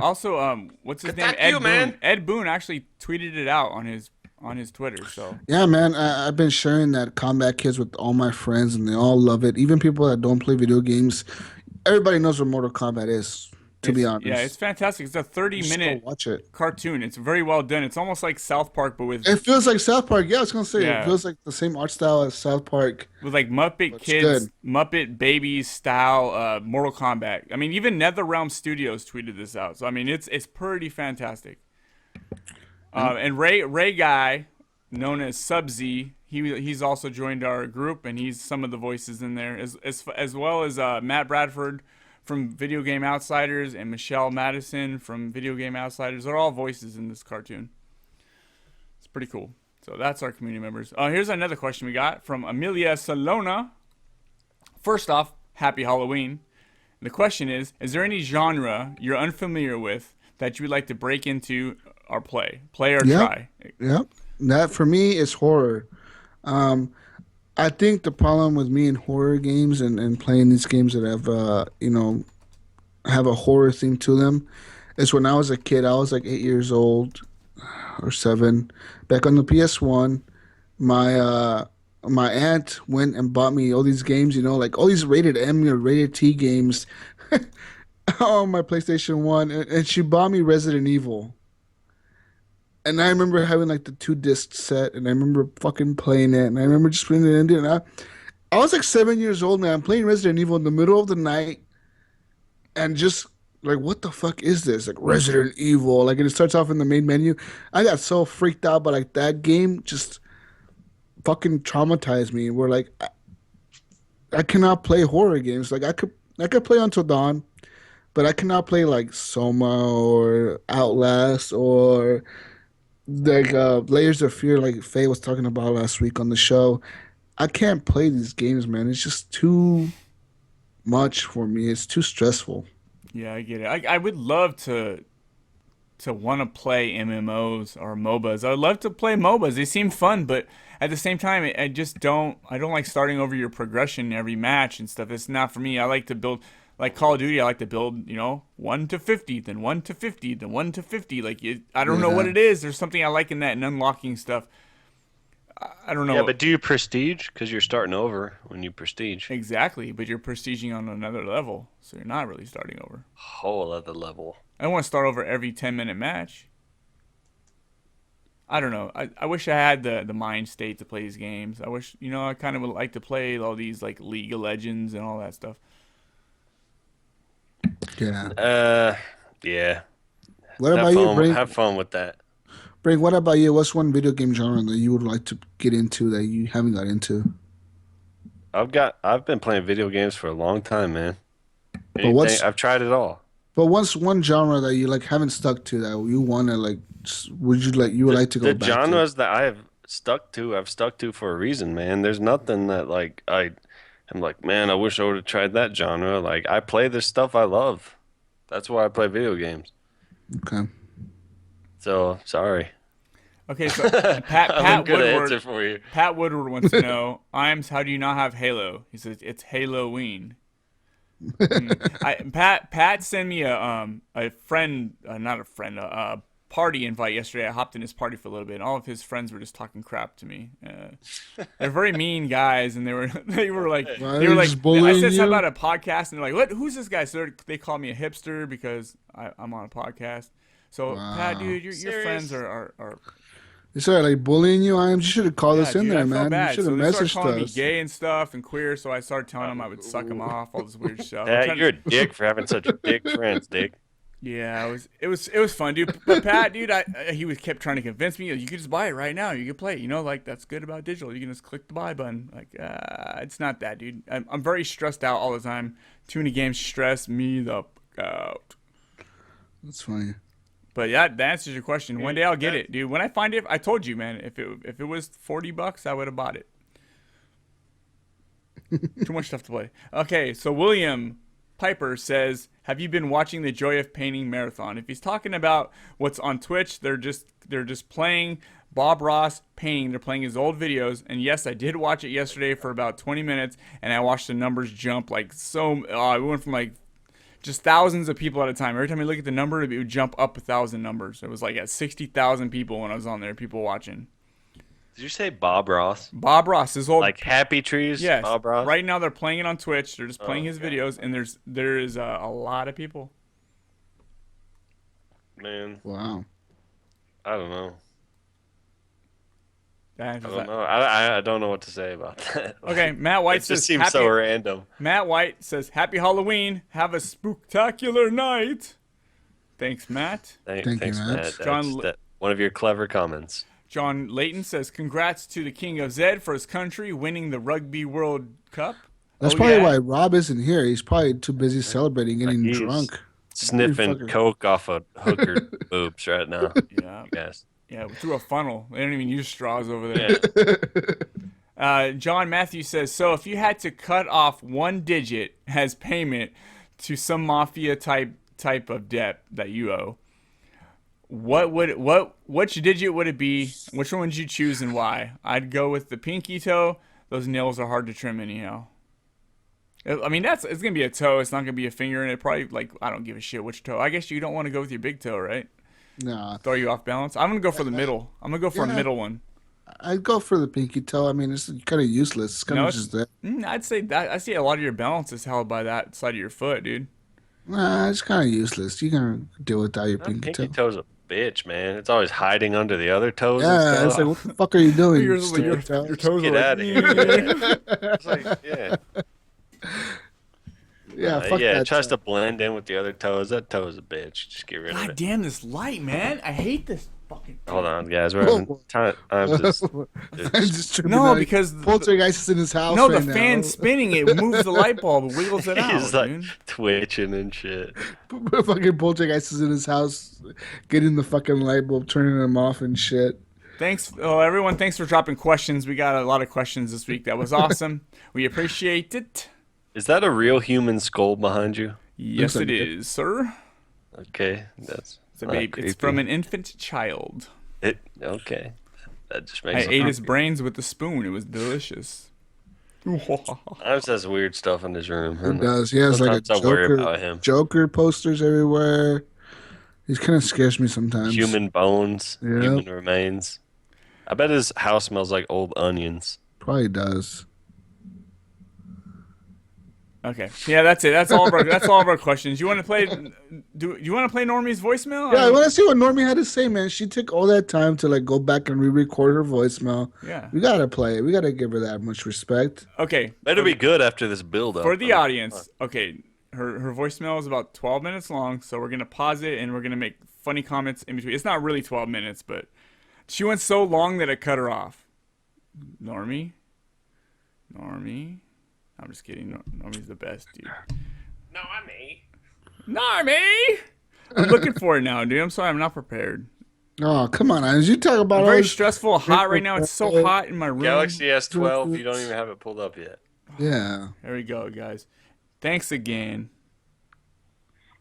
what's his name? Kotaku, Ed Boon. man. Ed Boon actually tweeted it out on his Twitter. So Yeah, man. I've been sharing that Combat Kids with all my friends, and they all love it. Even people that don't play video games, everybody knows what Mortal Kombat is. To be honest, Yeah, it's fantastic. It's a just go 30-minute watch it. cartoon. It's very well done. It's almost like South Park, but It feels like South Park. Yeah, I was gonna say it yeah, feels like the same art style as South Park. with like Muppet Looks Kids, good. Muppet Babies style Mortal Kombat. I mean, even NetherRealm Studios tweeted this out. So I mean, it's pretty fantastic. And Ray Guy, known as Subzy, he's also joined our group, and he's some of the voices in there, as well as Matt Bradford from Video Game Outsiders and Michelle Madison from Video Game Outsiders. They're all voices in this cartoon. It's pretty cool. So that's our community members. Here's another question we got from Amelia Salona. First off, happy Halloween. The question is there any genre you're unfamiliar with that you would like to break into or play or Yep. try? Yep. That for me is horror. I think the problem with me in horror games and playing these games that have have a horror theme to them is when I was a kid. I was like 8 years old or 7. Back on the PS1, my aunt went and bought me all these games. Like all these rated M or rated T games on my PlayStation 1, and she bought me Resident Evil. And I remember having like the 2 disc set, and I remember fucking playing it, and I remember just putting it in there. And I was like 7 years old, man. I'm playing Resident Evil in the middle of the night, and just like, what the fuck is this? Like Resident Evil, like, and it starts off in the main menu. I got so freaked out by like that game, just fucking traumatized me. Where like I cannot play horror games. Like I could play Until Dawn, but I cannot play like Soma or Outlast or like Layers of Fear, like Faye was talking about last week on the show. I can't play these games, man. It's just too much for me. It's too stressful. Yeah, I get it. I would love to want to play MMOs or MOBAs. I would love to play MOBAs. They seem fun, but at the same time, I just don't. I don't like starting over your progression every match and stuff. It's not for me. I like to build. Like Call of Duty, I like to build, 1 to 50, then 1 to 50, then 1 to 50. Like, I don't know what it is. There's something I like in that and unlocking stuff. I don't know. Yeah, but do you prestige? Because you're starting over when you prestige. Exactly, but you're prestiging on another level, so you're not really starting over. Whole other level. I don't want to start over every 10-minute match. I don't know. I wish I had the mind state to play these games. I wish, I kind of would like to play all these, like, League of Legends and all that stuff. Yeah. Yeah. What about you, Brink? Have fun with that. Brink, what about you? What's one video game genre that you would like to get into that you haven't got into? I've been playing video games for a long time, man. I've tried it all. But what's one genre that you like haven't stuck to that you want to like? Would like to go back The genres that I have stuck to, I've stuck to for a reason, man. There's nothing that like I'm like, man, I wish I would have tried that genre. Like, I play this stuff I love. That's why I play video games. Okay. So, sorry. Okay, so Pat Answer for you. Pat Woodward wants to know, Iams, how do you not have Halo? He says it's Halloween. Pat sent me a friend, not a friend, a party invite yesterday. I hopped in his party for a little bit, and all of his friends were just talking crap to me. They're very mean guys, and they were like I said something about a podcast, and they're like, "What? Who's this guy?" So they call me a hipster because I'm on a podcast. So Pat, dude, your friends are They started like bullying you. You should have called us in dude, there, I felt man. bad. You should have So they started messaged calling me us. gay and stuff and queer. So I started telling them I would suck them off, all this weird stuff. You're a dick for having such dick friends, Dick. Yeah, it was fun, dude. But Pat, dude, he kept trying to convince me you could just buy it right now. You can play it. Like that's good about digital. You can just click the buy button. Like, it's not that, dude. I'm very stressed out all the time. Too many games stress me the fuck out. That's funny. But yeah, that answers your question. One day I'll get it, dude. When I find it, I told you, man. If it was $40, I would have bought it. Too much stuff to play. Okay, so William Piper says, "Have you been watching the Joy of Painting marathon?" If he's talking about what's on Twitch, they're just playing Bob Ross painting. They're playing his old videos, and yes, I did watch it yesterday for about 20 minutes, and I watched the numbers jump like so. It went from like just thousands of people at a time. Every time I look at the number, it would jump up 1,000 numbers. It was like at 60,000 people when I was on there, people watching. Did you say Bob Ross? Bob Ross, his old like Happy Trees. Yes. Bob Ross. Right now they're playing it on Twitch. They're just playing his videos, and there is a lot of people. Man, Wow. I don't know. That I answers don't that. know. I don't know what to say about that. Okay, Matt White It says just seems so random. Matt White says happy Halloween. Have a spooktacular night. Thanks, Matt. Thank you, Thanks, Matt. Matt. John- That's one of your clever comments. John Layton says congrats to the King of Zed for his country winning the Rugby World Cup. That's Oh, probably yeah? why Rob isn't here. He's probably too busy celebrating, getting He's drunk. Sniffing fucking- coke off a hooker boobs right now. Yeah. Yes. Yeah, through a funnel. They don't even use straws over there. Yeah. John Matthews says, so if you had to cut off one digit as payment to some mafia type of debt that you owe, which digit would it be? Which one would you choose and why? I'd go with the pinky toe. Those nails are hard to trim anyhow. I mean, it's gonna be a toe. It's not gonna be a finger, and it probably I don't give a shit which toe. I guess you don't want to go with your big toe, right? Nah, Throw you off balance. I'm gonna go for the middle. I'm gonna go for a Yeah. middle one. I'd go for the pinky toe. I mean, it's kind of useless. It's kind No, of it's- just that. I'd say that I see a lot of your balance is held by that side of your foot, dude. Nah, it's kind of useless. You can deal without your That pinky pinky toe. toe's a bitch, man. It's always hiding under the other toes Yeah, and it's stuff. like, what the fuck are you doing? Your stupid toe? toes Get are out like, of here. It's like, yeah. Yeah, fuck Yeah, that. it tries toe. to blend in with the other toes. That toe's a bitch. Just get rid of God it. damn this light, man! I hate this fucking. Hold on, guys. We're having time. I'm just. I'm just tripping No, out. because Poltergeist is in his house. no, right the now. fan's spinning. It moves the light bulb, it wiggles it out, He's like dude. twitching and shit. Fucking Poltergeist is in his house, getting the fucking light bulb, turning them off and shit. Thanks, everyone. Thanks for dropping questions. We got a lot of questions this week. That was awesome. We appreciate it. Is that a real human skull behind you? Yes, like it it. is, sir. Okay, that's It's a not baby. It's creepy. from an infant child. Okay, that just I makes ate it. his brains with the spoon. It was delicious. Ives has weird stuff in his room. He does. He has like a Sometimes I worry about Joker, him. Joker posters everywhere. He kind of scares me sometimes. Human bones, Yeah. human remains. I bet his house smells like old onions. Probably does. Okay. Yeah, that's it. That's all of our questions. You want to play? Do you want to play Normi's voicemail? Yeah, I want to see what Normi had to say, man. She took all that time to like go back and re-record her voicemail. Yeah. We gotta play it. We gotta give her that much respect. Okay. Better be good after this build up. For the audience, okay, her voicemail is about 12 minutes long, so we're gonna pause it and we're gonna make funny comments in between. It's not really 12 minutes, but she went so long that it cut her off. Normi. I'm just kidding. Normi's the best, dude. Normi. I'm looking for it now, dude. I'm sorry, I'm not prepared. Oh, come on, Ines. You talk about I'm all very this. stressful, hot right now. It's so hot in my room. Galaxy S12. You don't even have it pulled up yet. Yeah. There we go, guys. Thanks again.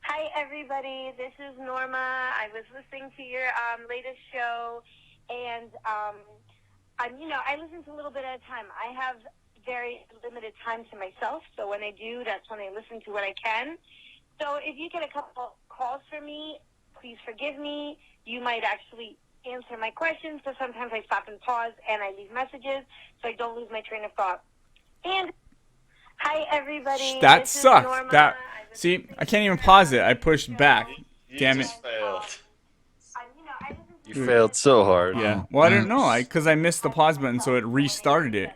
Hi, everybody. This is Norma. I was listening to your latest show, and I listen to a little bit at a time. I have very limited time to myself, so when I do, that's when I listen to what I can. So if you get a couple calls from me, please forgive me. You might actually answer my questions, so sometimes I stop and pause, and I leave messages, so I don't lose my train of thought. And hi, everybody. That This is sucked. Norma. That I was see, listening I to can't even your pause it. I pushed show. back. You Damn just it. failed. I listen to You failed so hard. Yeah. Well, I don't know. Because I missed the pause button, so it restarted it.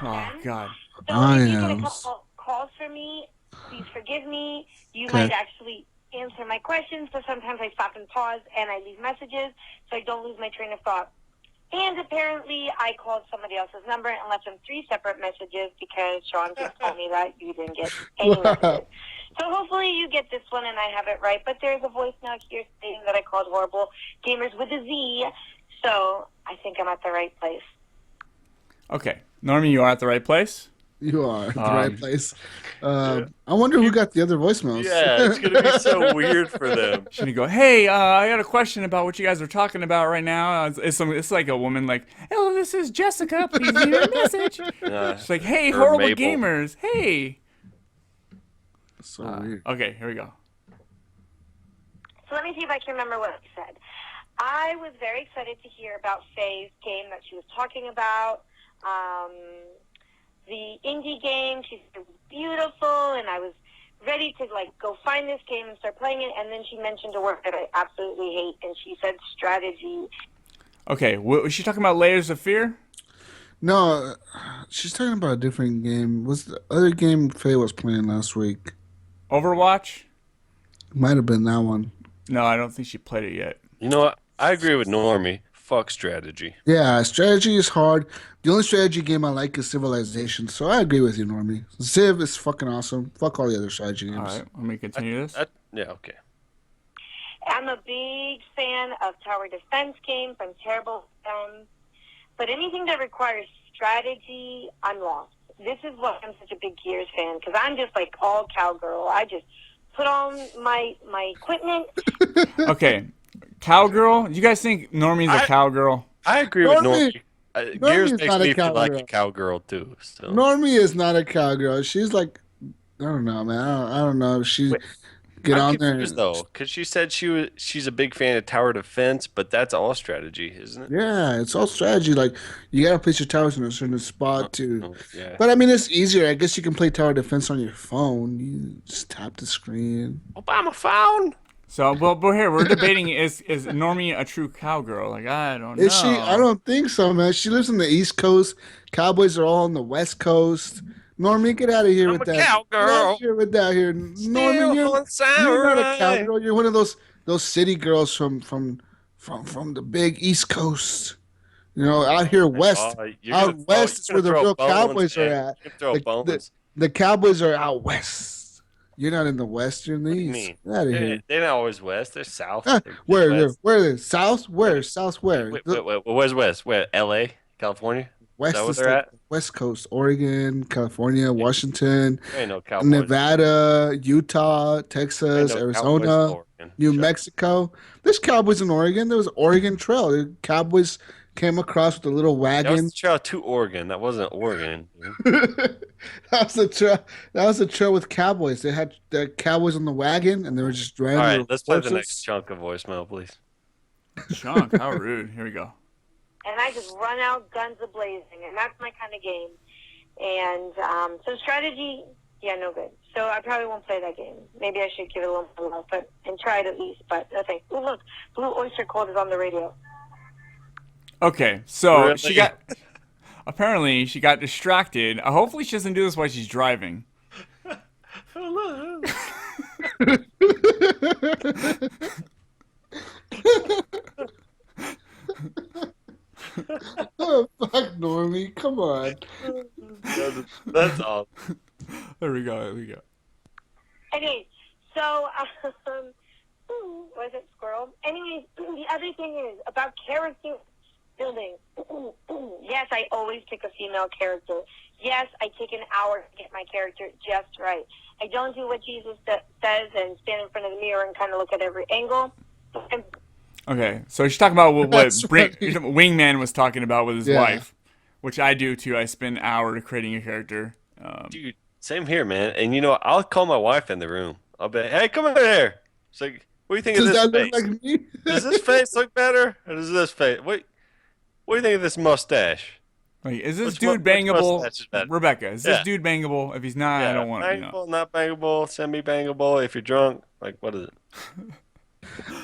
Oh God. So if you get a Ines. couple calls from me, please forgive me. You Okay. might actually answer my questions, so sometimes I stop and pause and I leave messages so I don't lose my train of thought. And apparently I called somebody else's number and left them 3 separate messages because Sean just told me that you didn't get any Wow. messages. So hopefully you get this one and I have it right. But there's a voicemail here stating that I called horrible Gamerz with a Z. So I think I'm at the right place. Okay, Normie, you are at the right place. You are at the right Um, place. I wonder who got the other voicemails. Yeah, it's gonna be so weird for them. Should you go? Hey, I got a question about what you guys are talking about right now. It's like a woman like, hello, this is Jessica. Please leave a message. She's like, hey, Or horrible Mabel. gamers. Hey. So weird. Okay, here we go. So let me see if I can remember what I said. I was very excited to hear about Faye's game that she was talking about. The indie game, she's beautiful, and I was ready to like go find this game and start playing it, and then she mentioned a word that I absolutely hate, and she said strategy. Okay, was she talking about Layers of Fear? No, she's talking about a different game. What's the other game Faye was playing last week? Overwatch? Might have been that one. No, I don't think she played it yet. You know what? I agree with Normie. Fuck strategy. Yeah, strategy is hard. The only strategy game I like is Civilization, so I agree with you, Normie. Civ is fucking awesome. Fuck all the other strategy games. All right, let me continue this. Yeah, okay. I'm a big fan of tower defense games. I'm terrible at them. But anything that requires strategy, I'm lost. This is why I'm such a big Gears fan, because I'm just like all cowgirl. I just put on my equipment. Okay, cowgirl. You guys think Normie's a cowgirl? I agree with Normie- Normie. Normie Gears is makes not a me feel like a cowgirl. cowgirl too. So. Normie is not a cowgirl. She's like, I don't know, man. I don't know. She Wait, get I'm on there. confused though, because she said she's a big fan of tower defense, but that's all strategy, isn't it? Yeah, it's all strategy. Like you gotta place your towers in a certain spot to. Oh, yeah. But I mean, it's easier. I guess you can play tower defense on your phone. You just tap the screen. Obama phone. So, but here we're debating: is Normie a true cowgirl? Like, I don't know. Is she? I don't think so, man. She lives on the East Coast. Cowboys are all on the West Coast. Normie, get out of here I'm with a that. Get out cowgirl. of here with that. Here, Normie, Still you're on not a samurai. cowgirl. You're one of those city girls from the big East Coast. You know, out here west. Oh, you're Out gonna west is you're where the gonna real throw bones, Cowboys are man. at. You're gonna throw bones. The Cowboys are out west. You're not in the west. You're in the What do you east. mean? Get out of here. They're not always west. They're south. Ah, They're just where? west. Where? South? Where? South? Where? Wait, where's west? Where? L.A., California? West that what is they're like at? West Coast, Oregon, California, Washington, There ain't no cowboys. Nevada, Utah, There ain't Texas, no cowboys in Arizona, Oregon. New Shut up. Mexico. There's cowboys in Oregon. There was Oregon Trail. The cowboys came across with a little That was wagon. the trail to Oregon. That wasn't Oregon. Dude. That was the trail. That was the trail with cowboys. They had the cowboys on the wagon, and they were just driving. All right, little let's play the horses. next chunk of voicemail, please. Chunk, how rude. Here we go. And I just run out guns a-blazing, and that's my kind of game. And so strategy, yeah, no good. So I probably won't play that game. Maybe I should give it a little more love, and try it at least. But nothing. Oh, look, Blue Oyster Cult is on the radio. Okay, so Really? she got. Apparently, she got distracted. Hopefully, she doesn't do this while she's driving. Oh, fuck, Normie. Come on. That's all. There we go. There we go. Anyway, so, was it squirrel? Anyways, the other thing is about character building. Yes, I always pick a female character. Yes, I take an hour to get my character just right. I don't do what Jesus says and stand in front of the mirror and kind of look at every angle. And Okay, so she's talking about what That's right. Wingman was talking about with his Yeah. wife, which I do too. I spend an hour creating a character. Dude, same here, man. And you know, I'll call my wife in the room. I'll be, hey, come over here. It's like, what do you think Does of this that face? look like me? Does this face look better, or does this face? What do you think of this mustache? Like, is this Which dude which bangable? mustache is better? Rebecca, is Yeah. this dude bangable? If he's not, I don't want to. You know. bangable, not bangable, semi-bangable. If you're drunk, like what is it?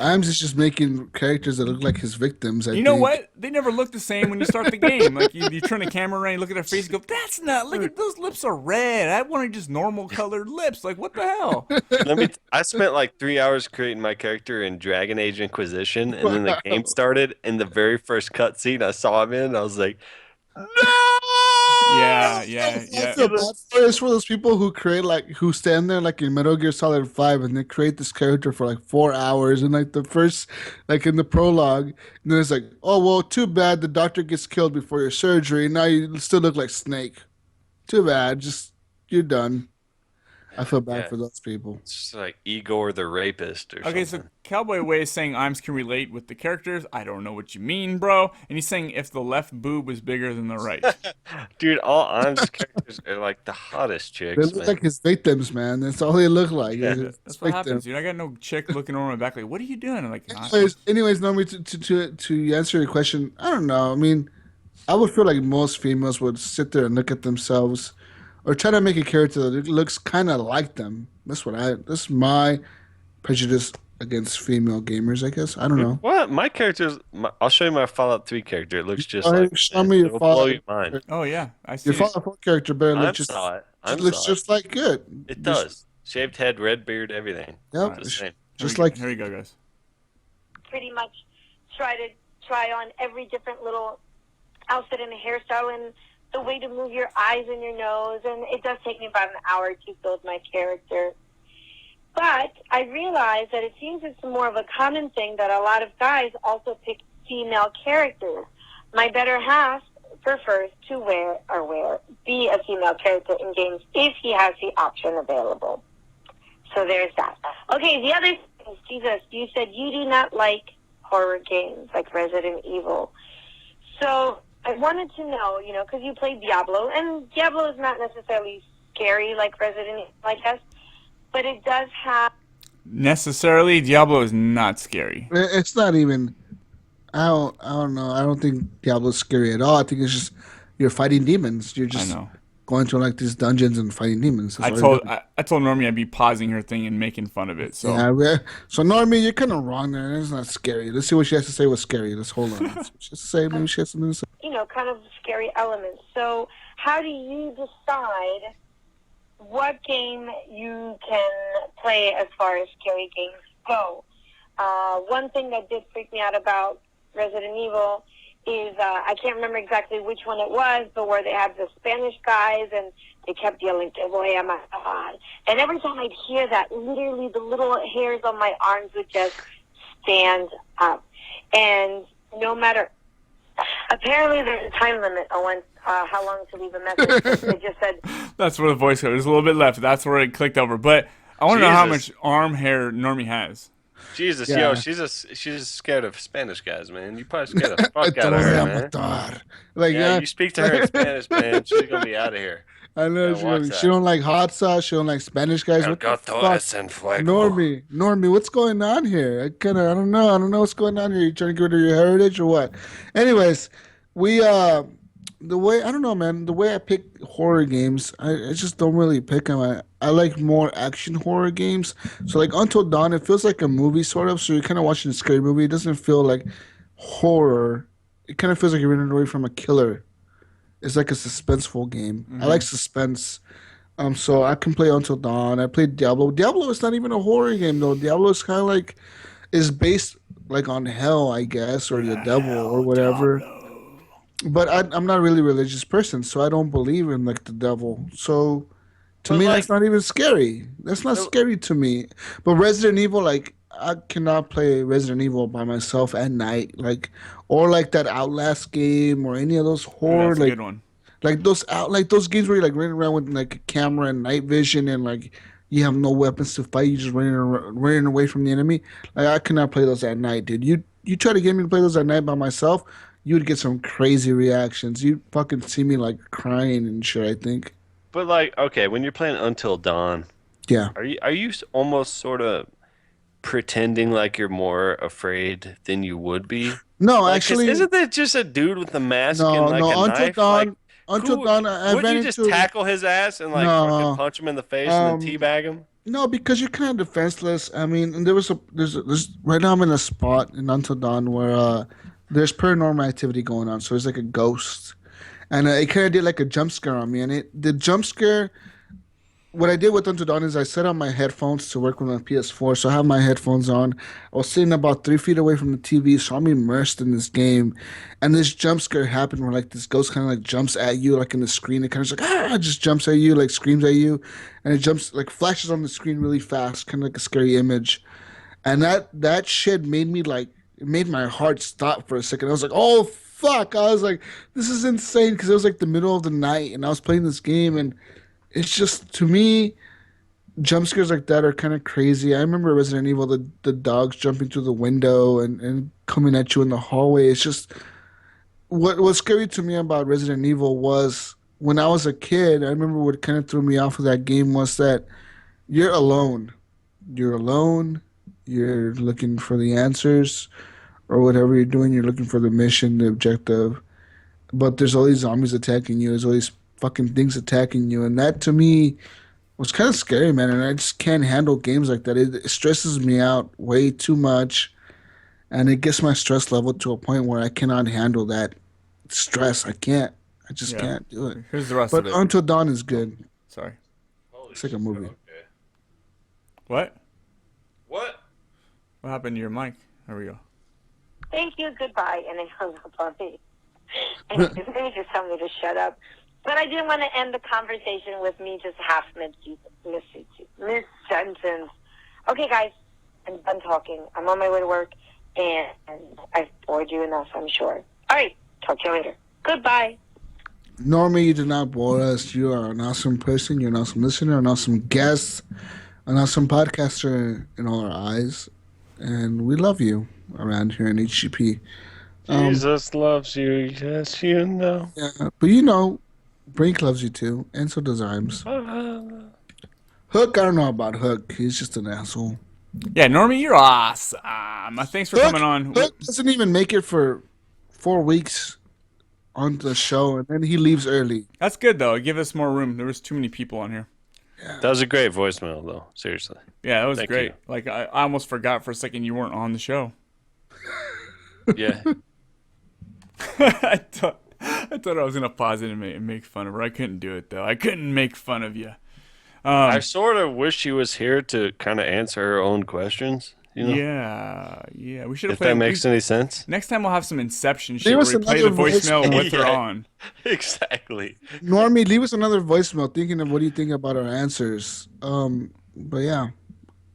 Iams is just making characters that look like his victims. I You know think. what? They never look the same when you start the game. Like you turn the camera around, you look at their face, and go, "That's not. Look at those lips are red. I wanted just normal colored lips. Like what the hell?" I spent like 3 hours creating my character in Dragon Age Inquisition, and then the game started. And the very first cutscene I saw him in, I was like, no! Yeah. That's the best part. It's for those people who stand there like in Metal Gear Solid 5 and they create this character for like 4 hours and like the first like in the prologue and then it's like, oh well, too bad the doctor gets killed before your surgery. Now you still look like Snake. Too bad. Just you're done. I feel bad Yeah. for those people. It's just like Igor the rapist or Okay, something. so Cowboy Way is saying Iams can relate with the characters. I don't know what you mean, bro. And he's saying if the left boob was bigger than the right. Dude, all Iams characters are like the hottest They chicks, look man. like his victims, man. That's all they look like. Yeah. It's That's what happens, dude. I got no chick looking over my back like, what are you doing? I'm like, Anyways, Normie, to answer your question, I don't know. I mean, I would feel like most females would sit there and look at themselves or try to make a character that looks kind of like them. That's my prejudice against female gamers, I guess. I don't know. What? I'll show you my Fallout 3 character. It looks just Go ahead like and it, show man. me your It'll blow Fallout your mind. character. Oh yeah, I Your see it. Fallout 4 character better I look just saw it. I looks saw it. just like it. It Just- does. Shaved head, red beard, everything. Yep. Just saying. Just Here we like go. Here we go, guys. Pretty much try on every different little outfit and hairstyle and the way to move your eyes and your nose. And it does take me about an hour to build my character. But I realize that it seems it's more of a common thing that a lot of guys also pick female characters. My better half prefers to be a female character in games if he has the option available. So there's that. Okay, the other thing is, Jesus, you said you do not like horror games like Resident Evil. So I wanted to know, because you played Diablo, and Diablo is not necessarily scary like Resident Evil, I guess, but it does have... Necessarily, Diablo is not scary. it's not even. I don't know. I don't think Diablo's scary at all. I think it's just you're fighting demons. You're I just know. going to like these dungeons and fighting demons. That's I all told you're doing. I told Normi I'd be pausing her thing and making fun of it. So So Normi, you're kind of wrong there. It's not scary. Let's see what she has to say was scary. Let's hold on. Let's see what she has to say. Maybe she has something to say. kind of scary elements. So how do you decide what game you can play as far as scary games go? One thing that did freak me out about Resident Evil is, I can't remember exactly which one it was, but where they had the Spanish guys and they kept yelling, "Que voy a matar." And every time I'd hear that, literally the little hairs on my arms would just stand up. And no matter... Apparently there's a time limit on how long to leave a message. They just said... that's where the voice goes. There's a little bit left. That's where it clicked over. But I want to know how Jesus. much arm hair Normie has. Jesus, Yeah. yo, she's scared of Spanish guys, man. You probably scared the fuck out of Te voy her, a man. matar. Like, Yeah, you speak to her in Spanish, man. She's gonna be out of here. I know Yeah, watch she that. don't like hot sauce. She don't like Spanish guys. El What the gato fuck? es en fuego. Normie, what's going on here? I don't know what's going on here. You trying to get rid of your heritage or what? Anyways, the way, I don't know, man, the way I pick horror games, I just don't really pick them. I like more action horror games. So like Until Dawn, it feels like a movie sort of. So you're kind of watching a scary movie. It doesn't feel like horror. It kind of feels like you're running away from a killer. It's like a suspenseful game. I like suspense. So I can play Until Dawn. I played Diablo. Diablo is not even a horror game though. Diablo is kind of like is based like on hell, I guess, or the devil or whatever. But I'm not really a religious person, so I don't believe in like the devil. So to But, me, like- that's not even scary. That's not No. scary to me. But Resident Evil, like I cannot play Resident Evil by myself at night, like or like that Outlast game or any of those horror That's a like good one. like those games where you're like running around with like a camera and night vision and like you have no weapons to fight, you just running away from the enemy. Like I cannot play those at night, dude. You try to get me to play those at night by myself, you would get some crazy reactions. You'd fucking see me like crying and shit, I think. But like, okay, when you're playing Until Dawn, Yeah. are you almost sort of pretending like you're more afraid than you would be? No, Like, 'cause actually isn't that just a dude with a mask no, and like no, a Until knife? Dawn Like, Until who- Dawn I wouldn't ran you just into tackle his ass and like No. fucking punch him in the face and then Um, teabag him? No, because you're kind of defenseless. I mean, and there's right now I'm in a spot in Until Dawn where there's paranormal activity going on. So there's like a ghost, and it kind of did like a jump scare on me. And the jump scare, what I did with Until Dawn is I set on my headphones to work with my PS4. So I have my headphones on. I was sitting about 3 feet away from the TV, so I'm immersed in this game. And this jump scare happened where like this ghost kind of like jumps at you like in the screen. It kind of just like just jumps at you, like screams at you, and it jumps like flashes on the screen really fast, kind of like a scary image. And that shit made me like it made my heart stop for a second. I was like, oh fuck! I was like, this is insane because it was like the middle of the night and I was playing this game and it's just to me jump scares like that are kind of crazy. I remember Resident Evil, the dogs jumping through the window and coming at you in the hallway. It's just what was scary to me about Resident Evil was when I was a kid. I remember what kind of threw me off of that game was that you're alone. You're alone. You're looking for the answers or whatever you're doing. You're looking for the mission, the objective. But there's all these zombies attacking you. There's all these fucking things attacking you, and that to me was kind of scary, man. And I just can't handle games like that. It stresses me out way too much, and it gets my stress level to a point where I cannot handle that stress. I can't. I just Yeah. can't do it. Here's the rest But of it. Until Dawn is good. Sorry. It's like a movie. Okay. What? What? What happened to your mic? There we go. Thank you, goodbye, and they hung up on me. And they just told me to shut up. But I didn't want to end the conversation with me just half mid-sentence. Okay, guys, I'm done talking. I'm on my way to work, and I've bored you enough, I'm sure. All right, talk to you later. Goodbye. Normally, you do not bore us. You are an awesome person. You're an awesome listener, an awesome guest, an awesome podcaster in all our eyes. And we love you around here in HGP. Jesus loves you, yes, you know. Yeah, but you know, Brink loves you too, and so does Imes. Hook, I don't know about Hook. He's just an asshole. Yeah, Normie, you're awesome. Thanks for coming on. Hook doesn't even make it for 4 weeks on the show, and then he leaves early. That's good though. Give us more room. There was too many people on here. That was a great voicemail, though. Seriously. Yeah, that was Thank great. you. Like I almost forgot for a second you weren't on the show. Yeah. I thought I was gonna pause it and make fun of her. I couldn't do it though. I couldn't make fun of you. I sort of wish she was here to kind of answer her own questions. You know? Yeah. We should have If played. that makes any sense. Next time we'll have some Inception shit Leave where us we play the another voicemail voicemail. with her Yeah. on. Exactly. Normie, leave us another voicemail thinking of what do you think about our answers. But yeah,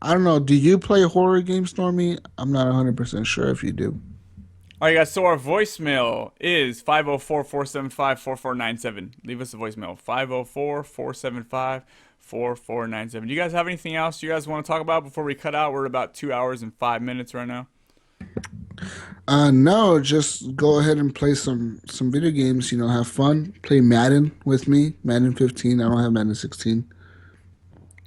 I don't know. Do you play horror games, Normie? I'm not 100% sure if you do. All right, guys. So our voicemail is 504-475-4497. Leave us a voicemail. 504-475-4497. Do you guys have anything else you guys want to talk about before we cut out? We're at about 2 hours and 5 minutes right now. No, just go ahead and play some video games. You know, have fun. Play Madden with me. Madden 15. I don't have Madden 16.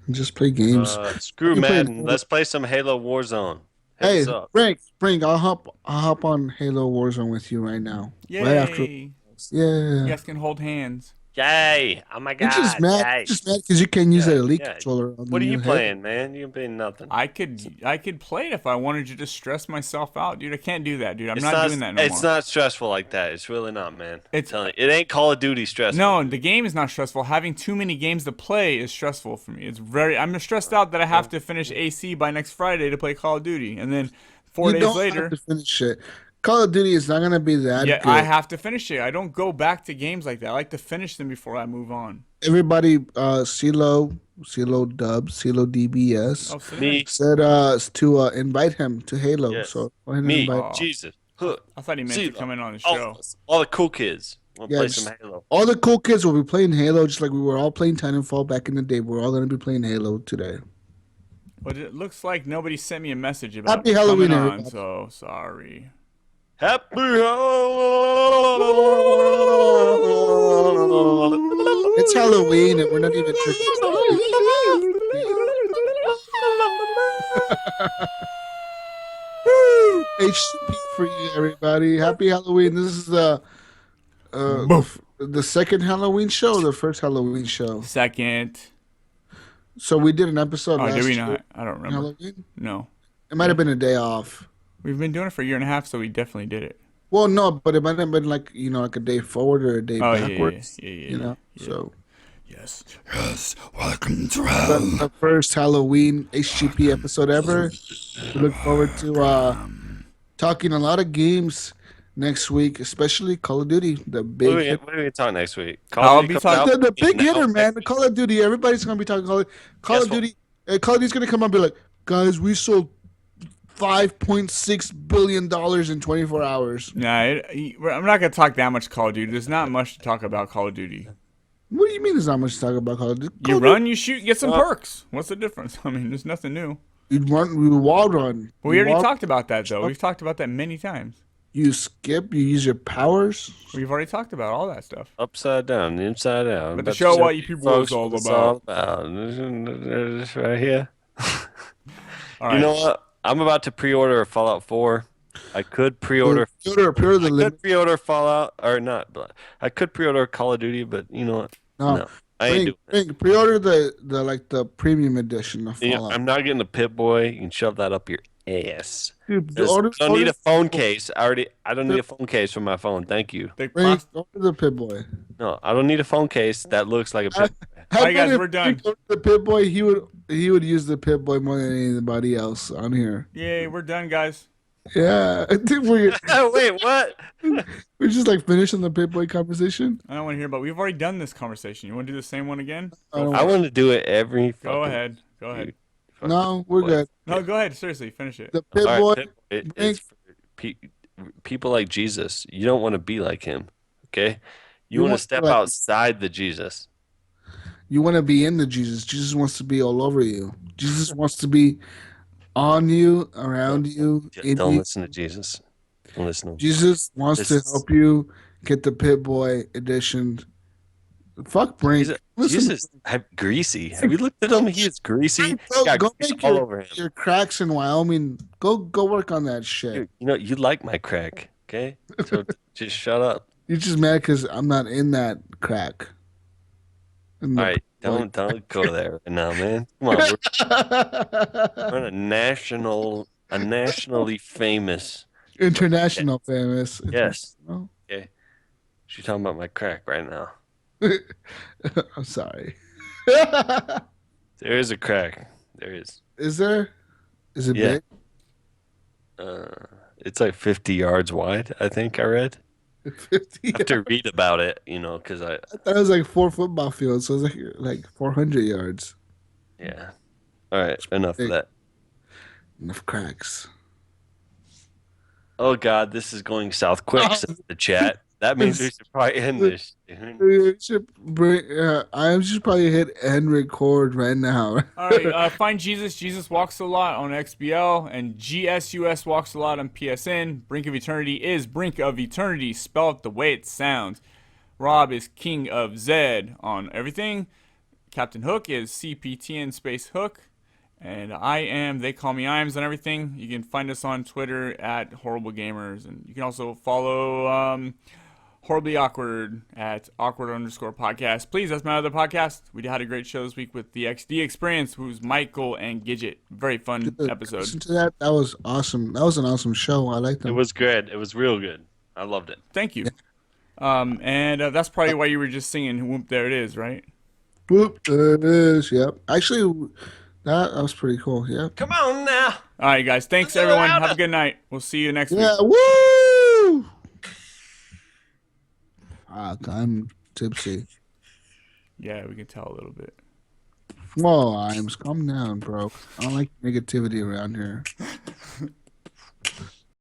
And just play games. Screw You play- Madden. Let's play some Halo Warzone. Hey, Heads up. Brink, I'll hop on Halo Warzone with you right now. Yay! Right after. You Yeah. guys can hold hands. Yay! Oh my I'm god! just mad. Yay. I'm just mad because you can't use Yeah, that Elite yeah. controller. On the What are new you Halo. playing, man? You playing nothing. I could play it if I wanted you to stress myself out, dude. I can't do that, dude. I'm not doing that no It's more. not stressful like that. It's really not, man. It's- I'm telling you, it ain't Call of Duty stressful. No, the game is not stressful. Having too many games to play is stressful for me. I'm stressed out that I have to finish AC by next Friday to play Call of Duty, and then 4 You days don't later, have to finish it. Call of Duty is not gonna be that yeah, good. I have to finish it. I don't go back to games like that. I like to finish them before I move on. Everybody, CeeLo Dub, CeeLo DBS Oh, so Me, said to invite him to Halo. Yes. So go ahead and me, invite Oh. Jesus, huh. I thought he meant to come in on the all, show. of us, all the cool kids. We'll Yeah, play just- some Halo. all the cool kids will be playing Halo, just like we were all playing Titanfall back in the day. We're all gonna be playing Halo today. But it looks like nobody sent me a message about Happy Halloween, coming on, everybody. so sorry. Happy It's Halloween and we're not even HCP for you, everybody. Happy Halloween. This is the second Halloween show, the first Halloween show. Second. So we did an episode Oh, last did we year not? I don't on remember. Halloween. No. It might have been a day off. We've been doing it for a year and a half, so we definitely did it. Well, no, but it might have been like like a day forward or a day Oh, yeah, backwards. yeah. You know, so Yes. Yes. Welcome to the first Halloween HGP episode ever. We look forward to talking a lot of games next week, especially Call of Duty, the big What are hit. we going to talk next week? I'll of Duty be comes talking- out The big now hitter, man. next The Call of Duty. Everybody's gonna be talking Call of Guess Duty. Call of Duty's gonna come up and be like, guys, we sold $5.6 billion in 24 hours. Nah, I'm not gonna talk that much Call of Duty. There's not much to talk about Call of Duty. What do you mean there's not much to talk about Call of Duty? You Call of run, you shoot, get some Well- perks. What's the difference? I mean, there's nothing new. Duty, you run, you wall run. We You already walk, talked about that though. We've talked about that many times. You skip, you use your powers. We've already talked about all that stuff. Upside down, inside out. But About to to show what you people folks is all what it's about. This right here. All right. You know what? I'm about to pre-order a Fallout 4. I could pre-order. Pre-order the I limit. could pre-order Fallout or not, but I could pre-order Call of Duty. But you know what? No, I ain't doing it. pre-order the premium edition of You know, Fallout. I'm not getting a Pit Boy. You can shove that up your ass. Dude, 'Cause order, I don't need order, a phone case. I don't need a phone case for my phone. Thank you. The bring, plastic. order the Pit Boy. No, I don't need a phone case that looks like a I, Pit Boy. I Alright, bet guys, if we're done. he ordered the Pit Boy, he would use the Pit Boy more than anybody else on here. Yay, we're done, guys. Yeah, I think we're Wait, what? we're just like finishing the Pit Boy conversation. I don't want to hear about. We've already done this conversation. You want to do the same one again? I don't I want to do it every. Go fucking ahead. Go ahead. fucking No, we're Boy. good. No, go ahead. Seriously, finish it. The Pit All Boy. right, it's for people like Jesus. You don't want to be like him, okay? You You want to want to step like- outside the Jesus. You want to be in the Jesus. Jesus wants to be all over you. Jesus wants to be on you, around you, in Don't you. listen to Jesus. Don't listen to him. Jesus wants This to is- help you get the Pit Boy edition. Fuck Brink. Jesus, greasy. Have you looked at him? He is greasy. He's got Go grease make all over him. your cracks in Wyoming. Go work on that shit. You know, you like my crack, okay? So just shut up. You're just mad because I'm not in that crack. In the All right, Pit Boy. don't go there right now, man. Come on, we're on a nationally famous. International famous. Yes. International? Okay, she's talking about my crack right now. I'm sorry. There is a crack. There is. Is there? Is it Yeah. big? It's like 50 yards wide. I think I read. 50. I have to read about it, you know, because I thought it was like 4 football fields, so it was like 400 yards. yeah. All right, enough of that. Enough cracks. Oh God, this is going south quick. Says the chat. That means we should probably end this. Dude. You should bring. I should probably hit end record right now. All right, find Jesus. Jesus Walks a Lot on XBL, and GSUS Walks a Lot on PSN. Brink of Eternity is Brink of Eternity, spelled the way it sounds. Rob is King of Zed on everything. Captain Hook is CPTN space Hook. And I am, they call me Iams on everything. You can find us on Twitter at Horrible Gamers. And you can also follow Horribly Awkward at awkward_podcast. Please, that's my other podcast. We had a great show this week with the XD Experience, who's Michael and Gidget. Very fun episode. Listen to that. That was awesome. That was an awesome show. I liked It them. was good. It was real good. I loved it. Thank you. And that's probably why you were just singing Whoop, There It Is, right? Whoop, there it is. Yep. Actually, that was pretty cool. Yeah. Come on now. All right, guys. Thanks, everyone. Have a good night. We'll see you next week. Yeah. Woo! Fuck, I'm tipsy. Yeah, we can tell a little bit. Whoa, Iams, calm down, bro. I don't like negativity around here.